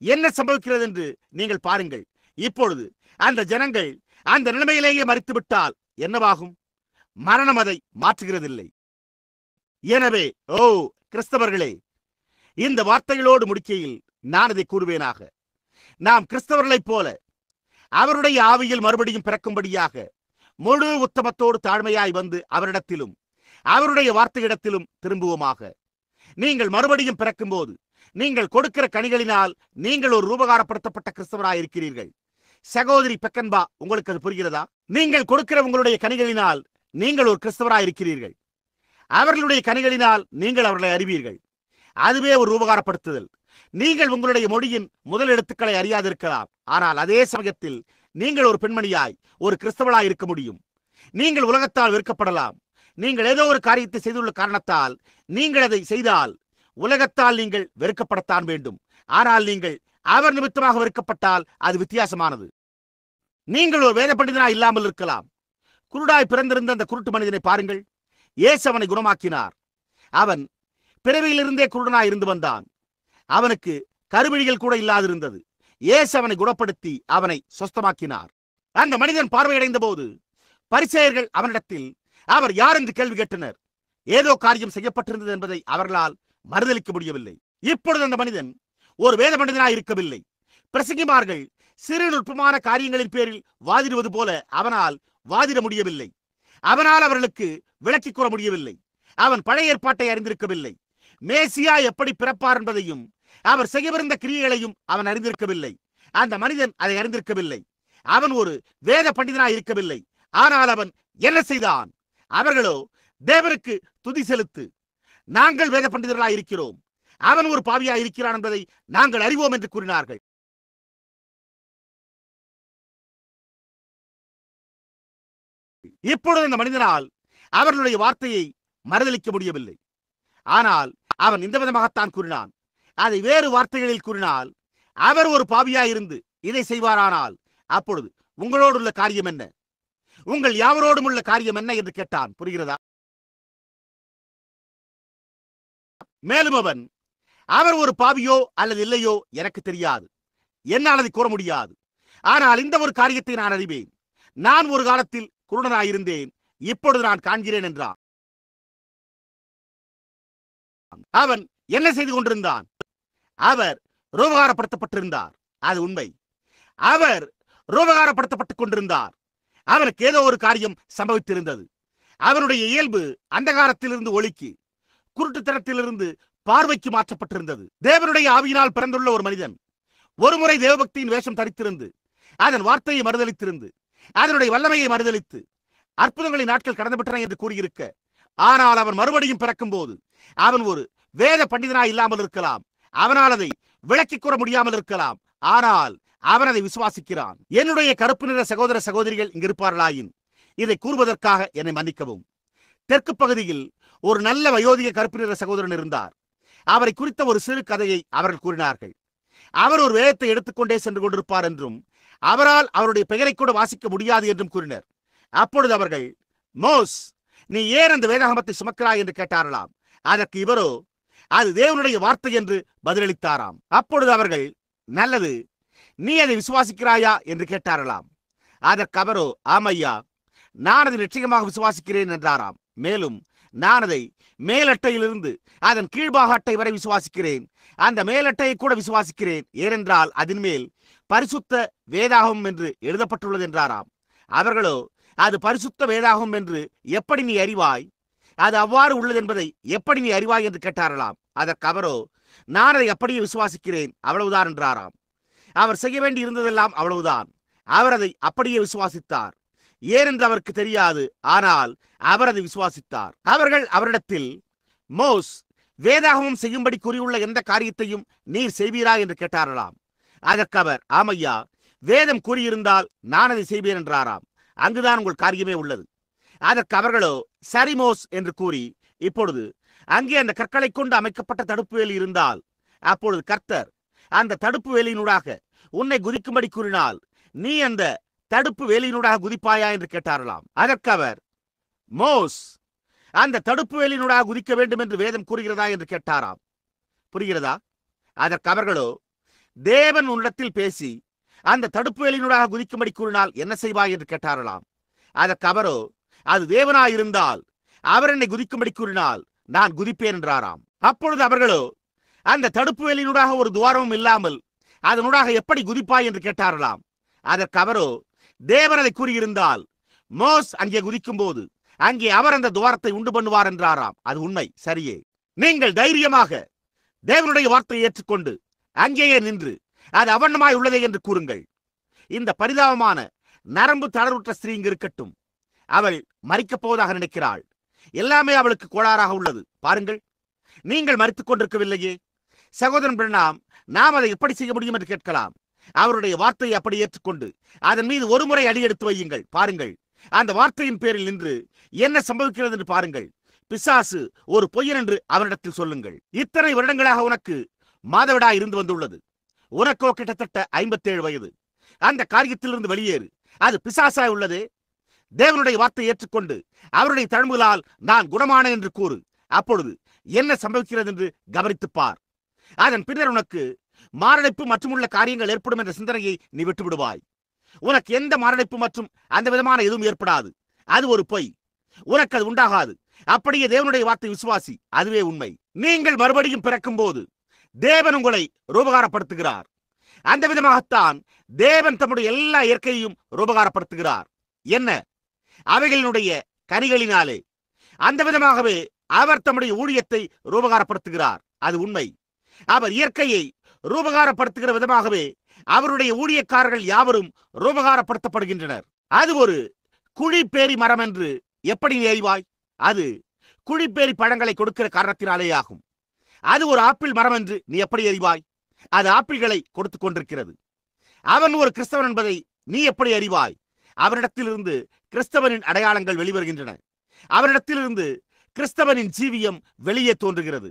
என்ன சம்பவிக்கிறது என்று நீங்கள் பாருங்கள். இப்பொழுது அந்த ஜனங்கள் அந்த நிலைமையிலேயே மரித்துவிட்டால் என்னவாகும்? மரணம் அதை மாற்றுகிறதில்லை. எனவே கிறிஸ்தவர்களே, இந்த வார்த்தைகளோடு முடிக்கையில் நான் இதை கூறுவேனாக. நாம் கிறிஸ்தவர்களைப் போல அவருடைய ஆவியில் மறுபடியும் பிறக்கும்படியாக முழு உத்தமத்தோடு தாழ்மையாய் வந்து அவரிடத்திலும் அவருடைய வார்த்தையிடத்திலும் திரும்புவோமாக. நீங்கள் மறுபடியும் பிறக்கும்போது நீங்கள் கொடுக்கிற கனிகளினால் நீங்கள் ஒரு ரூபகாரப்படுத்தப்பட்ட கிறிஸ்தவராய் இருக்கிறீர்கள். சகோதரி பெக்கன்பா, உங்களுக்கு அது புரிகிறதா? நீங்கள் கொடுக்கிற உங்களுடைய கனிகளினால் நீங்கள் ஒரு கிறிஸ்தவராய் இருக்கிறீர்கள். அவர்களுடைய கனிகளினால் நீங்கள் அவர்களை அறிவீர்கள். அதுவே ஒரு ரூபகாரப்படுத்துதல். நீங்கள் உங்களுடைய மொழியின் முதல் எழுத்துக்களை அறியாதிருக்கலாம், ஆனால் அதே சமயத்தில் நீங்கள் ஒரு பெண்மணியாய் ஒரு கிறிஸ்தவளாய் இருக்க முடியும். நீங்கள் உலகத்தால் வெறுக்கப்படலாம். நீங்கள் ஏதோ ஒரு காரியத்தை செய்துள்ள காரணத்தால் நீங்கள் அதை செய்தால் உலகத்தால் நீங்கள் வெறுக்கப்படத்தான் வேண்டும். ஆனால் நீங்கள் அவர் நிமித்தமாக வெறுக்கப்பட்டால் அது வித்தியாசமானது. நீங்கள் ஒரு வேத பண்டிதனாய் இல்லாமல் இருக்கலாம். குருடாய் பிறந்திருந்த அந்த குருட்டு மனிதனை பாருங்கள். இயேசு அவனை குணமாக்கினார். அவன் பிறவியிலிருந்தே குருடனாய் இருந்து வந்தான். அவனுக்கு கருவிழிகள் கூட இல்லாதிருந்தது. இயேசு அவனை குணப்படுத்தி அவனை சொஸ்தமாக்கினார். அந்த மனிதன் பார்வையடைந்த போது பரிசேயர்கள் அவனிடத்தில் அவர் யார் என்று கேள்வி கேட்டனர். ஏதோ காரியம் செய்யப்பட்டிருந்தது என்பதை அவர்களால் மறுதலிக்க முடியவில்லை. இப்பொழுது அந்த மனிதன் ஒரு வேத பண்டிதனாய் இருக்கவில்லை. பிரசங்கிமார்கள் சிறு நுட்பமான காரியங்களின் பேரில் வாதிடுவது போல அவனால் வாதிட முடியவில்லை. அவனால் அவர்களுக்கு விளக்கிக் கூற முடியவில்லை. அவன் பழைய ஏற்பாட்டை அறிந்திருக்கவில்லை. மேசியா எப்படி பிறப்பார் என்பதையும் அவர் செய்யவிருந்த கிரியைகளையும் அவன் அறிந்திருக்கவில்லை. அந்த மனிதன் அதை அறிந்திருக்கவில்லை. அவன் ஒரு வேத பண்டிதனாய் இருக்கவில்லை. ஆனால் அவன் என்ன செய்தான்? அவர்களோ தேவனுக்கு துதி செலுத்து, நாங்கள் வேத பண்டிதர்களாய் இருக்கிறோம், அவன் ஒரு பாவியாய் இருக்கிறான் என்பதை நாங்கள் அறிவோம் என்று கூறினார்கள். இப்பொழுது அந்த மனிதனால் அவர்களுடைய வார்த்தையை மறுதலிக்க முடியவில்லை. ஆனால் அவன் இந்த விதமாகத்தான் கூறினான். அதை வேறு வார்த்தைகளில் கூறினால், அவர் ஒரு பாவியாயிருந்து இதை செய்வாரானால் அப்பொழுது உங்களோடு உள்ள காரியம் என்ன? உங்கள் யாவரோடும் உள்ள காரியம் என்ன என்று கேட்டான். புரிகிறதா? மேலும் அவன், அவர் ஒரு பாவியோ அல்லது இல்லையோ எனக்கு தெரியாது, என்னால் அதை கூற முடியாது. ஆனால் இந்த ஒரு காரியத்தை நான் அறிவேன், நான் ஒரு காலத்தில் குருடனாயிருந்தேன், இப்பொழுது நான் காண்கிறேன் என்றான். அவன் என்ன செய்து கொண்டிருந்தான்? அவர் ரூபகாரப்படுத்தப்பட்டிருந்தார். அது உண்மை. அவர் ரூபகாரப்படுத்தப்பட்டுக் கொண்டிருந்தார். அவனுக்கு ஏதோ ஒரு காரியம் சம்பவித்திருந்தது. அவனுடைய இயல்பு அந்தகாரத்திலிருந்து ஒளிக்கு, குருட்டுத்தனத்திலிருந்து பார்வைக்கு மாற்றப்பட்டிருந்தது. தேவனுடைய ஆவியினால் பிறந்துள்ள ஒரு மனிதன் ஒருமுறை தேவபக்தியின் வேஷம் தரித்திருந்து அதன் வார்த்தையை மறுதலித்திருந்து அதனுடைய வல்லமையை மறுதலித்து அற்புதங்களின் நாட்கள் கடந்துவிட்டன என்று கூறியிருக்க, ஆனால் அவன் மறுபடியும் பிறக்கும் போது அவன் ஒரு வேத பண்டிதனாய் இல்லாமல் இருக்கலாம். அவனால் அதை விளக்கிக் கூற முடியாமல் இருக்கலாம். ஆனால் அவன் அதை விசுவாசிக்கிறான். என்னுடைய கருப்பு நிற சகோதர சகோதரிகள் இங்கிருப்பார்களாயின் இதை கூறுவதற்காக என்னை மன்னிக்கவும். தெற்கு பகுதியில் ஒரு நல்ல வயோதிக கருப்பு நிற சகோதரன் இருந்தார். அவரை குறித்த ஒரு சிறு கதையை அவர்கள் கூறினார்கள். அவர் ஒரு வேதத்தை எடுத்துக்கொண்டே சென்று கொண்டிருப்பார் என்றும் அவரால் அவருடைய பெயரை கூட வாசிக்க முடியாது என்றும் கூறினர். அப்பொழுது அவர்கள், மோஸ், நீ ஏன் அந்த வேதாகமத்தை சுமக்கிறாய் என்று கேட்டார்களாம். அதற்கு இவரோ, அது தேவனுடைய வார்த்தை என்று பதிலளித்தாராம். அப்பொழுது அவர்கள், நல்லது, நீ அதை விசுவாசிக்கிறாயா என்று கேட்டார்களாம். அதற்கு அவரோ, ஆமையா, நான் அதை நிச்சயமாக விசுவாசிக்கிறேன் என்றாராம். மேலும் நான் அதை மேலட்டையிலிருந்து அதன் கீழ்பாக அட்டை வரை விசுவாசிக்கிறேன். அந்த மேலட்டையை கூட விசுவாசிக்கிறேன், ஏனென்றால் அதன் மேல் பரிசுத்த வேதாகம் என்று எழுதப்பட்டுள்ளது என்றாராம். அவர்களோ, அது பரிசுத்த வேதாகம் என்று எப்படி நீ அறிவாய்? அது அவ்வாறு உள்ளது என்பதை எப்படி நீ அறிவாய் என்று கேட்டாரலாம். அதற்கு அவரோ, நான் அதை அப்படியே விசுவாசிக்கிறேன், அவ்வளவுதான் என்றாராம். அவர் செய்ய வேண்டி இருந்ததெல்லாம் அவ்வளவுதான். அவர் அதை அப்படியே விசுவாசித்தார். ஏனென்று அவருக்கு தெரியாது, ஆனால் அவர் அதை விசுவாசித்தார். அவர்கள் அவரிடத்தில், மோஸ் வேதாகமம் செய்யும்படி கூறியுள்ள எந்த காரியத்தையும் நீர் செய்வீரா என்று கேட்டாரலாம். அதற்கு அவர், ஆமையா, வேதம் கூறியிருந்தால் நான் அதை செய்வேன் என்றாராம். அங்குதான் உங்கள் காரியமே உள்ளது. அதற்கு அவர்களோ, சரி மோஸ் என்று கூறி, இப்பொழுது அங்கே அந்த கற்களை கொண்டு அமைக்கப்பட்ட தடுப்பு வேலி இருந்தால், அப்பொழுது கர்த்தர் அந்த தடுப்பு வேலியினூடாக உன்னை குதிக்கும்படி கூறினால் நீ அந்த தடுப்பு வேலியினூடாக குதிப்பாயா என்று கேட்டாரலாம். அதற்கு அவர், மோஸ் அந்த தடுப்பு வேலியினூடாக குதிக்க வேண்டும் என்று வேதம் கூறுகிறதா என்று கேட்டாராம். புரிகிறதா? அதற்கு அவர்களோ, தேவன் உன்னிடத்தில் பேசி அந்த தடுப்பு வேலியினூடாக குதிக்கும்படி கூறினால் என்ன செய்வாய் என்று கேட்டாரலாம். அதற்கு அவரோ, அது தேவனாயிருந்தால் அவர் என்னை குதிக்கும்படி கூறினால் நான் குதிப்பேன் என்றாராம். அப்பொழுது அவர்களோ, அந்த தடுப்பு வேலியினூடாக ஒரு துவாரமும் இல்லாமல் அதனூடாக எப்படி குதிப்பாய் என்று கேட்டாரலாம். அதற்கு அவரோ, தேவன் அதை கூறியிருந்தால் மோஸ் அங்கே குதிக்கும் போது அங்கே அவர் அந்த துவாரத்தை உண்டு பண்ணுவார் என்றாராம். அது உண்மை, சரியே. நீங்கள் தைரியமாக தேவனுடைய வார்த்தையை ஏற்றுக்கொண்டு அங்கேயே நின்று அது அவண்ணமாய் உள்ளதே என்று கூறுங்கள். இந்த பரிதாபமான நரம்பு தளர்வுற்ற ஸ்திரீ இங்கு இருக்கட்டும். அவள் மரிக்கப் போவதாக நினைக்கிறாள். எல்லாமே அவளுக்கு கோளாறாக உள்ளது. பாருங்கள், நீங்கள் மரித்துக் கொண்டிருக்கவில்லையே. சகோதரன் பிரணாம், நாம் அதை எப்படி செய்ய முடியும் என்று கேட்கலாம். அவருடைய வார்த்தையை அப்படி ஏற்றுக்கொண்டு அதன் மீது ஒரு முறை அடியெடுத்து வையுங்கள். பாருங்கள், அந்த வார்த்தையின் பேரில் நின்று என்ன சம்பவிக்கிறது என்று பாருங்கள். பிசாசு ஒரு பொய்யன் என்று அவனிடத்தில் சொல்லுங்கள். இத்தனை வருடங்களாக உனக்கு மாதவிடாய் இருந்து வந்துள்ளது. உனக்கோ கிட்டத்தட்ட 57 வயது. அந்த காரியத்திலிருந்து வெளியேறு. அது பிசாசாய் உள்ளதே. தேவனுடைய வார்த்தையை ஏற்றுக்கொண்டு அவருடைய தழும்புகளால் நான் குணமான என்று கூறு. அப்பொழுது என்ன சம்பவிக்கிறது என்று கவனித்துப் பார். அதன் பின்னர் உனக்கு மாரடைப்பு மற்றும் உள்ள காரியங்கள் ஏற்படும் என்ற சிந்தனையை நீ விட்டு விடுவாய். உனக்கு எந்த மாரடைப்பு மற்றும் அந்த விதமான எதுவும் ஏற்படாது. அது ஒரு பொய். உனக்கு அது உண்டாகாது. அப்படியே தேவனுடைய வார்த்தை விசுவாசி, அதுவே உண்மை. நீங்கள் மறுபடியும் பிறக்கும் போது தேவன் உங்களை ரூபகாரப்படுத்துகிறார். அந்த விதமாகத்தான் தேவன் தம்முடைய எல்லா இயற்கையையும் ரூபகாரப்படுத்துகிறார். என்ன? அவைகளினுடைய கனிகளினாலே. அந்த விதமாகவே அவர் தம்முடைய ஊழியத்தை ரூபகாரப்படுத்துகிறார். அது உண்மை. அவர் இயற்கையை ரூபகாரப்படுத்துகிற விதமாகவே அவருடைய ஊழியக்காரர்கள் யாவரும் ரூபகாரப்படுத்தப்படுகின்றனர். அது ஒரு குழிப்பேரி மரம் என்று எப்படி நீ அறிவாய்? அது குழிப்பேரி பழங்களை கொடுக்கிற காரணத்தினாலே ஆகும். அது ஒரு ஆப்பிள் மரம் என்று நீ எப்படி அறிவாய்? அது ஆப்பிள்களை கொடுத்துக் கொண்டிருக்கிறது. அவன் ஒரு கிறிஸ்தவன் என்பதை நீ எப்படி அறிவாய்? அவரிடத்திலிருந்து கிறிஸ்தவனின் அடையாளங்கள் வெளிவருகின்றன. அவரிடத்திலிருந்து கிறிஸ்தவனின் ஜீவியம் வெளியே தோன்றுகிறது.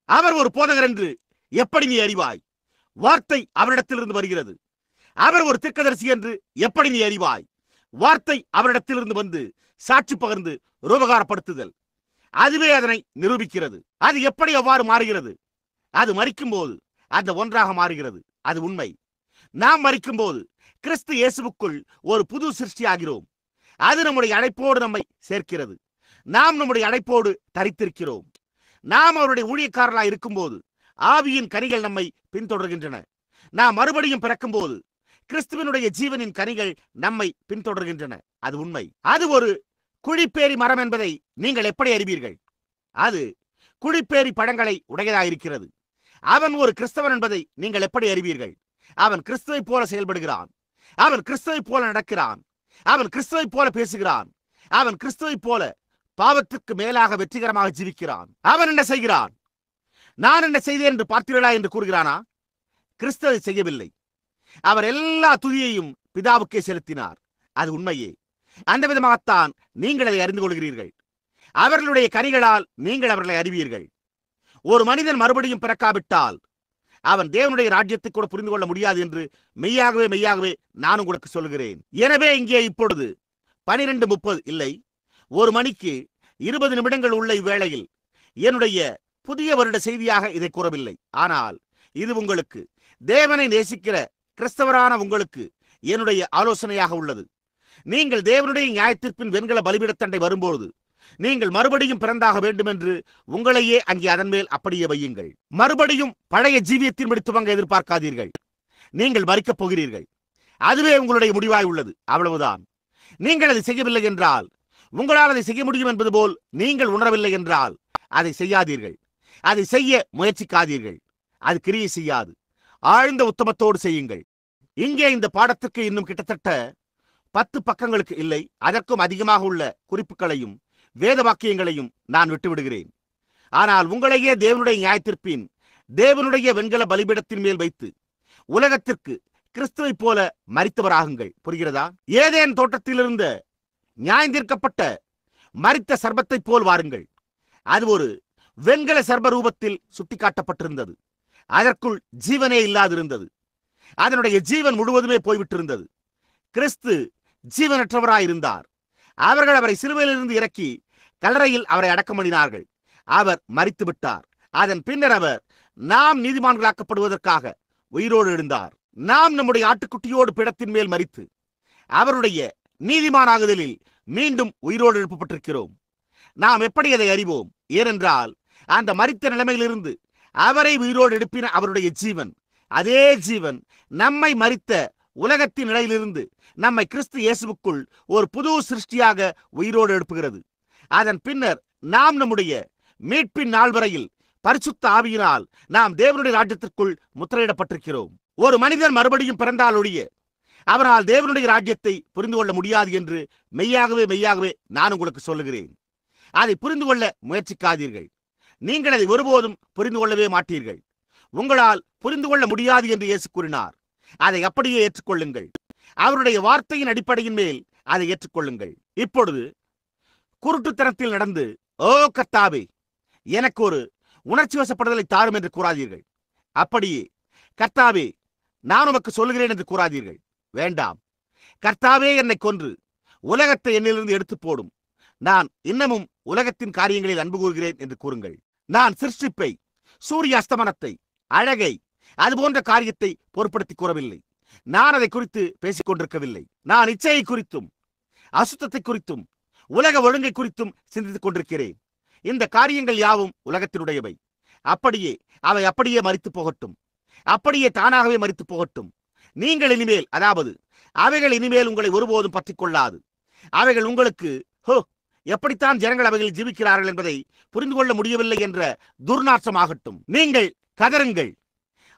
அவர் ஒரு போதகர் என்று எப்படி நீ அறிவாய்? வார்த்தை அவரிடத்திலிருந்து வருகிறது. அவர் ஒரு தீர்க்கதரிசி என்று எப்படி நீ அறிவாய்? வார்த்தை அவரிடத்திலிருந்து வந்து சாட்சி பகர்ந்து ரூபகாரப்படுத்துதல், அதுவே அதனை நிரூபிக்கிறது. அது எப்படி அவ்வாறு மாறுகிறது? அது மரிக்கும் போது அந்த ஒன்றாக மாறுகிறது. அது உண்மை. நாம் மரிக்கும் போது கிறிஸ்து இயேசுவுக்குள் ஒரு புது சிருஷ்டி ஆகிறோம். அது நம்முடைய அழைப்போடு நம்மை சேர்க்கிறது. நாம் நம்முடைய அழைப்போடு தரித்திருக்கிறோம். நாம் அவருடைய ஊழியக்காரர்களாய் இருக்கும்போது ஆவியின் கனிகள் நம்மை பின்தொடர்கின்றன. நாம் மறுபடியும் பிறக்கும் போது கிறிஸ்துவனுடைய ஜீவனின் கனிகள் நம்மை பின்தொடர்கின்றன. அது உண்மை. அது ஒரு குழிப்பேரி மரம் என்பதை நீங்கள் எப்படி அறிவீர்கள்? அது குழிப்பேரி பழங்களை உடையதாயிருக்கிறது. அவன் ஒரு கிறிஸ்தவன் என்பதை நீங்கள் எப்படி அறிவீர்கள்? அவன் கிறிஸ்துவை போல செயல்படுகிறான். அவன் கிறிஸ்துவை போல நடக்கிறான். அவன் கிறிஸ்துவை போல பேசுகிறான். அவன் கிறிஸ்துவை போல பாவத்துக்கு மேலாக வெற்றிகரமாக ஜீவிக்கிறான். அவன் என்ன செய்கிறான்? நான் என்ன செய்தேன் என்று பார்த்தீர்களா என்று கூறுகிறானா? கிறிஸ்துவை செய்யவில்லை. அவர் எல்லா துதியையும் பிதாவுக்கே செலுத்தினார். அது உண்மையே. அந்த விதமாகத்தான் நீங்கள் அதை அறிந்து கொள்கிறீர்கள். அவர்களுடைய கனிகளால் நீங்கள் அவர்களை அறிவீர்கள். ஒரு மனிதன் மறுபடியும் பிறக்காவிட்டால் அவன் தேவனுடைய ராஜ்யத்தை கூட புரிந்து கொள்ள முடியாது என்று மெய்யாகவே நான் உங்களுக்கு சொல்கிறேன். எனவே இங்கே இப்பொழுது 12:30 இல்லை, 1 மணிக்கு 20 நிமிடங்கள் உள்ள இவ்வேளையில் என்னுடைய புதிய வருட செய்தியாக இதை கூறவில்லை. ஆனால் இது உங்களுக்கு, தேவனை நேசிக்கிற கிறிஸ்தவரான உங்களுக்கு என்னுடைய ஆலோசனையாக உள்ளது. நீங்கள் தேவனுடைய நியாயத்தீர்ப்பின் வெண்கல பலிபீடத்தண்டை வரும்போது நீங்கள் மறுபடியும் பிறந்தாக வேண்டும் என்று உங்களையே அங்கே அதன் மேல் அப்படியே வையுங்கள். மறுபடியும் பழைய ஜீவியத்தின்படி துவங்க எதிர்பார்க்காதீர்கள். நீங்கள் மரிக்கப் போகிறீர்கள். அதுவே உங்களுடைய முடிவாய் உள்ளது. அவ்வளவுதான். நீங்கள் அதை செய்யவில்லை என்றால், உங்களால் அதை செய்ய முடியும் என்பது போல் நீங்கள் உணரவில்லை என்றால் அதை செய்யாதீர்கள். அதை செய்ய முயற்சிக்காதீர்கள். அது கிரியை செய்யாது. ஆழ்ந்த உத்தமத்தோடு செய்யுங்கள். இங்கே இந்த பாடத்திற்கு இன்னும் கிட்டத்தட்ட 10 பக்கங்களுக்கு இல்லை, அதற்கும் அதிகமாக உள்ள குறிப்புகளையும் வேத வாக்கியங்களையும் நான் விட்டுவிடுகிறேன். ஆனால் உங்களையே தேவனுடைய நியாயத்தீர்ப்பின் தேவனுடைய வெண்கல பலிபீடத்தின் மேல் வைத்து உலகத்திற்கு கிறிஸ்துவை போல மரித்தவராகுங்கள். புரிகிறதா? ஏதேன் தோட்டத்திலிருந்த நியாயந்தீர்க்கப்பட்ட மரித்த சர்பத்தை போல் வாருங்கள். அது ஒரு வெண்கல சர்ப ரூபத்தில் சுட்டிக்காட்டப்பட்டிருந்தது. அதற்குள் ஜீவனே இல்லாதிருந்தது. அதனுடைய ஜீவன் முழுவதுமே போய்விட்டிருந்தது. கிறிஸ்து ஜீவனற்றவராயிருந்தார். அவர்கள் அவரை சிலுவையிலிருந்து இறக்கி கல்லறையில் அவரை அடக்கம் பண்ணினார்கள். அவர் மரித்து விட்டார். அதன் பின்னர் அவர் நாம் நீதிமான்களாக்கப்படுவதற்காக உயிரோடு எழுந்தார். நாம் நம்முடைய ஆட்டுக்குட்டியோடு பிடத்தின் மேல் மரித்து அவருடைய நீதிமானாகுதலில் மீண்டும் உயிரோடு எழுப்பப்பட்டிருக்கிறோம். நாம் எப்படி அதை அறிவோம்? ஏனென்றால் அந்த மரித்த நிலைமையிலிருந்து அவரை உயிரோடு எழுப்பின அவருடைய ஜீவன், அதே ஜீவன் நம்மை மரித்த உலகத்தின் நிலையிலிருந்து நம்மை கிறிஸ்து இயேசுவுக்குள் ஒரு புது சிருஷ்டியாக உயிரோடு எழுப்புகிறது. அதன் பின்னர் நாம் நம்முடைய மீட்பின் நாள் வரையில் பரிசுத்த ஆவியினால் நாம் தேவனுடைய ராஜ்யத்திற்குள் முத்திரையிடப்பட்டிருக்கிறோம். ஒரு மனிதன் மறுபடியும் பிறந்தால் ஒழிய அவனால் தேவனுடைய ராஜ்யத்தை புரிந்து கொள்ள முடியாது என்று மெய்யாகவே நான் உங்களுக்கு சொல்லுகிறேன். அதை புரிந்து கொள்ள முயற்சிக்காதீர்கள். நீங்கள் அதை ஒருபோதும் புரிந்து கொள்ளவே மாட்டீர்கள். உங்களால் புரிந்து கொள்ள முடியாது என்று இயேசு கூறினார். அதை அப்படியே ஏற்றுக்கொள்ளுங்கள். அவருடைய வார்த்தையின் அடிப்படையின் மேல் அதை ஏற்றுக்கொள்ளுங்கள். இப்பொழுது குருட்டுத்தனத்தில் நடந்து, ஓ கர்த்தாவே, எனக்கு ஒரு உணர்ச்சி வசப்படுதலை தாரும் என்று கூறாதீர்கள். அப்படியே கர்த்தாவே, நான் உமக்கு சொல்லுகிறேன் என்று கூறாதீர்கள். வேண்டாம். கர்த்தாவே, என்னை கொன்று உலகத்தை என்னிலிருந்து எடுத்து போடும். நான் இன்னமும் உலகத்தின் காரியங்களில் அன்பு கூறுகிறேன் என்று கூறுங்கள். நான் சிருஷ்டிப்பை, சூரிய அஸ்தமனத்தை, அழகை, அது போன்ற காரியத்தை பொருட்படுத்தி கூறவில்லை. நான் அதை குறித்து பேசிக் கொண்டிருக்கவில்லை. நான் இச்சையை குறித்தும் அசுத்தத்தை குறித்தும் உலக ஒழுங்கை குறித்தும் சிந்தித்துக் கொண்டிருக்கிறேன். இந்த காரியங்கள் யாவும் உலகத்தினுடையவை. அப்படியே அவை அப்படியே மரித்து போகட்டும். அப்படியே தானாகவே மரித்து போகட்டும். நீங்கள் இனிமேல், அதாவது அவைகள் இனிமேல் உங்களை ஒருபோதும் பற்றிக் கொள்ளாது. அவைகள் உங்களுக்கு எப்படித்தான் ஜனங்கள் அவைகளில் ஜீவிக்கிறார்கள் என்பதை புரிந்து கொள்ள முடியவில்லை என்ற துர்நாற்றமாகட்டும். நீங்கள் கதறுங்கள்.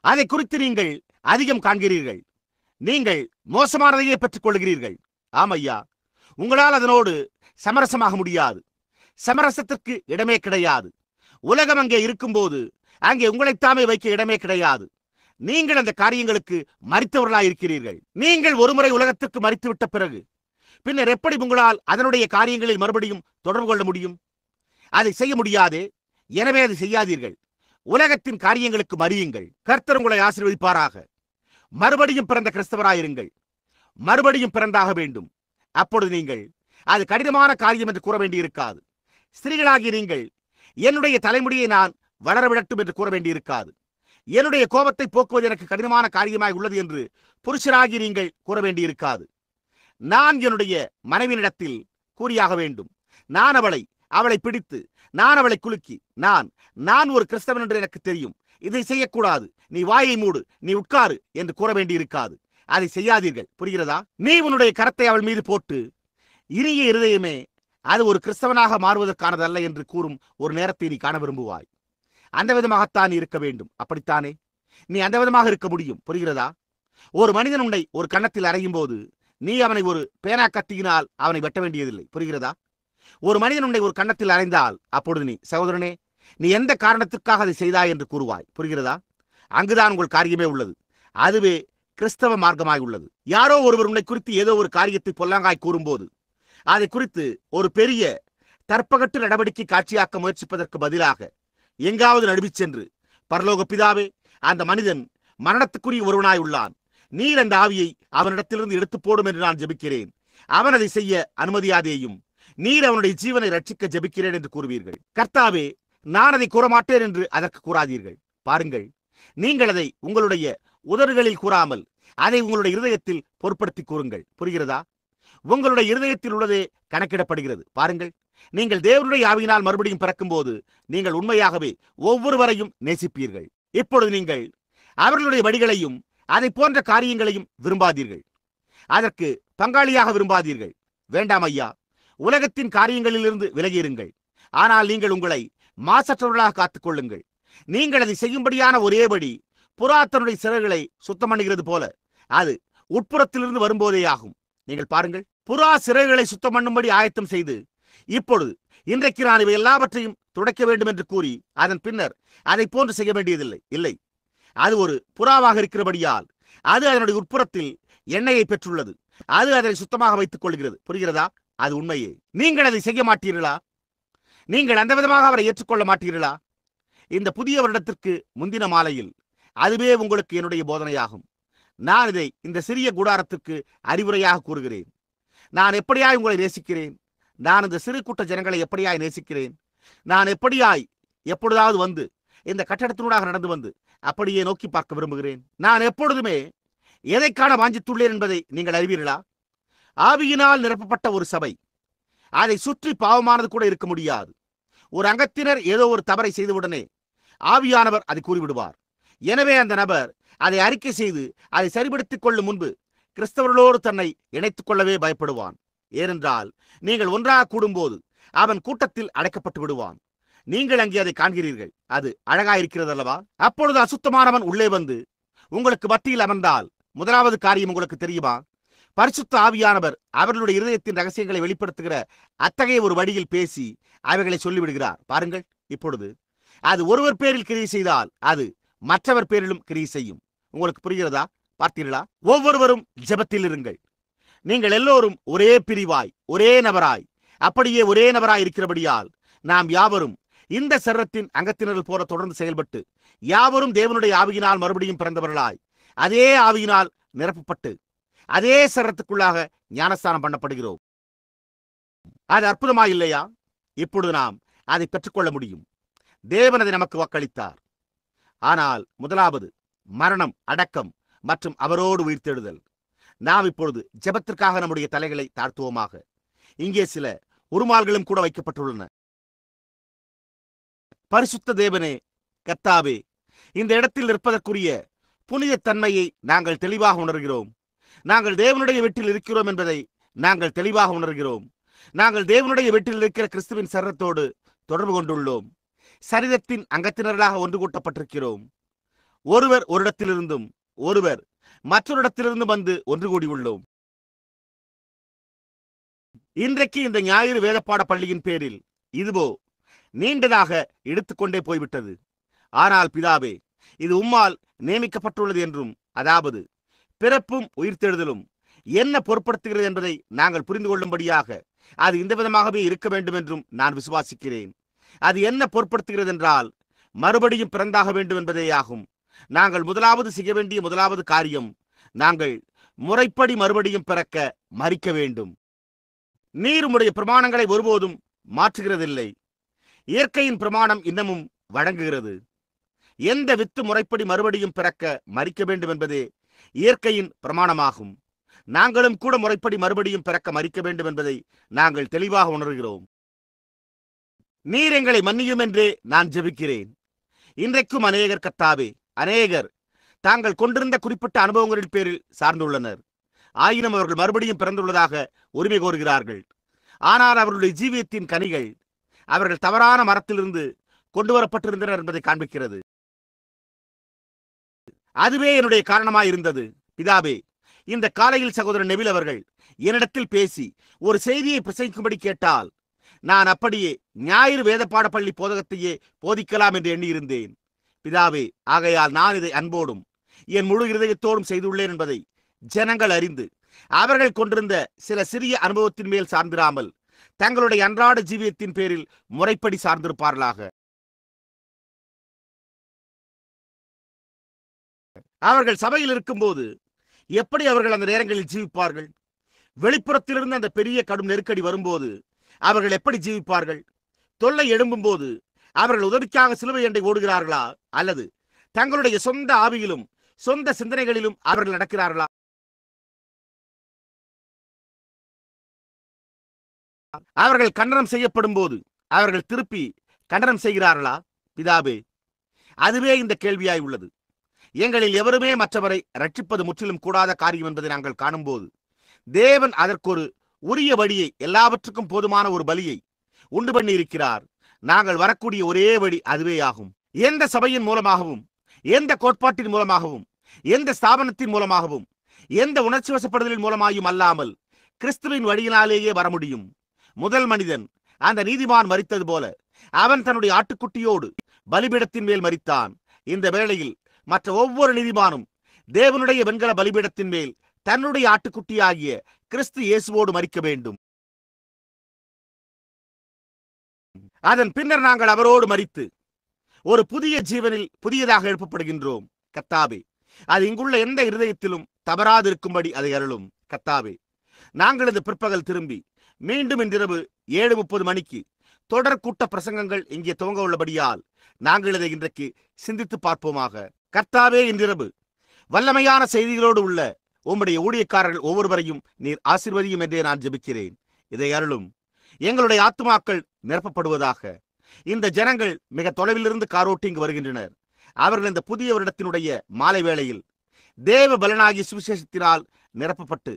அதை குறித்து நீங்கள் அதிகம் காண்கிறீர்கள். நீங்கள் மோசமானதையே பெற்றுக் கொள்கிறீர்கள். ஆமையா, உங்களால் அதனோடு சமரசமாக முடியாது. சமரசத்திற்கு இடமே கிடையாது. உலகம் அங்கே இருக்கும்போது அங்கே உங்களைத்தாமே வைக்க இடமே கிடையாது. நீங்கள் அந்த காரியங்களுக்கு மரித்தவர்களாயிருக்கிறீர்கள். நீங்கள் ஒருமுறை உலகத்திற்கு மரித்துவிட்ட பிறகு பின்னர் எப்படி உங்களால் அதனுடைய காரியங்களில் மறுபடியும் தொடர்பு கொள்ள முடியும்? அதை செய்ய முடியாதே. எனவே அதை செய்யாதீர்கள். உலகத்தின் காரியங்களுக்கு மறியுங்கள். கர்த்தர் உங்களை ஆசீர்வதிப்பாராக. மறுபடியும் பிறந்த கிறிஸ்தவராயிருங்கள். மறுபடியும் பிறந்தாக வேண்டும். அப்பொழுது நீங்கள் அது கடினமான காரியம் என்று கூற வேண்டியிருக்காது. ஸ்திரீகளாகிய நீங்கள் என்னுடைய தலைமுடியை நான் வளரவிடட்டும் என்று கூற வேண்டியிருக்காது. என்னுடைய கோபத்தை போக்குவது எனக்கு கடினமான காரியமாய் உள்ளது என்று புருஷராகி நீங்கள் கூற வேண்டியிருக்காது. நான் என்னுடைய மனைவியினிடத்தில் கூறியாக வேண்டும். நான் அவளை பிடித்து நான் அவளை குலுக்கி நான் ஒரு கிறிஸ்தவன் என்று எனக்கு தெரியும், இதை செய்யக்கூடாது, நீ வாயை மூடு, நீ உட்காரு என்று கூற வேண்டியிருக்காது. அதை செய்யாதீர்கள். புரிகிறதா? நீ உன்னுடைய கரத்தை அவள் மீது போட்டு, இனிய இருதயமே, அது ஒரு கிறிஸ்தவனாக மாறுவதற்கானதல்ல என்று கூறும் ஒரு நேரத்தை நீ காண விரும்புவாய். அந்த விதமாகத்தான் இருக்க வேண்டும். அப்படித்தானே? நீ அந்த விதமாக இருக்க முடியும். புரிகிறதா? ஒரு மனிதன் உன்னை ஒரு கன்னத்தில் அறையும் போது நீ அவனை ஒரு பேனா கத்தியினால் அவனை வெட்ட வேண்டியதில்லை. புரிகிறதா? ஒரு மனிதன் உன்னை ஒரு கன்னத்தில் அறைந்தால் அப்பொழுது நீ, சகோதரனே, நீ எந்த காரணத்திற்காக அதை செய்தாய் என்று கூறுவாய். புரிகிறதா? அங்குதான் உங்கள் காரியமே உள்ளது. அதுவே கிறிஸ்தவ மார்க்கமாய் உள்ளது. யாரோ ஒருவர் உன்னை குறித்து ஏதோ ஒரு காரியத்தை பொல்லாங்காய் கூறும்போது அதை குறித்து ஒரு பெரிய தற்பகட்டு நடவடிக்கை காட்சியாக்க முயற்சிப்பதற்கு பதிலாக எங்காவது நடுவிச் சென்று, பரலோக பிதாவே, அந்த மனிதன் மரணத்துக்குரிய ஒருவனாய் உள்ளான், நீர் அந்த ஆவியை அவனிடத்திலிருந்து எடுத்து போடும் என்று நான் ஜெபிக்கிறேன், அவன் அதை செய்ய அனுமதியாதேயும், நீர் அவனுடைய ஜீவனை ரட்சிக்க ஜெபிக்கிறேன் என்று கூறுவீர்கள். கர்த்தாவே, நான் அதை கூறமாட்டேன் என்று அதற்கு கூறாதீர்கள். பாருங்கள், நீங்கள் அதை உங்களுடைய உதடுகளில் கூறாமல் அதை உங்களுடைய இருதயத்தில் பொருட்படுத்தி கூறுங்கள். புரிகிறதா? உங்களுடைய இருதயத்தில் உள்ளதே கணக்கிடப்படுகிறது. பாருங்கள், நீங்கள் தேவனுடைய ஆவியினால் மறுபடியும் பிறக்கும்போது நீங்கள் உண்மையாகவே ஒவ்வொருவரையும் நேசிப்பீர்கள். இப்பொழுது நீங்கள் அவர்களுடைய வழிகளையும் அதை போன்ற காரியங்களையும் விரும்பாதீர்கள். அதற்கு பங்காளியாக விரும்பாதீர்கள். வேண்டாம் ஐயா, உலகத்தின் காரியங்களிலிருந்து விலகியிருங்கள். ஆனால் நீங்கள் உங்களை மாசற்றவர்களாக காத்துக் கொள்ளுங்கள். நீங்கள் அதை செய்யும்படியான ஒரே வழி புறா தன்னுடைய சிறகுகளை சுத்தம் பண்ணுகிறது போல அது உட்புறத்திலிருந்து வரும்போதே ஆகும். நீங்கள் பாருங்கள், புறா சிறகுகளை சுத்தம் பண்ணும்படி ஆயத்தம் செய்து இப்பொழுது இன்றைக்கு நான் இவை எல்லாவற்றையும் துடைக்க வேண்டும் என்று கூறி அதன் பின்னர் அதை போன்று செய்ய வேண்டியதில்லை. இல்லை, அது ஒரு புறாவாக இருக்கிறபடியால் அது அதனுடைய உட்புறத்தில் எண்ணெயை பெற்றுள்ளது. அது அதனை சுத்தமாக வைத்துக் கொள்கிறது. புரிகிறதா? அது உண்மையே. நீங்கள் அதை செய்ய மாட்டீர்களா? நீங்கள் அந்த விதமாக அவரை ஏற்றுக்கொள்ள மாட்டீர்களா? இந்த புதிய வருடத்திற்கு முந்தின மாலையில் அதுவே உங்களுக்கு என்னுடைய போதனையாகும். நான் இதை இந்த சிறிய கூடாரத்திற்கு அறிவுரையாக கூறுகிறேன். நான் எப்படியாய் உங்களை நேசிக்கிறேன். நான் இந்த சிறு கூட்ட ஜனங்களை எப்படியாய் நேசிக்கிறேன். நான் எப்படியாய் எப்பொழுதாவது வந்து இந்த கட்டடத்தினூடாக நடந்து வந்து அப்படியே நோக்கி பார்க்க விரும்புகிறேன். நான் எப்பொழுதுமே எதை காண வாஞ்சித்துள்ளேன் என்பதை நீங்கள் அறிவீர்களா? ஆவியினால் நிரப்பப்பட்ட ஒரு சபை. அதை சுற்றி பாவமானது கூட இருக்க முடியாது. ஒரு அங்கத்தினர் ஏதோ ஒரு தவறை செய்தவுடனே ஆவியானவர் அதை கூறிவிடுவார். எனவே அந்த நபர் அதை அறிக்கை செய்து அதை சரிபடுத்திக் கொள்ளும் முன்பு கிறிஸ்தவர்களோடு தன்னை இணைத்துக் கொள்ளவே பயப்படுவான். ஏனென்றால் நீங்கள் ஒன்றாக கூடும்போது அவன் கூட்டத்தில் அடைக்கப்பட்டு விடுவான். நீங்கள் அங்கே அதை காண்கிறீர்கள். அது அழகாயிருக்கிறது அல்லவா? அப்பொழுது அசுத்தமானவன் உள்ளே வந்து உங்களுக்கு மத்தியில் அமர்ந்தால் முதலாவது காரியம் உங்களுக்கு தெரியுமா? பரிசுத்த ஆவியானவர் அவர்களுடைய இருதயத்தின் ரகசியங்களை வெளிப்படுத்துகிற அத்தகைய ஒரு வழியில் பேசி அவைகளை சொல்லிவிடுகிறார். பாருங்கள், இப்பொழுது அது ஒருவர் பேரில் கிரியை செய்தால் அது மற்றவர் பேரிலும் கிரியை செய்யும். உங்களுக்கு புரிகிறதா? பார்த்தீர்களா? ஒவ்வொருவரும் ஜெபத்தில் இருங்கள். நீங்கள் எல்லோரும் ஒரே பிரிவாய், ஒரே நபராய், அப்படியே ஒரே நபராய் இருக்கிறபடியால் நாம் யாவரும் இந்த சரீரத்தின் அங்கத்தினர்கள் போல தொடர்ந்து செயல்பட்டு யாவரும் தேவனுடைய ஆவியினால் மறுபடியும் பிறந்தவர்களாய் அதே ஆவியினால் நிரப்பப்பட்டு அதே சரீரத்துக்குள்ளாக ஞானஸ்தானம் பண்ணப்படுகிறோம். அது அற்புதமாய் இல்லையா? இப்பொழுது நாம் அதை பெற்றுக்கொள்ள முடியும். தேவன் அதை நமக்கு வாக்களித்தார். ஆனால் முதலாவது மரணம், அடக்கம் மற்றும் அவரோடு உயிர்த்தெழுதல். நாம் இப்பொழுது ஜெபத்திற்காக நம்முடைய தலைகளை தாழ்த்துவோமாக. இங்கே சில உருமால்களும் கூட வைக்கப்பட்டுள்ளன. பரிசுத்த தேவனே, கர்த்தாவே, இந்த இடத்தில் நிற்பதற்குரிய புனித தன்மையை நாங்கள் தெளிவாக உணர்கிறோம். நாங்கள் தேவனுடைய வீட்டில் இருக்கிறோம் என்பதை நாங்கள் தெளிவாக உணர்கிறோம். நாங்கள் தேவனுடைய வீட்டில் இருக்கிற கிறிஸ்துவின் சரீரத்தோடு தொடர்பு கொண்டுள்ளோம். சரீரத்தின் அங்கத்தினர்களாக ஒன்று கூட்டப்பட்டிருக்கிறோம். ஒருவர் ஒரு இடத்திலிருந்தும் ஒருவர் மற்றொரு இடத்திலிருந்தும் வந்து ஒன்று கூடியுள்ளோம். இன்றைக்கு இந்த ஞாயிறு வேதப்பாட பள்ளியின் பேரில் இதுவோ நீண்டதாக எடுத்துக்கொண்டே போய்விட்டது. ஆனால் பிதாவே, இது உம்மால் நியமிக்கப்பட்டுள்ளது என்றும், அதாவது பிறப்பும் உயிர்த்தெழுதலும் என்ன பொருட்படுத்துகிறது என்பதை நாங்கள் புரிந்து கொள்ளும்படியாக அது இந்த விதமாகவே இருக்க வேண்டும் என்றும் நான் விசுவாசிக்கிறேன். அது என்ன பொருட்படுத்துகிறது என்றால் மறுபடியும் பிறந்தாக வேண்டும் என்பதே ஆகும். நாங்கள் முதலாவது செய்ய வேண்டிய முதலாவது காரியம், நாங்கள் முறைப்படி மறுபடியும் பிறக்க மரிக்க வேண்டும். நீர் உம்முடைய பிரமாணங்களை ஒருபோதும் மாற்றுகிறதில்லை. இயற்கையின் பிரமாணம் இன்னமும் வழங்குகிறது. எந்த வித்து முறைப்படி மறுபடியும் பிறக்க மரிக்க வேண்டும் என்பதே இயற்கையின் பிரமாணமாகும். நாங்களும் கூட முறைப்படி மறுபடியும் பிறக்க மரிக்க வேண்டும் என்பதை நாங்கள் தெளிவாக உணர்கிறோம். நீர் எங்களை மன்னியும் என்றே நான் ஜெபிக்கிறேன். இன்றைக்கும் அநேகர், கர்த்தாவே, அநேகர் தாங்கள் கொண்டிருந்த குறிப்பிட்ட அனுபவங்களின் பேரில் சார்ந்துள்ளனர். ஆயினும் அவர்கள் மறுபடியும் பிறந்துள்ளதாக உரிமை கோருகிறார்கள். ஆனால் அவர்களுடைய ஜீவியத்தின் கனிகள் அவர்கள் தவறான மரத்திலிருந்து கொண்டு வரப்பட்டிருந்தனர் என்பதை காண்பிக்கிறது. அதுவே என்னுடைய காரணமாயிருந்தது. பிதாவே, இந்த காலையில் சகோதரர் நெவில் அவர்கள் என்னிடத்தில் பேசி ஒரு செய்தியை பிரசங்கிக்கும்படி கேட்டால் நான் அப்படியே ஞாயிறு வேதப்பாட பள்ளி போதகத்தையே போதிக்கலாம் என்று எண்ணியிருந்தேன். பிதாவே, ஆகையால் நான் இதை அன்போடும் என் முழு இருதயத்தோடும் செய்துள்ளேன் என்பதை ஜனங்கள் அறிந்து அவர்கள் கொண்டிருந்த சில சிறிய அனுபவத்தின் மேல் சார்ந்திராமல் தங்களுடைய அன்றாட ஜீவியத்தின் பேரில் முறைப்படி சார்ந்திருப்பார்களாக. அவர்கள் சபையில் இருக்கும்போது எப்படி அவர்கள் அந்த நேரங்களில் ஜீவிப்பார்கள்? வெளிப்புறத்திலிருந்து அந்த பெரிய கடும் நெருக்கடி வரும்போது அவர்கள் எப்படி ஜீவிப்பார்கள்? தொல்லை எழும்பும் போது அவர்கள் உதவிக்காக சிலுவை அண்டை ஓடுகிறார்களா, அல்லது தங்களுடைய சொந்த ஆவியிலும் சொந்த சிந்தனைகளிலும் அவர்கள் நடக்கிறார்களா? அவர்கள் கண்டனம் செய்யப்படும் போது அவர்கள் திருப்பி கண்டனம் செய்கிறார்களா? பிதாவே, அதுவே இந்த கேள்வியாய் உள்ளது. எங்களில் எவருமே மற்றவரை ரட்சிப்பது முற்றிலும் கூடாத காரியம் என்பதை நாங்கள் காணும்போது, தேவன் அதற்கொரு உரிய வழியை, எல்லாவற்றுக்கும் போதுமான ஒரு பலியை உண்டு பண்ணி இருக்கிறார். நாங்கள் வரக்கூடிய ஒரே வழி அதுவே ஆகும். எந்த சபையின் மூலமாகவும், எந்த கோட்பாட்டின் மூலமாகவும், எந்த ஸ்தாபனத்தின் மூலமாகவும், எந்த உணர்ச்சி வசப்படுதலின் மூலமாயும் அல்லாமல் கிறிஸ்துவின் வழியினாலேயே வர முடியும். முதல் மனிதன், அந்த நீதிமான் மரித்தது போல, அவன் தன்னுடைய ஆட்டுக்குட்டியோடு பலிபீடத்தின் மேல் மரித்தான். இந்த வேளையில் மற்ற ஒவ்வொரு நீதிமானும் தேவனுடைய வெண்கல பலிபீடத்தின் மேல் தன்னுடைய ஆட்டுக்குட்டியாகிய கிறிஸ்து இயேசுவோடு மரிக்க வேண்டும். அதன் பின்னர் நாங்கள் அவரோடு மரித்து ஒரு புதிய ஜீவனில் புதியதாக எழுப்பப்படுகின்றோம். கர்த்தாவே, அது இங்குள்ள எந்த இருதயத்திலும் தவறாது இருக்கும்படி அதை அருளும். கர்த்தாவே, நாங்கள் இந்த பிற்பகல் திரும்பி மீண்டும் இன்றிரவு 7:30 மணிக்கு தொடர் கூட்ட பிரசங்கங்கள் இங்கே துவங்க உள்ளபடியால் நாங்கள் இதை இன்றைக்கு சிந்தித்து பார்ப்போமாக. கர்த்தாவே, இன்றிரவு வல்லமையான செய்திகளோடு உள்ள உம்முடைய ஊழியக்காரர்கள் ஒவ்வொருவரையும் நீர் ஆசீர்வதியும் என்றே நான் ஜெபிக்கிறேன். இதை அருளும். எங்களுடைய ஆத்துமாக்கள் நிரப்பப்படுவதாக. இந்த ஜனங்கள் மிக தொலைவிலிருந்து காரோட்டி இங்கு வருகின்றனர். அவர்கள் இந்த புதிய வருடத்தினுடைய மாலை வேளையில் தேவ பலனாகிய சுவிசேஷத்தினால் நிரப்பப்பட்டு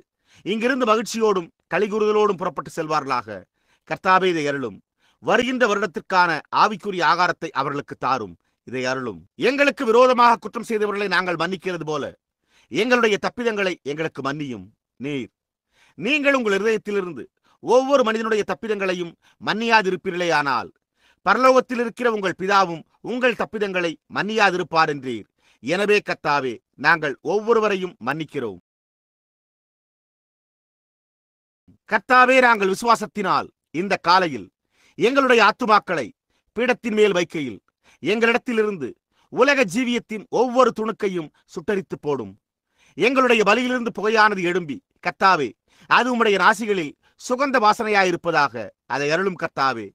இங்கிருந்து மகிழ்ச்சியோடும் கலிகூறுதலோடும் புறப்பட்டு செல்வார்களாக. கர்த்தாவே, இதை அருளும். வருகின்ற வருடத்திற்கான ஆவிக்குரிய ஆகாரத்தை அவர்களுக்கு தாரும். இதை அருளும். எங்களுக்கு விரோதமாக குற்றம் செய்தவர்களை நாங்கள் மன்னிக்கிறது போல எங்களுடைய தப்பிதங்களை எங்களுக்கு மன்னியும். நீங்கள் உங்கள் இருதயத்திலிருந்து ஒவ்வொரு மனிதனுடைய தப்பிதங்களையும் மன்னியாதிருப்பீர்களே, ஆனால் பரலோகத்தில் இருக்கிற உங்கள் பிதாவும் உங்கள் தப்பிதங்களை மன்னியாதிருப்பார் என்றீர். எனவே கர்த்தாவே, நாங்கள் ஒவ்வொருவரையும் மன்னிக்கிறோம். கர்த்தாவே, நாங்கள் விசுவாசத்தினால் இந்த காலையில் எங்களுடைய ஆத்துமாக்களை பீடத்தின் மேல் வைக்கையில் எங்களிடத்திலிருந்து உலக ஜீவியத்தின் ஒவ்வொரு துணுக்கையும் சுட்டரித்து போடும். எங்களுடைய பலியிலிருந்து புகையானது எழும்பி, கர்த்தாவே, அது உம்முடைய நாசிகளில் சுகந்த வாசனையாயிருப்பதாக. அதை அருளும். கர்த்தாவே,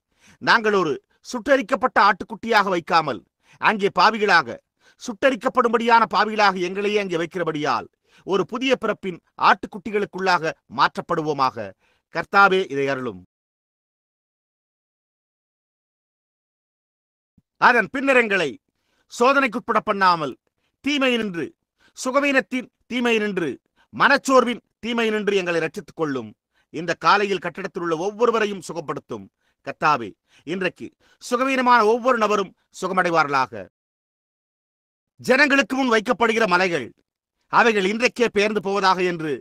நாங்கள் ஒரு சுட்டரிக்கப்பட்ட ஆட்டுக்குட்டியாக வைக்காமல் அங்கே பாவிகளாக, சுட்டரிக்கப்படும்படியான பாவிகளாக எங்களையே அங்கே வைக்கிறபடியால் ஒரு புதிய பிறப்பின் ஆட்டுக்குட்டிகளுக்குள்ளாக மாற்றப்படுவோமாக. கர்த்தாவே, இதை அருளும். அதன் பின்னர் எங்களை சோதனைக்குட்பட பண்ணாமல் தீமையினின்று, சுகவீனத்தின் தீமையினின்று, மனச்சோர்வின் தீமையினின்று எங்களை ரட்சித்துக் கொள்ளும். இந்த காலையில் கட்டிடத்தில் உள்ள ஒவ்வொருவரையும் சுகப்படுத்தும். கர்த்தாவே, இன்றைக்கு சுகவீனமான ஒவ்வொரு நபரும் சுகமடைவார்களாக. ஜனங்களுக்கு முன் வைக்கப்படுகிற மலைகள் அவைகள் இன்றைக்கே பெயர்ந்து போவதாக என்று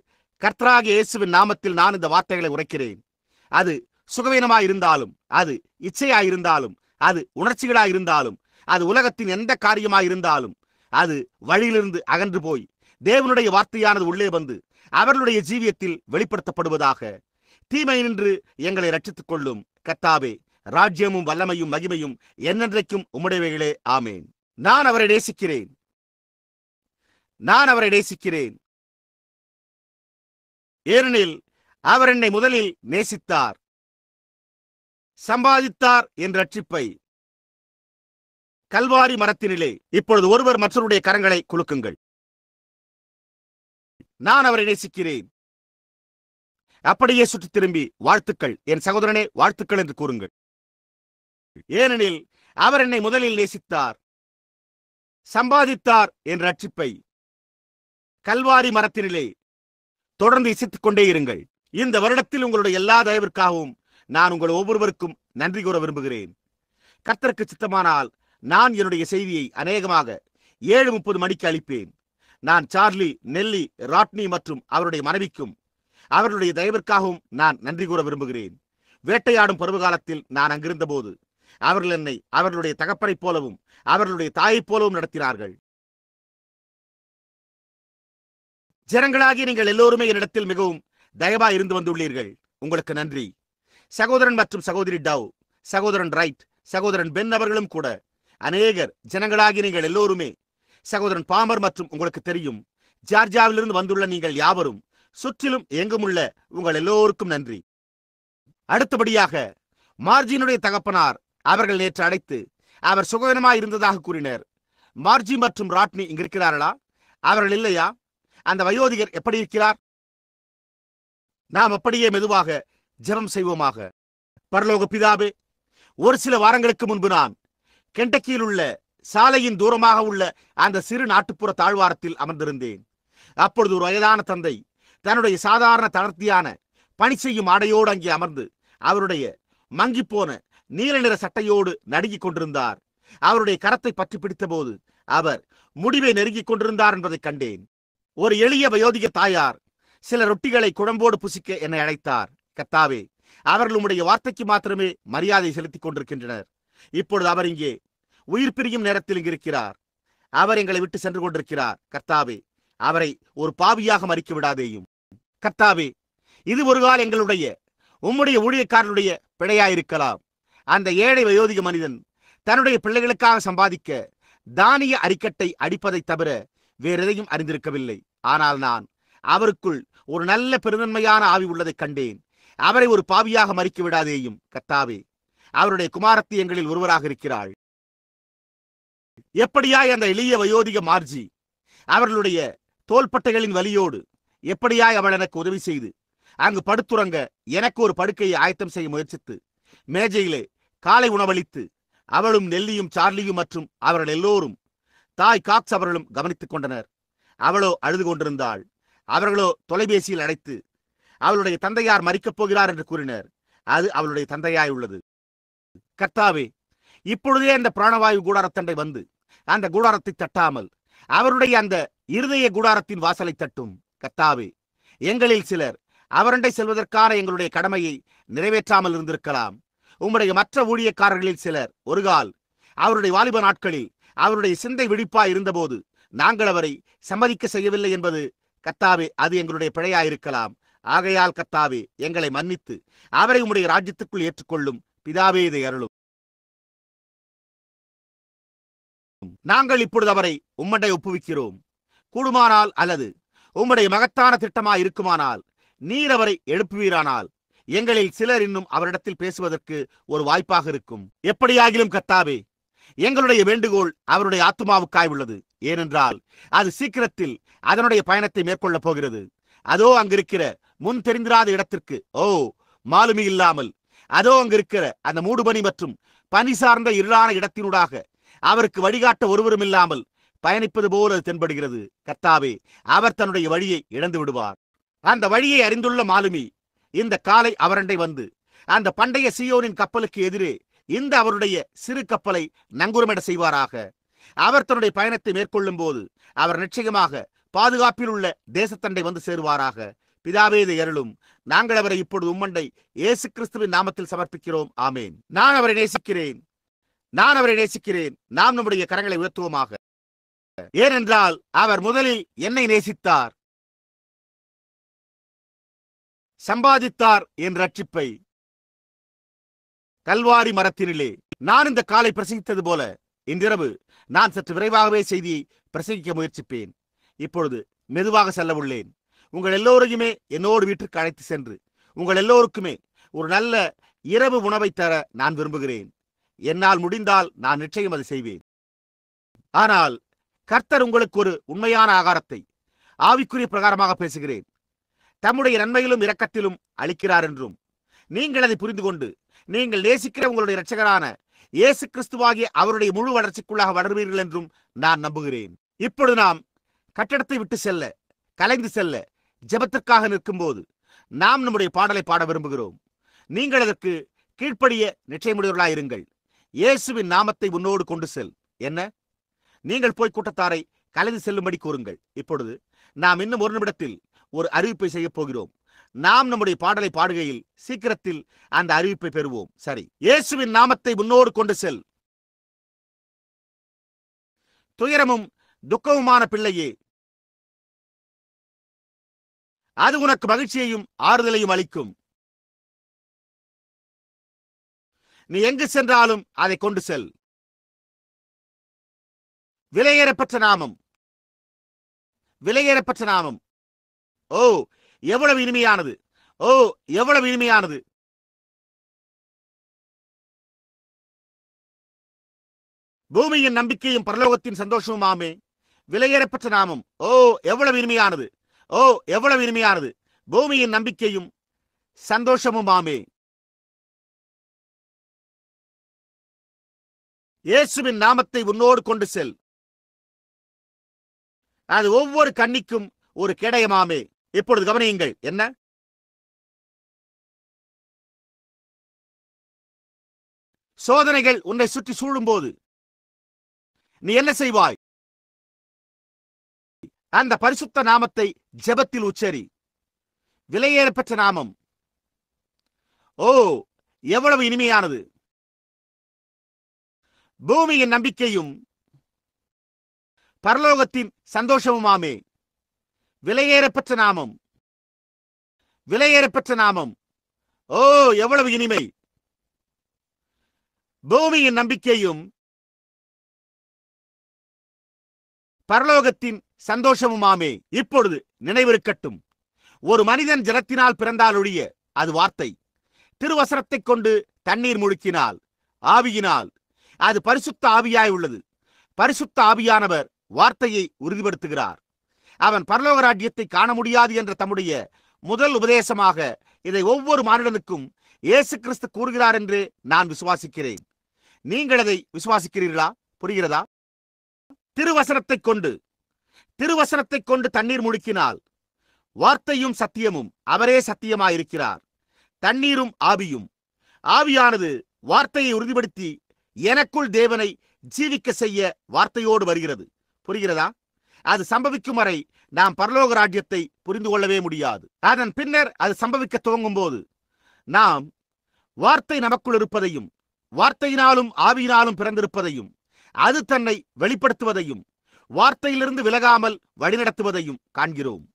கர்த்தராகிய இயேசுவின் நாமத்தில் நான் இந்த வார்த்தைகளை உரைக்கிறேன். அது சுகவீனமாயிருந்தாலும், அது இச்சையாயிருந்தாலும், அது உணர்ச்சிகளாயிருந்தாலும், அது உலகத்தின் எந்த காரியமாயிருந்தாலும், அது வழியிலிருந்து அகன்று போய் தேவனுடைய வார்த்தையானது உள்ளே வந்து அவர்களுடைய ஜீவியத்தில் வெளிப்படுத்தப்படுவதாக. தீமையினின்று எங்களை ரட்சித்துக் கொள்ளும். கர்த்தாவே, ராஜ்யமும் வல்லமையும் மகிமையும் என்னென்றைக்கும் உம்முடையவைகளே. ஆமேன். நான் அவரை நேசிக்கிறேன். ஏனெனில் அவர் என்னை முதலில் நேசித்தார். சம்பாதித்தார் என்ற ரட்சிப்பை கல்வாரி மரத்தினிலே. இப்பொழுது ஒருவர் மற்றவருடைய கரங்களை குலுக்குங்கள். நான் அவரை நேசிக்கிறேன். அப்படியே சுற்றி திரும்பி வாழ்த்துக்கள் என் சகோதரனே, வாழ்த்துக்கள் என்று கூறுங்கள். ஏனெனில் அவர் என்னை முதலில் நேசித்தார், சம்பாதித்தார் என்ற ரட்சிப்பை கல்வாரி மரத்தினிலே. தொடர்ந்து இசைத்துக் கொண்டே இருங்கள். இந்த வருடத்தில் உங்களுடைய எல்லா தயவிற்காகவும் நான் உங்கள் ஒவ்வொருவருக்கும் நன்றி கூற விரும்புகிறேன். கர்த்தருக்கு சித்தமானால் நான் என்னுடைய செய்தியை அநேகமாக 7:30 மணிக்கு அளிப்பேன். நான் சார்லி, நெல்லி, ராட்னி மற்றும் அவருடைய மனைவிக்கும் அவர்களுடைய தயவிற்காகவும் நான் நன்றி கூற விரும்புகிறேன். வேட்டையாடும் பருவகாலத்தில் நான் அங்கிருந்த போது அவர்கள் என்னை அவர்களுடைய தகப்பனைப் போலவும் அவர்களுடைய தாயைப் போலவும் நடத்தினார்கள். ஜனங்களாகி நீங்கள் எல்லோருமே என்னிடத்தில் மிகவும் தயவா இருந்து வந்துள்ளீர்கள். உங்களுக்கு நன்றி. சகோதரன் மற்றும் சகோதரி டவ், சகோதரன் ரைட், சகோதரன் பென் அவர்களும் கூட அநேகர் ஜனங்களாகி நீங்கள் எல்லோருமே, சகோதரன் பாமர் மற்றும் உங்களுக்கு தெரியும் ஜார்ஜியாவிலிருந்து வந்துள்ள நீங்கள் யாவரும், சுற்றிலும் எங்குமுள்ள உங்கள் எல்லோருக்கும் நன்றி. அடுத்தபடியாக மார்ஜினுடைய தகப்பனார் அவர்கள் நேற்று அழைத்து அவர் சுகவீனமாய் இருந்ததாக கூறினர். மார்ஜி மற்றும் ராட்னி இங்கிருக்கிறார்களா? அவர்கள் இல்லையா? அந்த வயோதிகர் எப்படி இருக்கிறார்? நாம் அப்படியே மெதுவாக ஜெபம் செய்வோமாக. பரலோக பிதாவே, ஒரு சில வாரங்களுக்கு முன்பு நான் கெண்டக்கியில் உள்ள சாலையின் தூரமாக உள்ள அந்த சிறு நாட்டுப்புற தாழ்வாரத்தில் அமர்ந்திருந்தேன். அப்பொழுது ஒரு வயதான தந்தை தன்னுடைய சாதாரண தளர்த்தியான பணி செய்யும் ஆடையோடு அங்கே அமர்ந்து அவருடைய மங்கிப்போன நீல நிற சட்டையோடு நடுங்கிக் கொண்டிருந்தார். அவருடைய கரத்தை பற்றி பிடித்த போது அவர் முடிவை நெருங்கிக் கொண்டிருந்தார் என்பதை கண்டேன். ஒரு எளிய வயோதிக தாயார் சில ரொட்டிகளை குழம்போடு புசிக்க என்னை அழைத்தார். கர்த்தாவே, அவர்கள் உம்முடைய வார்த்தைக்கு மாத்திரமே மரியாதை செலுத்திக் கொண்டிருக்கின்றனர். இப்பொழுது அவர் இங்கே உயிர் பிரியும் நேரத்தில் இங்கு இருக்கிறார். அவர் எங்களை விட்டு சென்று கொண்டிருக்கிறார். கர்த்தாவே, அவரை ஒரு பாவியாக மறிக்க விடாதேயும். கர்த்தாவே, இது ஒரு கால எங்களுடைய உம்முடைய ஊழியக்காரனுடைய பிழையாயிருக்கலாம். அந்த ஏழை வயோதிக மனிதன் தன்னுடைய பிள்ளைகளுக்காக சம்பாதிக்க தானிய அரிக்கட்டை அடிப்பதை தவிர வேறெதையும் அறிந்திருக்கவில்லை. ஆனால் நான் அவருக்குள் ஒரு நல்ல பெருந்தன்மையான ஆவி உள்ளதை கண்டேன். அவரை ஒரு பாவியாக மறிக்க விடாதேயும். கர்த்தாவே, அவருடைய குமாரத்தி எங்களில் ஒருவராக இருக்கிறாள். எப்படியாய் அந்த எளிய வயோதிக மார்ஜி அவர்களுடைய தோள்பட்டைகளின் வலியோடு எப்படியாய் அவள் எனக்கு உதவி செய்து அங்கு படுத்துறங்க எனக்கு ஒரு படுக்கையை ஆயத்தம் செய்ய முயற்சித்து மேஜையிலே காலை உணவளித்து அவளும் நெல்லியும் சார்லியும் மற்றும் அவர்கள் எல்லோரும் தாய் காக்ஸ் அவர்களும் கவனித்துக் கொண்டனர். அவளோ அழுது கொண்டிருந்தாள். அவர்களோ தொலைபேசியில் அழைத்து அவளுடைய தந்தையார் மறிக்கப் போகிறார் என்று கூறினர். அது அவளுடைய தந்தையாய் உள்ளது. கர்த்தாவே, இப்பொழுதே அந்த பிராணவாயு கூடாரத்தண்டை வந்து அந்த கூடாரத்தை தட்டாமல் அவருடைய அந்த இருதய கூடாரத்தின் வாசலை தட்டும். கர்த்தாவே, எங்களில் சிலர் அவரண்டை செல்வதற்கான எங்களுடைய கடமையை நிறைவேற்றாமல் இருந்திருக்கலாம். உம்முடைய மற்ற ஊழியக்காரர்களில் சிலர் ஒருகால் அவருடைய வாலிப நாட்களில் அவருடைய சிந்தை விழிப்பாய் இருந்தபோது நாங்கள் அவரை சம்மதிக்க செய்யவில்லை என்பது கர்த்தாவே, அது எங்களுடைய பிழையாயிருக்கலாம். ஆகையால் கர்த்தாவே, எங்களை மன்னித்து அவரை உம்முடைய ராஜ்யத்துக்குள் ஏற்றுக்கொள்ளும். பிதாவே, இதை அருளும். நாங்கள் இப்பொழுது அவரை உம்மண்டை ஒப்புவிக்கிறோம். கூடுமானால் அல்லது உம்முடைய மகத்தான திட்டமாய் இருக்குமானால் நீர் அவரை எழுப்புவீரானால் எங்களில் சிலர் இன்னும் அவரிடத்தில் பேசுவதற்கு ஒரு வாய்ப்பாக இருக்கும். எப்படியாகிலும் கர்த்தாவே, எங்களுடைய வேண்டுகோள் அவருடைய ஆத்துமாவுக்காய் உள்ளது. ஏனென்றால் அது சீக்கிரத்தில் அதனுடைய பயணத்தை மேற்கொள்ளப் போகிறது. அதோ அங்கிருக்கிற முன் தெரிந்திராத இடத்திற்கு மாலுமி இல்லாமல் அதோ அங்கிருக்கிற அந்த மூடுபனி மற்றும் பனி சார்ந்த இருளான இடத்தினூடாக அவருக்கு வழிகாட்ட ஒருவரும் இல்லாமல் பயணிப்பது போல தென்படுகிறது. கர்த்தாவே, அவர் தன்னுடைய வழியை இழந்து விடுவார். அந்த வழியை அறிந்துள்ள மாலுமி இந்த காலை அவரண்டை வந்து அந்த பண்டைய சீயோனின் கப்பலுக்கு எதிரே இந்த அவருடைய சிறு கப்பலை நங்கூரமிட செய்வாராக. அவர் தன்னுடைய பயணத்தை மேற்கொள்ளும் போது அவர் நிச்சயமாக பாதுகாப்பில் உள்ள தேசத்தண்டை வந்து சேருவாராக. பிதாவே, இதை அருளும். நாங்கள் அவரை இப்பொழுது உம்மண்டை இயேசு கிறிஸ்துவின் நாமத்தில் சமர்ப்பிக்கிறோம். ஆமேன். நான் அவரை நேசிக்கிறேன். நாம் நம்முடைய கரங்களை உயர்த்துவோமாக. ஏனென்றால் அவர் முதலில் என்னை நேசித்தார், சம்பாதித்தார் என் ரட்சிப்பை கல்வாரி மரத்தினிலே. நான் இந்த காலை பிரசங்கித்தது போல இன்றிரவு நான் சற்று விரைவாகவே செய்தியை பிரசங்கிக்க முயற்சிப்பேன். இப்பொழுது மெதுவாக செல்ல உள்ளேன். உங்கள் எல்லோரையுமே என்னோடு வீட்டிற்கு அழைத்து சென்று உங்கள் எல்லோருக்குமே ஒரு நல்ல இரவு உணவை தர நான் விரும்புகிறேன். என்னால் முடிந்தால் நான் நிச்சயம் அதை செய்வேன். ஆனால் கர்த்தர் உங்களுக்கு ஒரு உண்மையான ஆகாரத்தை ஆவிக்குரிய பிரகாரமாக பேசுகிறேன் தம்முடைய நன்மையிலும் இரக்கத்திலும் அளிக்கிறார் என்றும் நீங்கள் அதை புரிந்து கொண்டு நீங்கள் நேசிக்கிற உங்களுடைய இரட்சகரான இயேசு கிறிஸ்துவாகிய அவருடைய முழு வளர்ச்சிக்குள்ளாக வளர்வீர்கள் என்றும் நான் நம்புகிறேன். இப்பொழுது நாம் கட்டடத்தை விட்டு செல்ல, கலைந்து செல்ல ஜெபத்திற்காக நிற்கும் போது நாம் நம்முடைய பாடலை பாட விரும்புகிறோம். நீங்கள் அதற்கு கீழ்ப்படிய நிச்சயமுடையவர்களாயிருங்கள். இயேசுவின் நாமத்தை உன்னோடு கொண்டு செல். என்ன? நீங்கள் போய் கூட்டத்தாரை கலைந்து செல்லும்படி கூறுங்கள். இப்பொழுது நாம் இன்னும் ஒரு நிமிடத்தில் ஒரு அறிவிப்பை செய்ய போகிறோம். நாம் நம்முடைய பாடலை பாடுகையில் சீக்கிரத்தில் அந்த அறிவிப்பை பெறுவோம். சரி. இயேசுவின் நாமத்தை முன்னோடு கொண்டு செல். துயரமும் துக்கமுமான பிள்ளையே, அது உனக்கு மகிழ்ச்சியையும் ஆறுதலையும் அளிக்கும். நீ எங்கு சென்றாலும் அதை கொண்டு செல். விலையேறப்பட்ட நாமம், விலையேறப்பட்ட நாமம். ஓ, எவ்வளவு இனிமையானது! ஓ, எவ்வளவு இனிமையானது! பூமியின் நம்பிக்கையும் பரலோகத்தின் சந்தோஷமுமாமே விலையேறப்பட்ட நாமம். ஓ, எவ்வளவு இனிமையானது! ஓ, எவ்வளவு இனிமையானது! பூமியின் நம்பிக்கையும் சந்தோஷமுமாமே. இயேசுவின் நாமத்தை உன்னோடு கொண்டு செல். அது ஒவ்வொரு கன்னிக்கும் ஒரு கேடயமாமே. இப்பொழுது கவனியுங்கள். என்ன? சோதனைகள் உன்னை சுற்றி சூழும்போது நீ என்ன செய்வாய்? அந்த பரிசுத்த நாமத்தை ஜெபத்தில் உச்சரி. விலையேறப்பெற்ற நாமம். ஓ, எவ்வளவு இனிமையானது! பூமியின் நம்பிக்கையும் பரலோகத்தின் சந்தோஷமுமாமே. விலையேறப்பெற்ற நாமம், விலையேறப்பெற்ற நாமம். ஓ, எவ்வளவு இனிமை! பூமியின் நம்பிக்கையும் பரலோகத்தின் சந்தோஷமுமாமே. இப்பொழுது நினைவிருக்கட்டும், ஒரு மனிதன் ஜலத்தினால் பிறந்தாலொழிய அது வார்த்தை. திருவசனத்தைக் கொண்டு தண்ணீர் முழுக்கினால், ஆவியினால் அது பரிசுத்த ஆவியாய் உள்ளது. பரிசுத்த ஆவியானவர் வார்த்தையை உறுதிப்படுத்துகிறார். அவன் பரலோக ராஜ்யத்தை காண முடியாது என்ற தம்முடைய முதல் உபதேசமாக இதை ஒவ்வொரு மானிடனுக்கும் இயேசு கிறிஸ்து கூறுகிறார் என்று நான் விசுவாசிக்கிறேன். நீங்கள் அதை விசுவாசிக்கிறீர்களா? புரிகிறதா? திருவசனத்தைக் கொண்டு தண்ணீர் முழுக்கினால், வார்த்தையும் சத்தியமும், அவரே சத்தியமாயிருக்கிறார். தண்ணீரும் ஆவியும். ஆவியானது வார்த்தையை உறுதிப்படுத்தி எனக்குள் தேவனை ஜீவிக்க செய்ய வார்த்தையோடு வருகிறது. புரிகிறதா? அது சம்பவிக்கும் வரை நாம் பரலோக ராஜ்யத்தை புரிந்து கொள்ளவே முடியாது. அதன் பின்னர் அது சம்பவிக்க துவங்கும் போது நாம் வார்த்தை நமக்குள் இருப்பதையும், வார்த்தையினாலும் ஆவியினாலும் பிறந்திருப்பதையும், அது தன்னை வெளிப்படுத்துவதையும், வார்த்தையிலிருந்து விலகாமல் வழிநடத்துவதையும் காண்கிறோம்.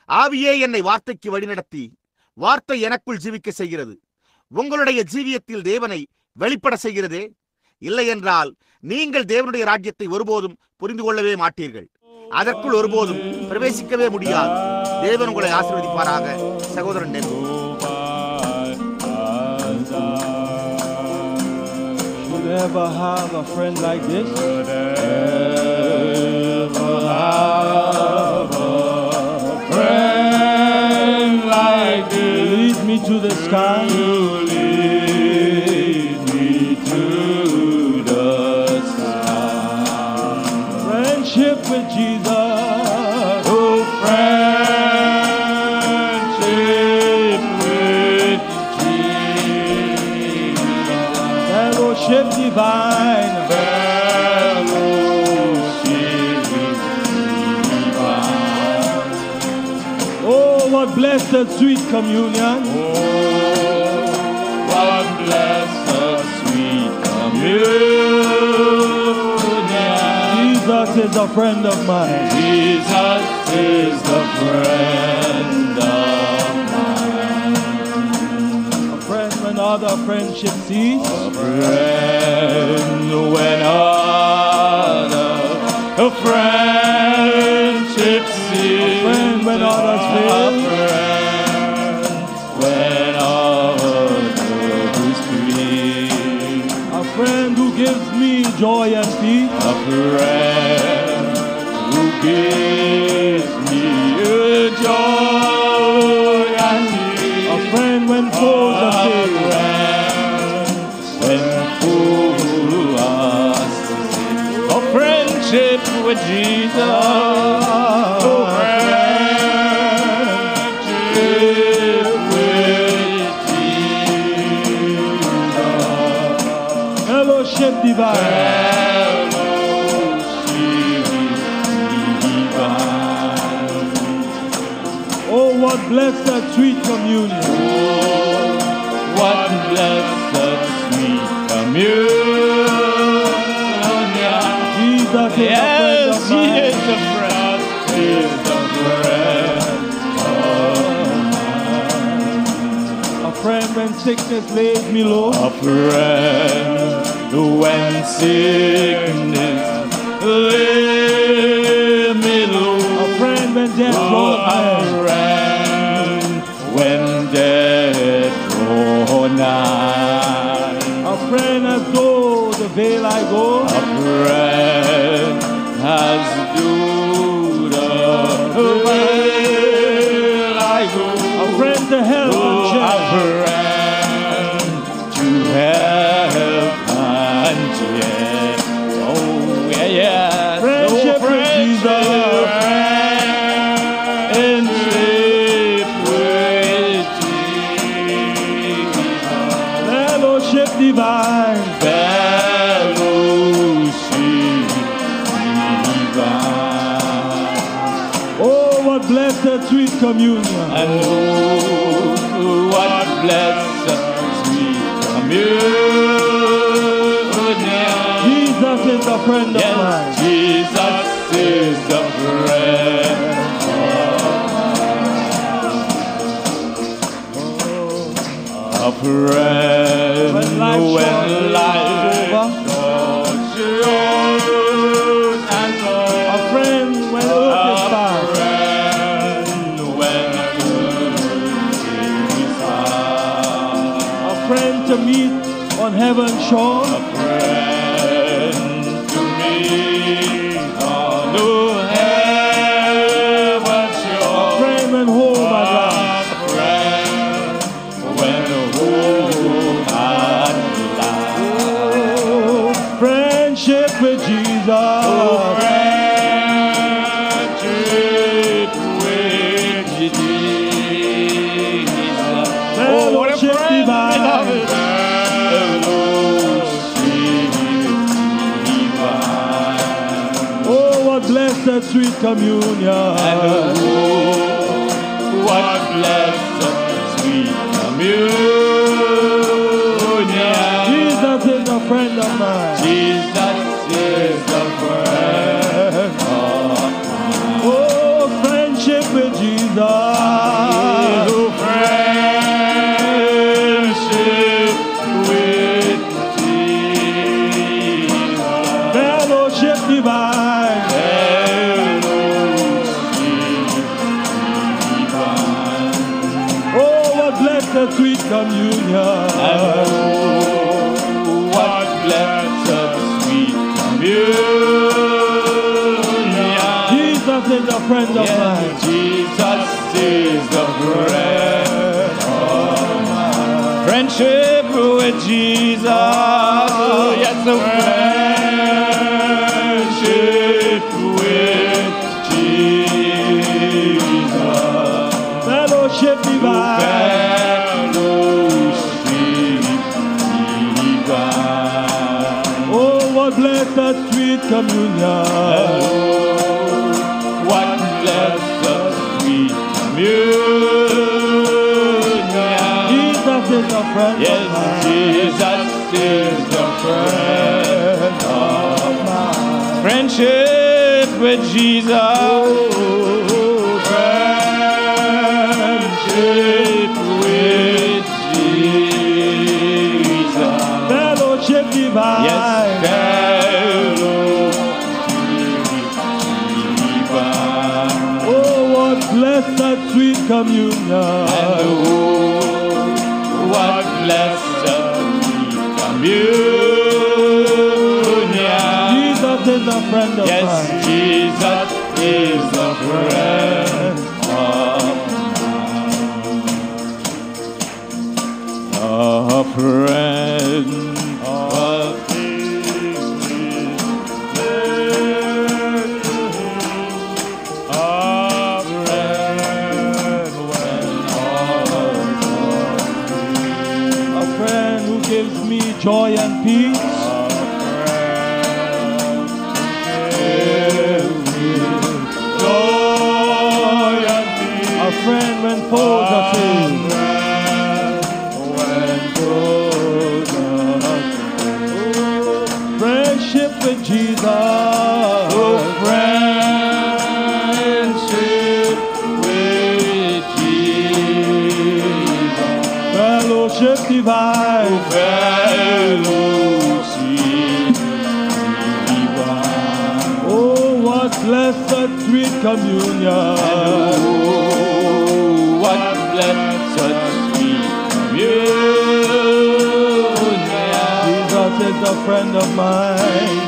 ஆவியே என்னை வார்த்தைக்கு வழிநடத்தி வார்த்தை எனக்குள் ஜீவிக்க செய்கிறது. உங்களுடைய ஜீவியத்தில் தேவனை வெளிப்பட செய்கிறதே. இல்லை என்றால் நீங்கள் தேவனுடைய ராஜ்யத்தை ஒருபோதும் புரிந்து கொள்ளவே மாட்டீர்கள். அதற்குள் ஒருபோதும் பிரவேசிக்கவே முடியாது. தேவன் உங்களை ஆசீர்வதிப்பாராக. சகோதரன் நெல். Ever have a friend like this? Ever have a friend like this? Lead me to the sky. Lead me to the sky. Friendship with Jesus. Oh, friendship with Jesus. Fellowship divine. Fellowship divine. Oh, what blessed sweet communion. Oh, what blessed sweet communion. Jesus is a friend of mine. Jesus is the friend of mine. A friend when other friendship cease. A friend when other friendship cease. A friend when others fail. A friend when others fail. A friend who gives me joy and peace. A friend who gives me joy and peace. A friend when foes are saved. When fools are saved. A friendship with Jesus. A friendship with Jesus. Fellowship divine. Oh, what blessed sweet communion. Oh, what blessed sweet communion. Jesus is Yes, a He friend is the friend. He is the friend of a friend when sickness lays me low. a friend when sickness lay me low. A friend when death draws A nigh. friend when death draws nigh. A friend as though the veil I go. A friend has do the veil I go. A friend to help and A share. friend to help and share. divine. Fellowship divine. Oh, what blessed sweet communion. And oh, what blessed sweet communion. Jesus is a friend of mine. Yes, Jesus is a friend of mine. A friend When life when short life is over. short and A friend when earth is a past. friend when earth is past. A friend to meet on heaven's shore. A friend to me on the heaven's shore. A friend when home at last. A friend when home at last. Oh, friendship with Jesus. Oh, friendship with Jesus. Oh, what a Fellowship friend, divine. beloved. Fellowship divine. Oh, what blessed sweet communion. And oh, what blessed sweet communion. Jesus is a friend of mine. Jesus is the friend of mine. Oh, friendship with Jesus. Oh, friendship with Jesus. Fellowship divine. Oh, what blessed sweet communion. What blessed sweet communion. Jesus is a friend of Yes, mine. Jesus is a friend of mine. Friendship with Jesus. Yes, a friendship with Jesus. Fellowship divine. Fellowship divine. Oh, what blessed sweet communion. What blessed sweet communion. Jesus is a friend Yes, of mine. Jesus is the friend of mine. Friendship with Jesus. Friendship with Jesus. Fellowship divine. Yes, fellowship divine. Oh, what blessed sweet communion. And oh, what blessed sweet communion. Jesus is a friend of Yes, mine. Jesus is a friend of mine. A friend of A friend who gives me joy and peace. A friend when foes are saved. Friendship with Jesus. Oh, friendship with Jesus. Fellowship divine. Fellowship divine. Oh, what blessed sweet communion. Oh, what blessed sweet communion. Jesus is a friend of mine.